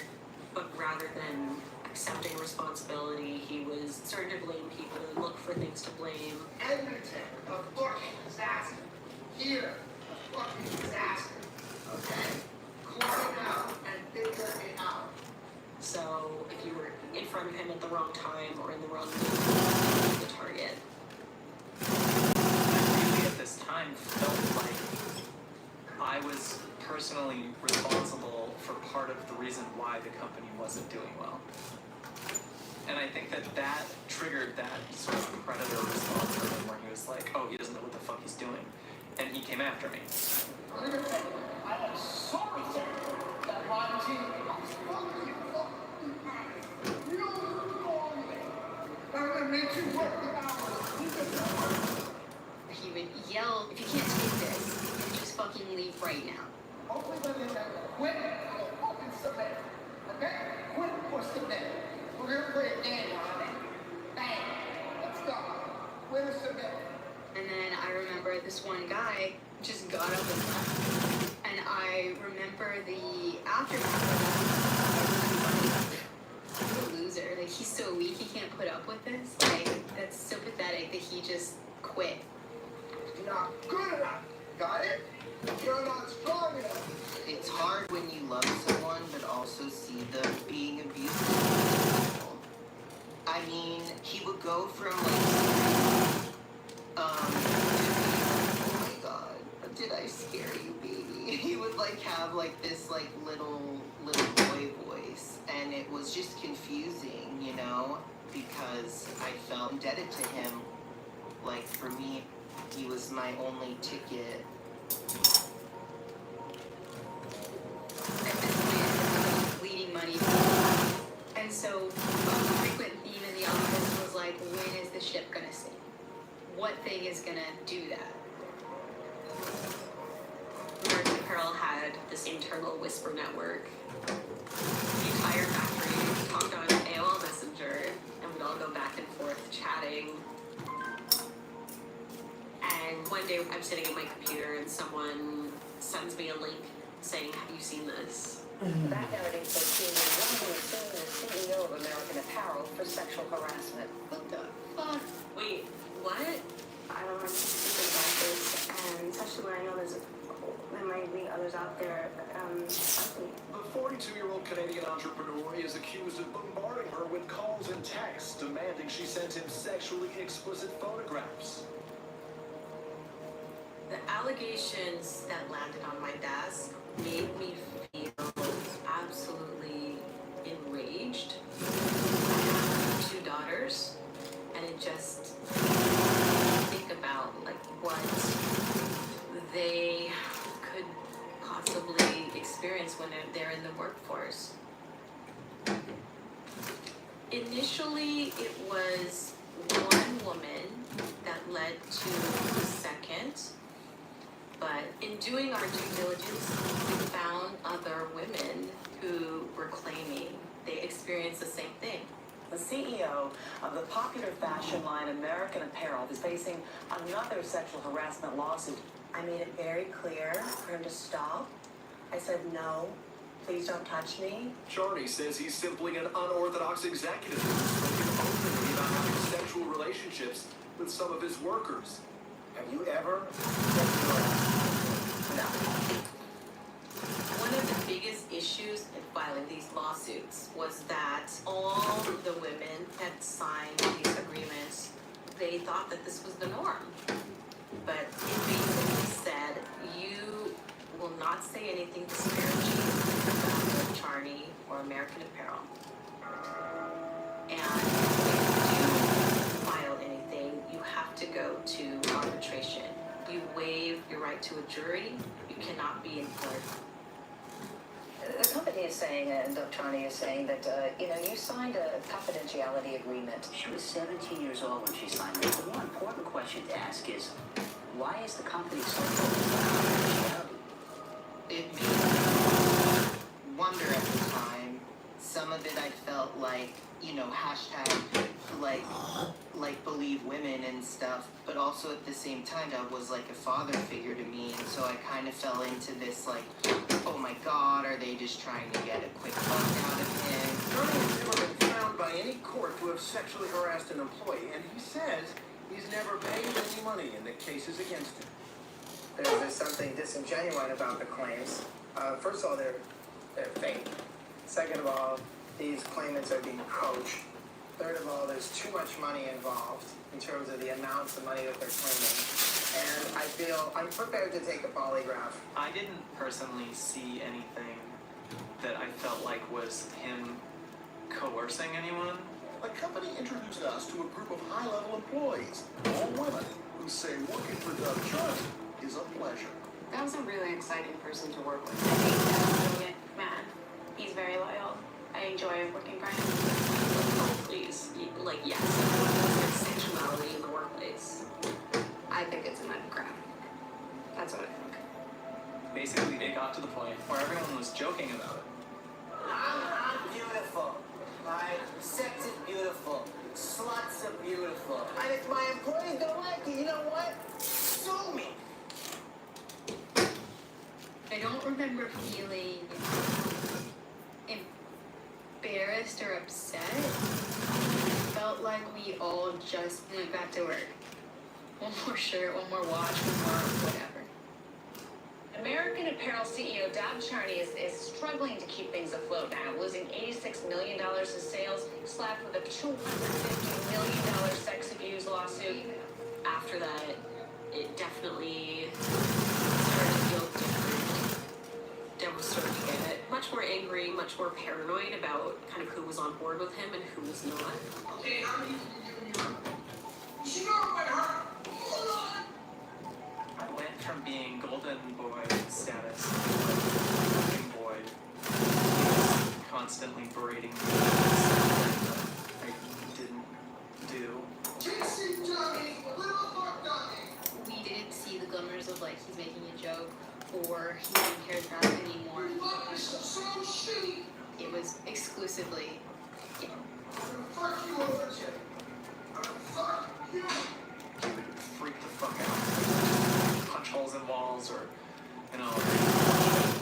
but rather than accepting responsibility, he was starting to blame people and look for things to blame. Edmonton, a fucking disaster. Here, a fucking disaster. Okay? Clear it out and figure it out. So if you were in front of him at the wrong time or in the wrong mood, the target. I really at this time felt like I was personally responsible for part of the reason why the company wasn't doing well. And I think that triggered that sort of predator response from him where he was like, oh, he doesn't know what the fuck he's doing. And he came after me. I am sorry, sir, that my team is fucking you wrong. I'm gonna make you work the hours. He would yell, if you can't take this, then just fucking leave right now. Hopefully by the time quit, I'll fucking submit. Okay? Quit or submit. We're gonna play a game on it. Bang. Let's go. Quit or submit. And then I remember this one guy just got up and left. And I remember the aftermath of that. He's a loser. Like, he's so weak, he can't put up with this. Like, that's so pathetic that he just quit. You're not good enough. Got it? You're not strong enough. It's hard when you love someone, but also see them being abusive. I mean, he would go from like like this like little boy voice, and it was just confusing, you know, because I felt indebted to him. Like for me, he was my only ticket. Bleeding money. And so a frequent theme in the office was like, when is the ship gonna sink? What thing is gonna do that? American Apparel had this internal whisper network. The entire factory talked on AOL Messenger, and we'd all go back and forth chatting. And one day I'm sitting at my computer and someone sends me a link saying, have you seen this? That narrative says he was wrongly suing the CEO of American Apparel for sexual harassment. What the fuck? Wait, what? I don't remember speaking about this, and especially when I know there might be others out there. The 42-year-old Canadian entrepreneur is accused of bombarding her with calls and texts demanding she send him sexually explicit photographs. The allegations that landed on my desk made me feel absolutely enraged. I have 2 daughters, and it just think about like what they could possibly experience when they're in the workforce. Initially, it was one woman that led to the second. But in doing our due diligence, we found other women who were claiming they experienced the same thing. The CEO of the popular fashion line American Apparel is facing another sexual harassment lawsuit. I made it very clear for him to stop. I said, no, please don't touch me. Charney says he's simply an unorthodox executive who's spoken openly about having sexual relationships with some of his workers. Have you ever? No. One of the biggest issues in filing these lawsuits was that all the women that signed these agreements, they thought that this was the norm. But it basically said, you will not say anything disparaging about Charney or American Apparel. And if you do file anything, you have to go to arbitration. You waive your right to a jury. You cannot be in court. The company is saying, and Dr. Charney is saying that, you signed a confidentiality agreement. She was 17 years old when she signed it. The more important question to ask is, why is the company so focused on confidentiality? It made me wonder at the time. Some of it I felt like, hashtag like believe women and stuff, but also at the same time Doug was like a father figure to me, and so I kind of fell into this like, oh my god, are they just trying to get a quick buck out of him? Charney has never been found by any court to have sexually harassed an employee, and he says he's never paid any money in the cases against him. There's something disingenuous about the claims. First of all, they're fake. Second of all, these claimants are being coached. Third of all, there's too much money involved in terms of the amounts of money that they're claiming. And I feel I'm prepared to take a polygraph. I didn't personally see anything that I felt like was him coercing anyone. The company introduced us to a group of high-level employees, all women, who say working for Doug Charney is a pleasure. That was a really exciting person to work with. I think that's a brilliant man. He's very loyal. I enjoy working for him. Oh, please. Yes. There's sexuality in the workplace. I think it's a nut crap. That's what I think. Basically, it got to the point where everyone was joking about it. I'm beautiful. Right? Sex is beautiful. Sluts are beautiful. And if my employees don't like it, you know what? Sue me. I don't remember feeling embarrassed or upset. It felt like we all just went back to work. One more shirt, one more watch, one more whatever. American Apparel CEO Doug Charney is struggling to keep things afloat now, losing $86 million in sales, slapped with a $250 million sex abuse lawsuit. After that, it definitely started to feel different. There was sort much more angry, much more paranoid about kind of who was on board with him and who was not. Okay, how many can you give me? You should know what hurt. I went from being golden boy status to golden boy. He was constantly berating me for stuff that I didn't do. Casey Johnny, little fuck Johnny. We didn't see the glimmers of like he's making a joke or he didn't care about it anymore. So shitty. It was exclusively I'm gonna fuck you over, Jim. I'm gonna fuck you. He would freak the fuck out. Punch holes in walls or, you know,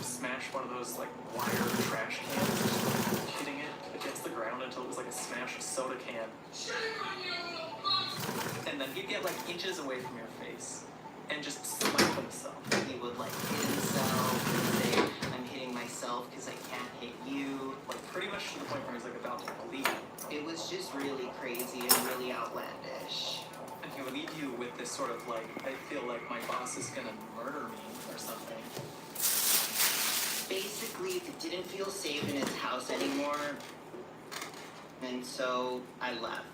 smash one of those like wire trash cans, just hitting it against the ground until it was like a smashed soda can. Shame on you, little fuck. And then he'd get like inches away from your face and just slap himself. He would like hit himself and say, I'm hitting myself because I can't hit you. Like pretty much to the point where he's like about to bleed. It was just really crazy and really outlandish. And he would leave you with this sort of like, I feel like my boss is gonna murder me or something. Basically, it didn't feel safe in his house anymore. And so I left.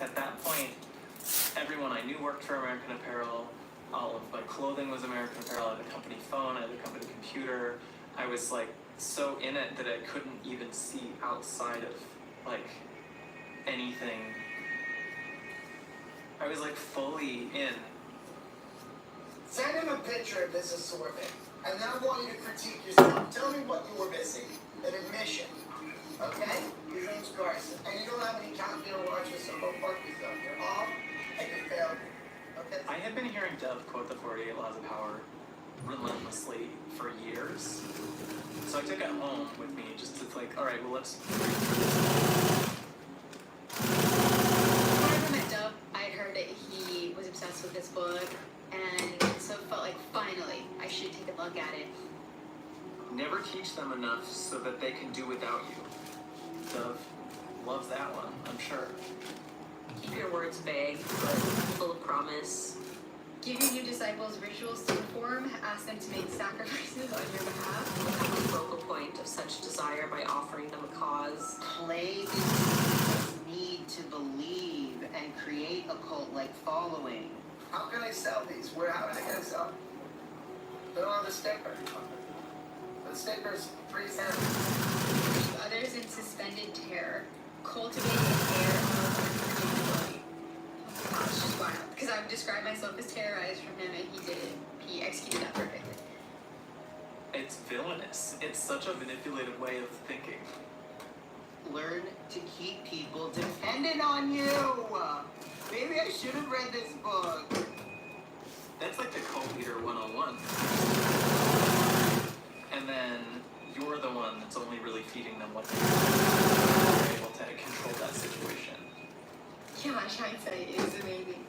At that point, everyone I knew worked for American Apparel. All of my clothing was American Apparel. I had a company phone, I had a company computer. I was like so in it that I couldn't even see outside of like anything. I was like fully in. Send him a picture of this assortment, and then I want you to critique yourself. Tell me what you were missing. An admission. Okay? His name's Carson. And you don't have any calculator watches, so go fuck yourself. You're off, and you failed. Okay? I had been hearing Dove quote the 48 Laws of Power relentlessly for years. So I took it home with me just to like, alright, well let's When I met Dub, I had heard that he was obsessed with this book, and so it felt like finally I should take a look at it. never teach them enough so that they can do without you. Dove loves that one, I'm sure. Keep your words vague, but full of promise. Give your new disciples rituals to perform, ask them to make sacrifices on your behalf. Have a focal point of such desire by offering them a cause. Play these need to believe and create a cult-like following. How can I sell these? How are they gonna sell? They don't have a sticker. The sticker's 3 cents. Keep others in suspended terror. Cultivate an air of unpredictability. Oh, it's just wild. Because I would describe myself as terrorized from him, and he did it. He executed that perfectly. It's villainous. It's such a manipulative way of thinking. Learn to keep people dependent on you. Maybe I should have read this book. That's like the cult leader 101. And then you're the one that's only really feeding them what they need. You're able to control that situation. Gosh, hindsight is amazing.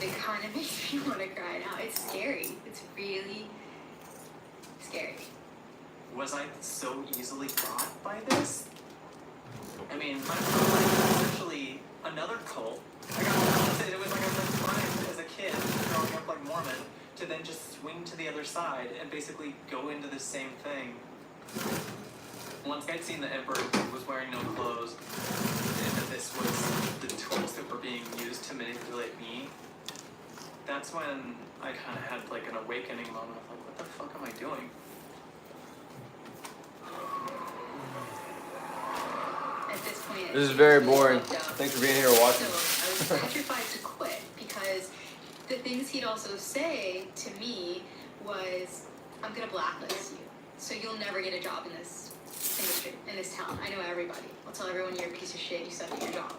It kind of makes me want to cry now. It's scary. It's really scary. Was I so easily got by this? I mean, my whole life was essentially another cult. It was like I was trying as a kid, growing up like Mormon, to then just swing to the other side and basically go into the same thing. Once I'd seen the Emperor was wearing no clothes, and that this was the tools that were being used to manipulate me, that's when I kind of had like an awakening moment of like, what the fuck am I doing? At this point, This is very boring. Thanks for being here and watching. So I was petrified to quit because the things he'd also say to me was, I'm going to blacklist you. So you'll never get a job in this industry, in this town. I know everybody. I'll tell everyone you're a piece of shit, you suck at your job.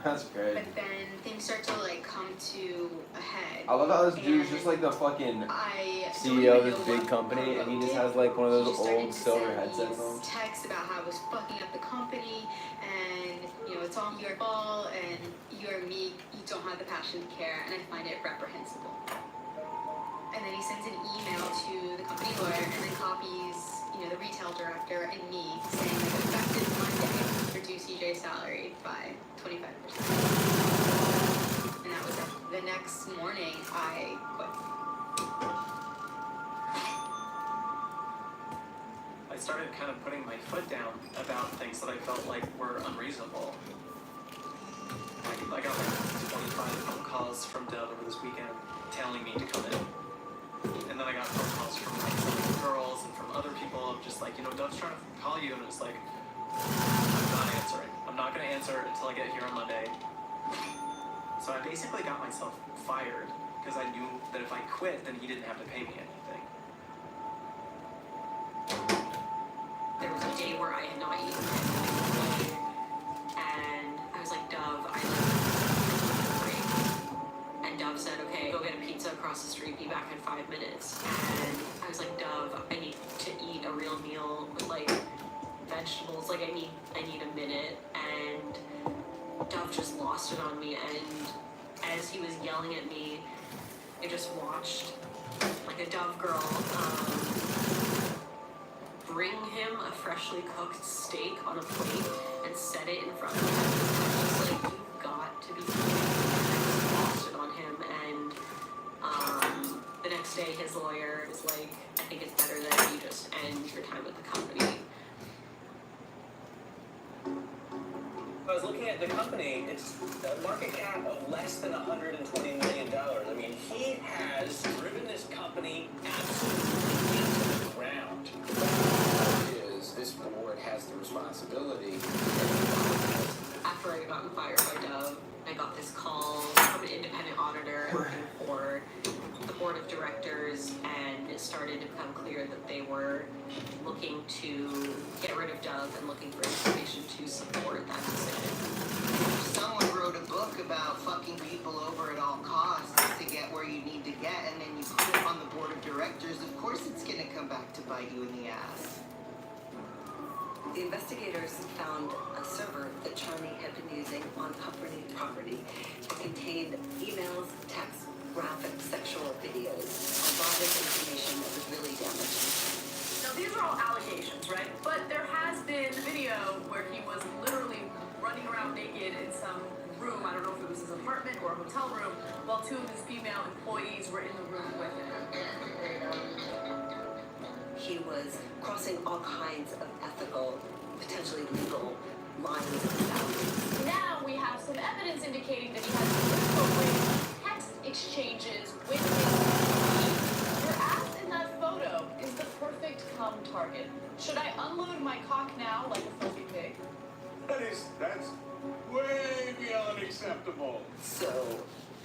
That's great. But then things start to like come to a head. I love how this dude's just like the fucking CEO of this big company, and he just has like one of those old silver headsets on. Texts about how I was fucking up the company, and you know it's all your fault, and you're meek, you don't have the passion to care, and I find it reprehensible. And then he sends an email to the company lawyer, and then copies, you know, the retail director and me, saying that effective Monday, reduce EJ's salary by 25%. And that was it. The next morning, I quit. I started kind of putting my foot down about things that I felt like were unreasonable. I got like 25 phone calls from Dove over this weekend telling me to come in. And then I got phone calls from like some of the girls and from other people of just like, Dove's trying to call you, and it was like, I'm not answering. I'm not going to answer until I get here on Monday. So I basically got myself fired because I knew that if I quit, then he didn't have to pay me anything. There was a day where I had not eaten anything, and I was like, Dove, I like break. And Dove said, okay, go get a pizza across the street, be back in 5 minutes. And I was like, Dove, I need to eat a real meal with like vegetables, like I need a minute. And Dove just lost it on me, and as he was yelling at me, I just watched like a Dove girl bring him a freshly cooked steak on a plate and set it in front of him. I was just like, you've got to be kidding me. I just lost it on him, and the next day his lawyer was like, I think it's better that you just end your time with the company. I was looking at the company, it's a market cap of less than $120 million. I mean, he has driven this company absolutely into the ground. This board has the responsibility. After I had gotten fired by Dove, I got this call from an independent auditor working for the board of directors, and it started to become clear that they were looking to get rid of Dove and looking for information to support that decision. Someone wrote a book about fucking people over at all costs to get where you need to get, and then you put it on the board of directors. Of course it's gonna come back to bite you in the ass. The investigators found a server that Charney had been using on company property that contained emails, texts, graphic sexual videos, a lot of information that was really damaging. Now, these are all allegations, right? But there has been video where he was literally running around naked in some room. I don't know if it was his apartment or a hotel room, while two of his female employees were in the room with him. He was crossing all kinds of ethical, potentially legal lines and boundaries. Now we have some evidence indicating that he has inappropriate text exchanges with his employees. Your ass in that photo is the perfect cum target. Should I unload my cock now like a filthy pig? That's way beyond acceptable. So,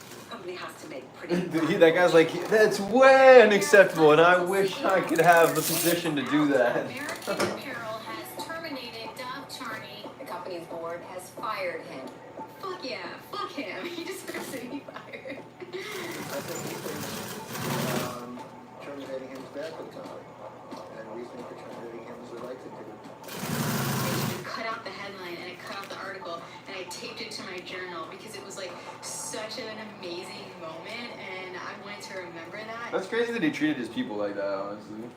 the company has to make pretty... That guy's like, that's way unacceptable, and I wish I could have the position to do that. American Apparel has terminated Dove Charney. The company's board has fired him. Fuck yeah, fuck him. He deserves to be fired. I think he thinks terminating him is bad for the company. And the reason for terminating him is the right thing to do. I cut out the headline and I cut out the article and I taped it to my journal because it was like such an amazing moment and I wanted to remember that. That's crazy that he treated his people like that, honestly.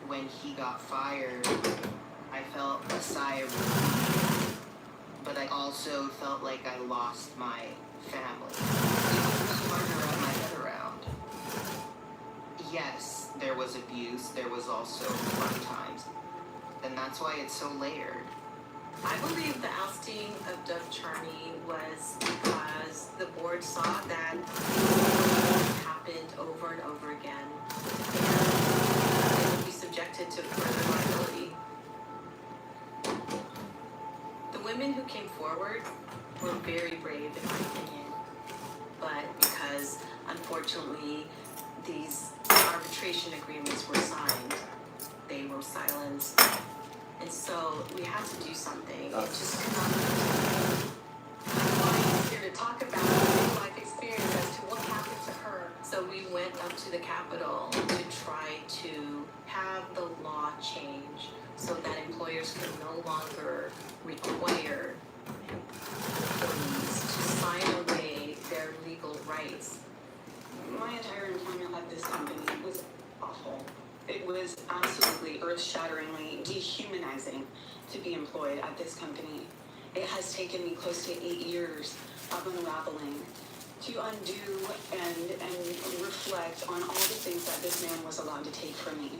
When he got fired, I felt a sigh of relief, but I also felt like I lost my family. It was hard to wrap my head around. Yes, there was abuse, there was also fun times, and that's why it's so layered. I believe the ousting of Dove Charney was because the board saw that it happened over and over again, and they would be subjected to further liability. The women who came forward were very brave, in my opinion, but because unfortunately these arbitration agreements were signed, they were silenced. And so we had to do something. It just could not be. I'm here to talk about real life experience as to what happened to her. So we went up to the Capitol to try to have the law change so that employers could no longer require employees to sign away their legal rights. My entire employment at this company was awful. It was absolutely earth-shatteringly dehumanizing to be employed at this company. It has taken me close to 8 years of unraveling to undo and reflect on all the things that this man was allowed to take from me.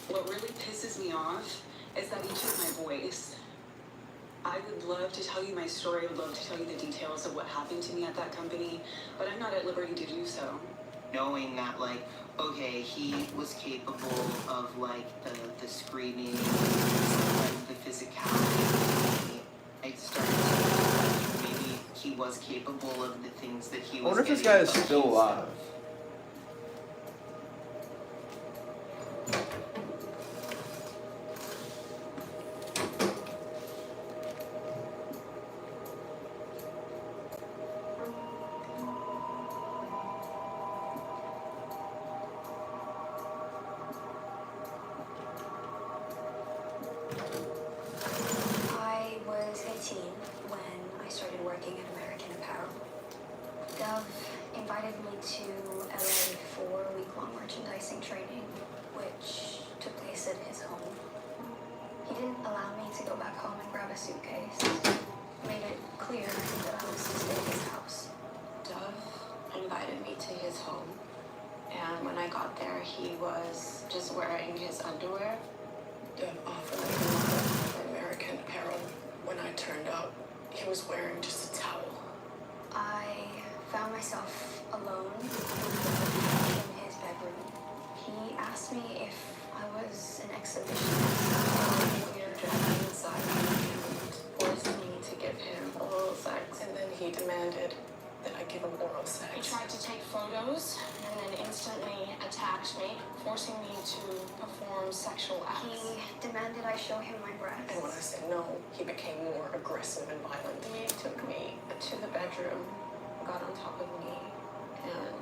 What really pisses me off is that he took my voice. I would love to tell you my story. I would love to tell you the details of what happened to me at that company, but I'm not at liberty to do so. Knowing that, like, okay, he was capable of, like, the screaming, like, the physicality. I started to think maybe he was capable of the things that he I was wonder if this getting guy is accused still of. alive. I was 18 when I started working at American Apparel. Dove invited me to LA for a week-long merchandising training, which took place at his home. He didn't allow me to go back home and grab a suitcase. Made it clear that I was to stay at his house. Dove invited me to his home, and when I got there, he was just wearing his underwear. Dove offered me a number for American Apparel. When I turned up, he was wearing just a towel. I found myself alone in his bedroom. He asked me if I was an exhibitionist. We were driving inside and forced me to give him oral sex, and then he demanded that I give him oral sex. He tried to take photos and then instantly attacked me, forcing me to perform sexual acts. He demanded I show him my breasts. And when I said no, he became more aggressive and violent. He took me to the bedroom, got on top of me, and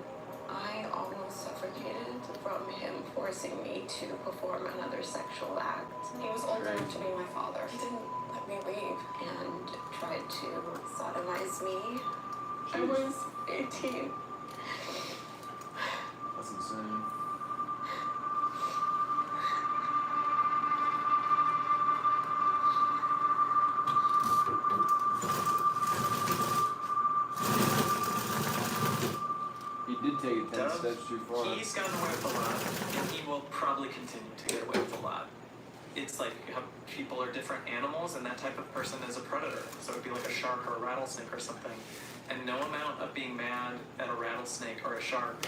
I almost suffocated from him forcing me to perform another sexual act. He was old enough to be my father. He didn't let me leave and tried to sodomize me. I was 18. That's insane. He did take it 10 Dove, steps too far. He's gotten away with a lot, and he will probably continue to get away with a lot. It's like how people are different animals, and that type of person is a predator. So it'd be like a shark or a rattlesnake or something. And no amount of being mad at a rattlesnake or a shark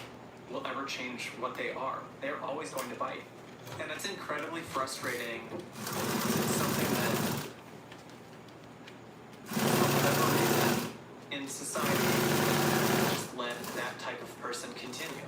will ever change what they are. They're always going to bite. And it's incredibly frustrating. It's something that, for whatever reason, in society, just let that type of person continue.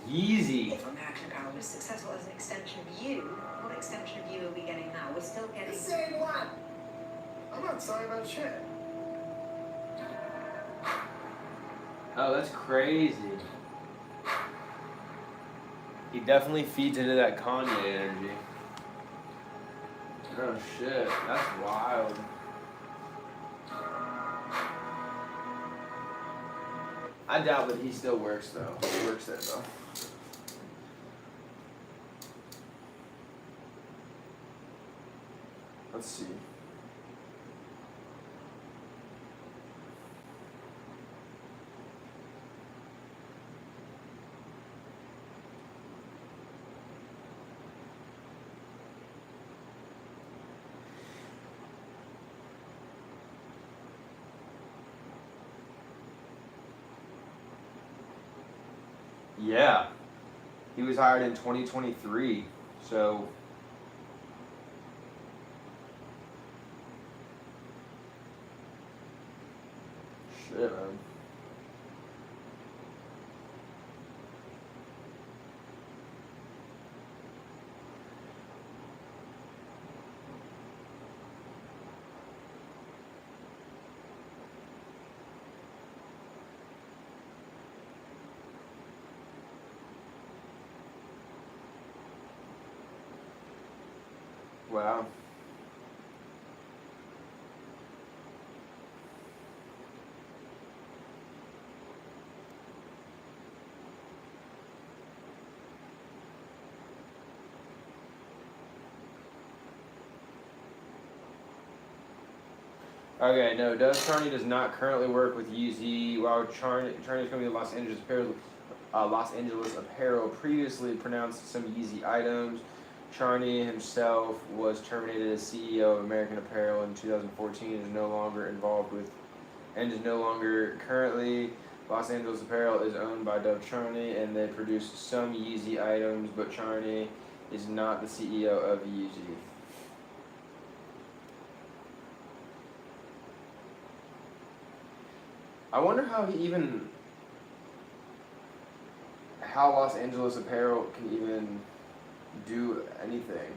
Yeezy. If American Apparel was successful as an extension of you, what extension of you are we getting now? We're still getting... Saying what? I'm not sorry about shit. Oh, that's crazy. He definitely feeds into that Kanye energy. Oh shit, that's wild. I doubt that he still works though. He works there though. Let's see. Yeah. He was hired in 2023, so shit, man. Wow. Okay, no, Dove Charney does not currently work with Yeezy. While Charney's company, Los Angeles Apparel, previously pronounced some Yeezy items. Charney himself was terminated as CEO of American Apparel in 2014 and is no longer involved with, and is no longer currently. Los Angeles Apparel is owned by Dove Charney and they produce some Yeezy items, but Charney is not the CEO of Yeezy. I wonder how Los Angeles Apparel can even do anything.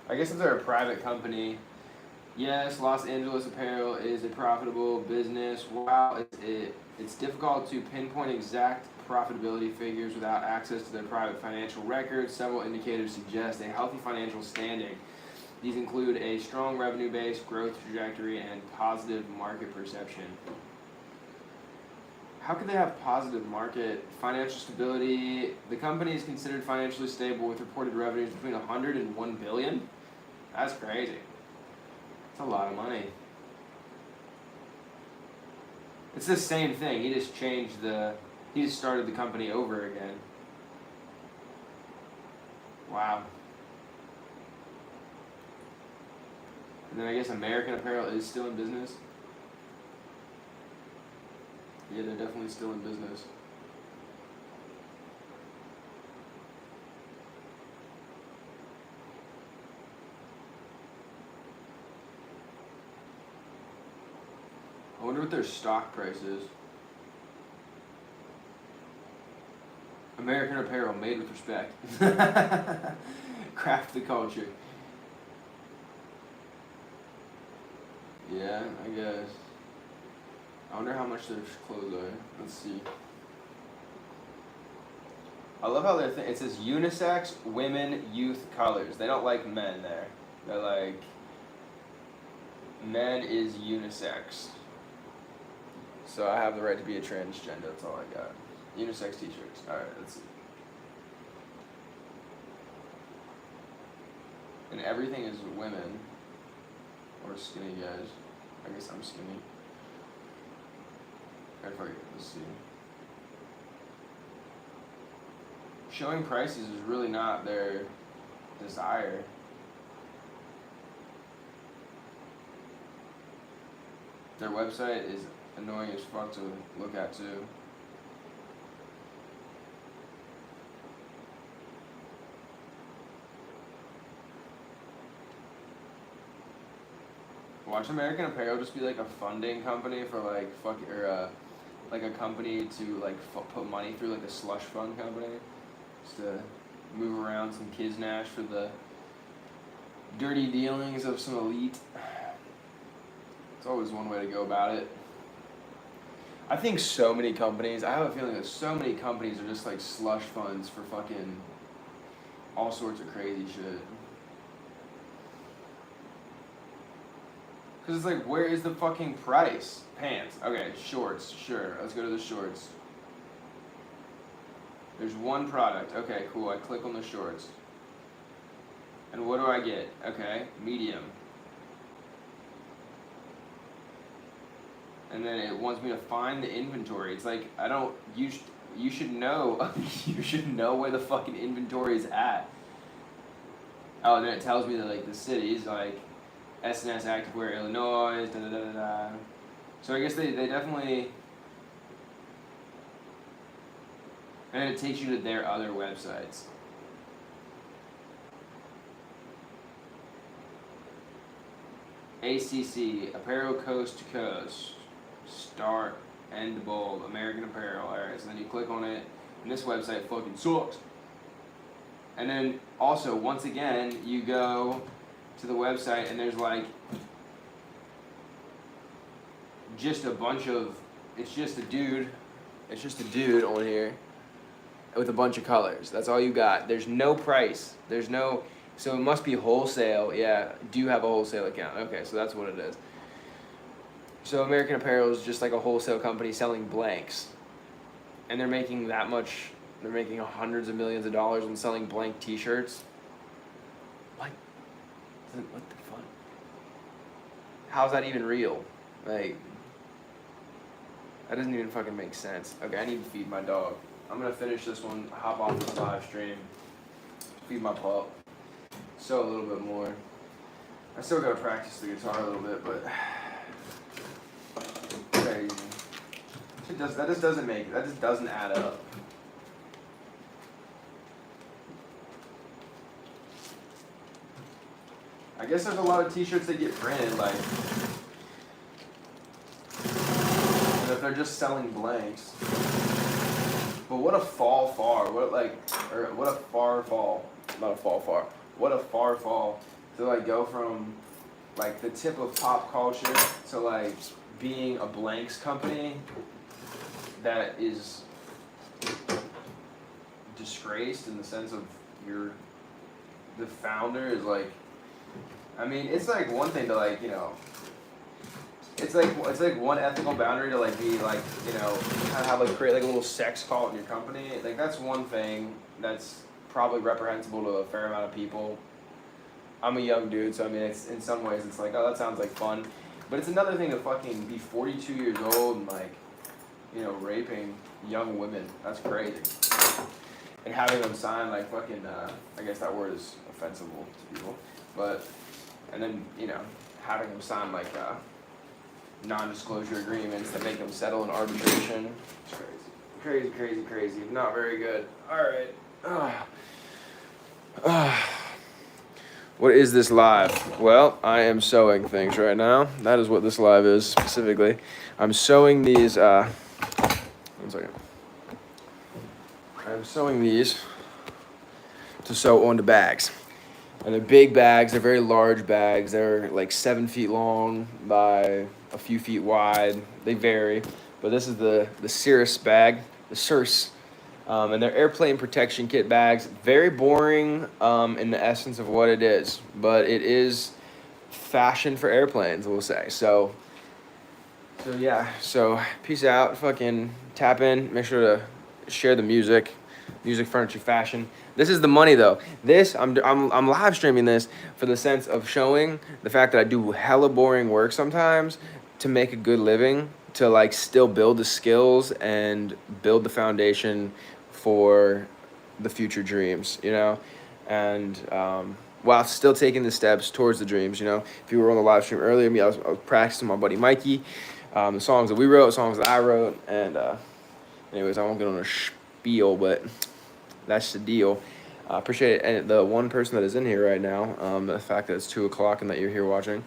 I guess if they're a private company, yes, Los Angeles Apparel is a profitable business. While it's difficult to pinpoint exact profitability figures without access to their private financial records, several indicators suggest a healthy financial standing. These include a strong revenue base, growth trajectory, and positive market perception. How could they have positive market financial stability? The company is considered financially stable with reported revenues between 100 and 1 billion. That's crazy. That's a lot of money. It's the same thing. He just started the company over again. Wow. And then I guess American Apparel is still in business. Yeah, they're definitely still in business. I wonder what their stock price is. American Apparel, made with respect. Craft the culture. Yeah, I guess. I wonder how much their clothes are. Let's see. I love how it says unisex, women, youth, colors. They don't like men there. They're like, men is unisex. So I have the right to be a transgender. That's all I got. Unisex t-shirts. All right, let's see. And everything is women or skinny guys. I guess I'm skinny. Let's see. Showing prices is really not their desire. Their website is annoying as fuck to look at too. Watch American Apparel just be like a funding company for like like a company to like put money through, like a slush fund company, just to move around some kiznash for the dirty dealings of some elite. It's always one way to go about it. I think so many companies, I have a feeling that so many companies are just like slush funds for fucking all sorts of crazy shit. Because it's like, where is the fucking price? Pants. Okay, shorts. Sure, let's go to the shorts. There's one product. Okay, cool. I click on the shorts. And what do I get? Okay, medium. And then it wants me to find the inventory. It's like, I don't, you should know, you should know where the fucking inventory is at. Oh, and then it tells me that like the cities, like SNS Activewear Illinois, da da da da da. So I guess they definitely, and then it takes you to their other websites. ACC, Apparel Coast to Coast, Start, End Bold, American Apparel. Alright, so then you click on it, and this website fucking sucks. And then also, once again, you go to the website and there's like just a bunch of, it's just a dude on here with a bunch of colors. That's all you got. There's no price. There's no So it must be wholesale. Yeah, do you have a wholesale account? Okay, so that's what it is. So American Apparel is just like a wholesale company selling blanks. And they're making that much, they're making hundreds of millions of dollars on selling blank t-shirts. What the fuck? How's that even real? Like, that doesn't even fucking make sense. Okay, I need to feed my dog. I'm gonna finish this one, hop off the live stream, feed my pup. Sew a little bit more. I still gotta practice the guitar a little bit, but crazy. That just doesn't add up. I guess there's a lot of t-shirts that get printed, like, and if they're just selling blanks. But what a fall far, what a far fall, not a fall far, what a far fall to like go from like the tip of pop culture to like being a blanks company that is disgraced in the sense of the founder is like, I mean, it's like one thing to like, you know, it's like one ethical boundary to like be like, you know, kind of have like create like a little sex cult in your company. Like that's one thing that's probably reprehensible to a fair amount of people. I'm a young dude, so I mean, it's in some ways it's like, oh, that sounds like fun, but it's another thing to fucking be 42 years old and like, you know, raping young women. That's crazy. And having them sign like fucking, I guess that word is offensive to people, but, and then, you know, having them sign like non-disclosure agreements that make them settle in arbitration. It's crazy. Crazy. Not very good. All right. What is this live? Well, I am sewing things right now. That is what this live is specifically. I'm sewing these, one second. I'm sewing these to sew onto bags. And they're big bags, they're very large bags. They're like 7 feet long by a few feet wide. They vary, but this is the Cirrus bag, the Cirrus. And they're airplane protection kit bags. Very boring in the essence of what it is, but it is fashion for airplanes, we'll say. So yeah, so peace out, fucking tap in, make sure to share the music, furniture, fashion. This is the money though. This, I'm live streaming this for the sense of showing the fact that I do hella boring work sometimes to make a good living, to like still build the skills and build the foundation for the future dreams, you know? And while still taking the steps towards the dreams, you know? If you were on the live stream earlier, I was practicing my buddy Mikey, the songs that we wrote, songs that I wrote, and anyways, I won't get on a spiel, but that's the deal. I appreciate it. And the one person that is in here right now, the fact that it's 2 o'clock and that you're here watching.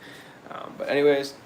But anyways,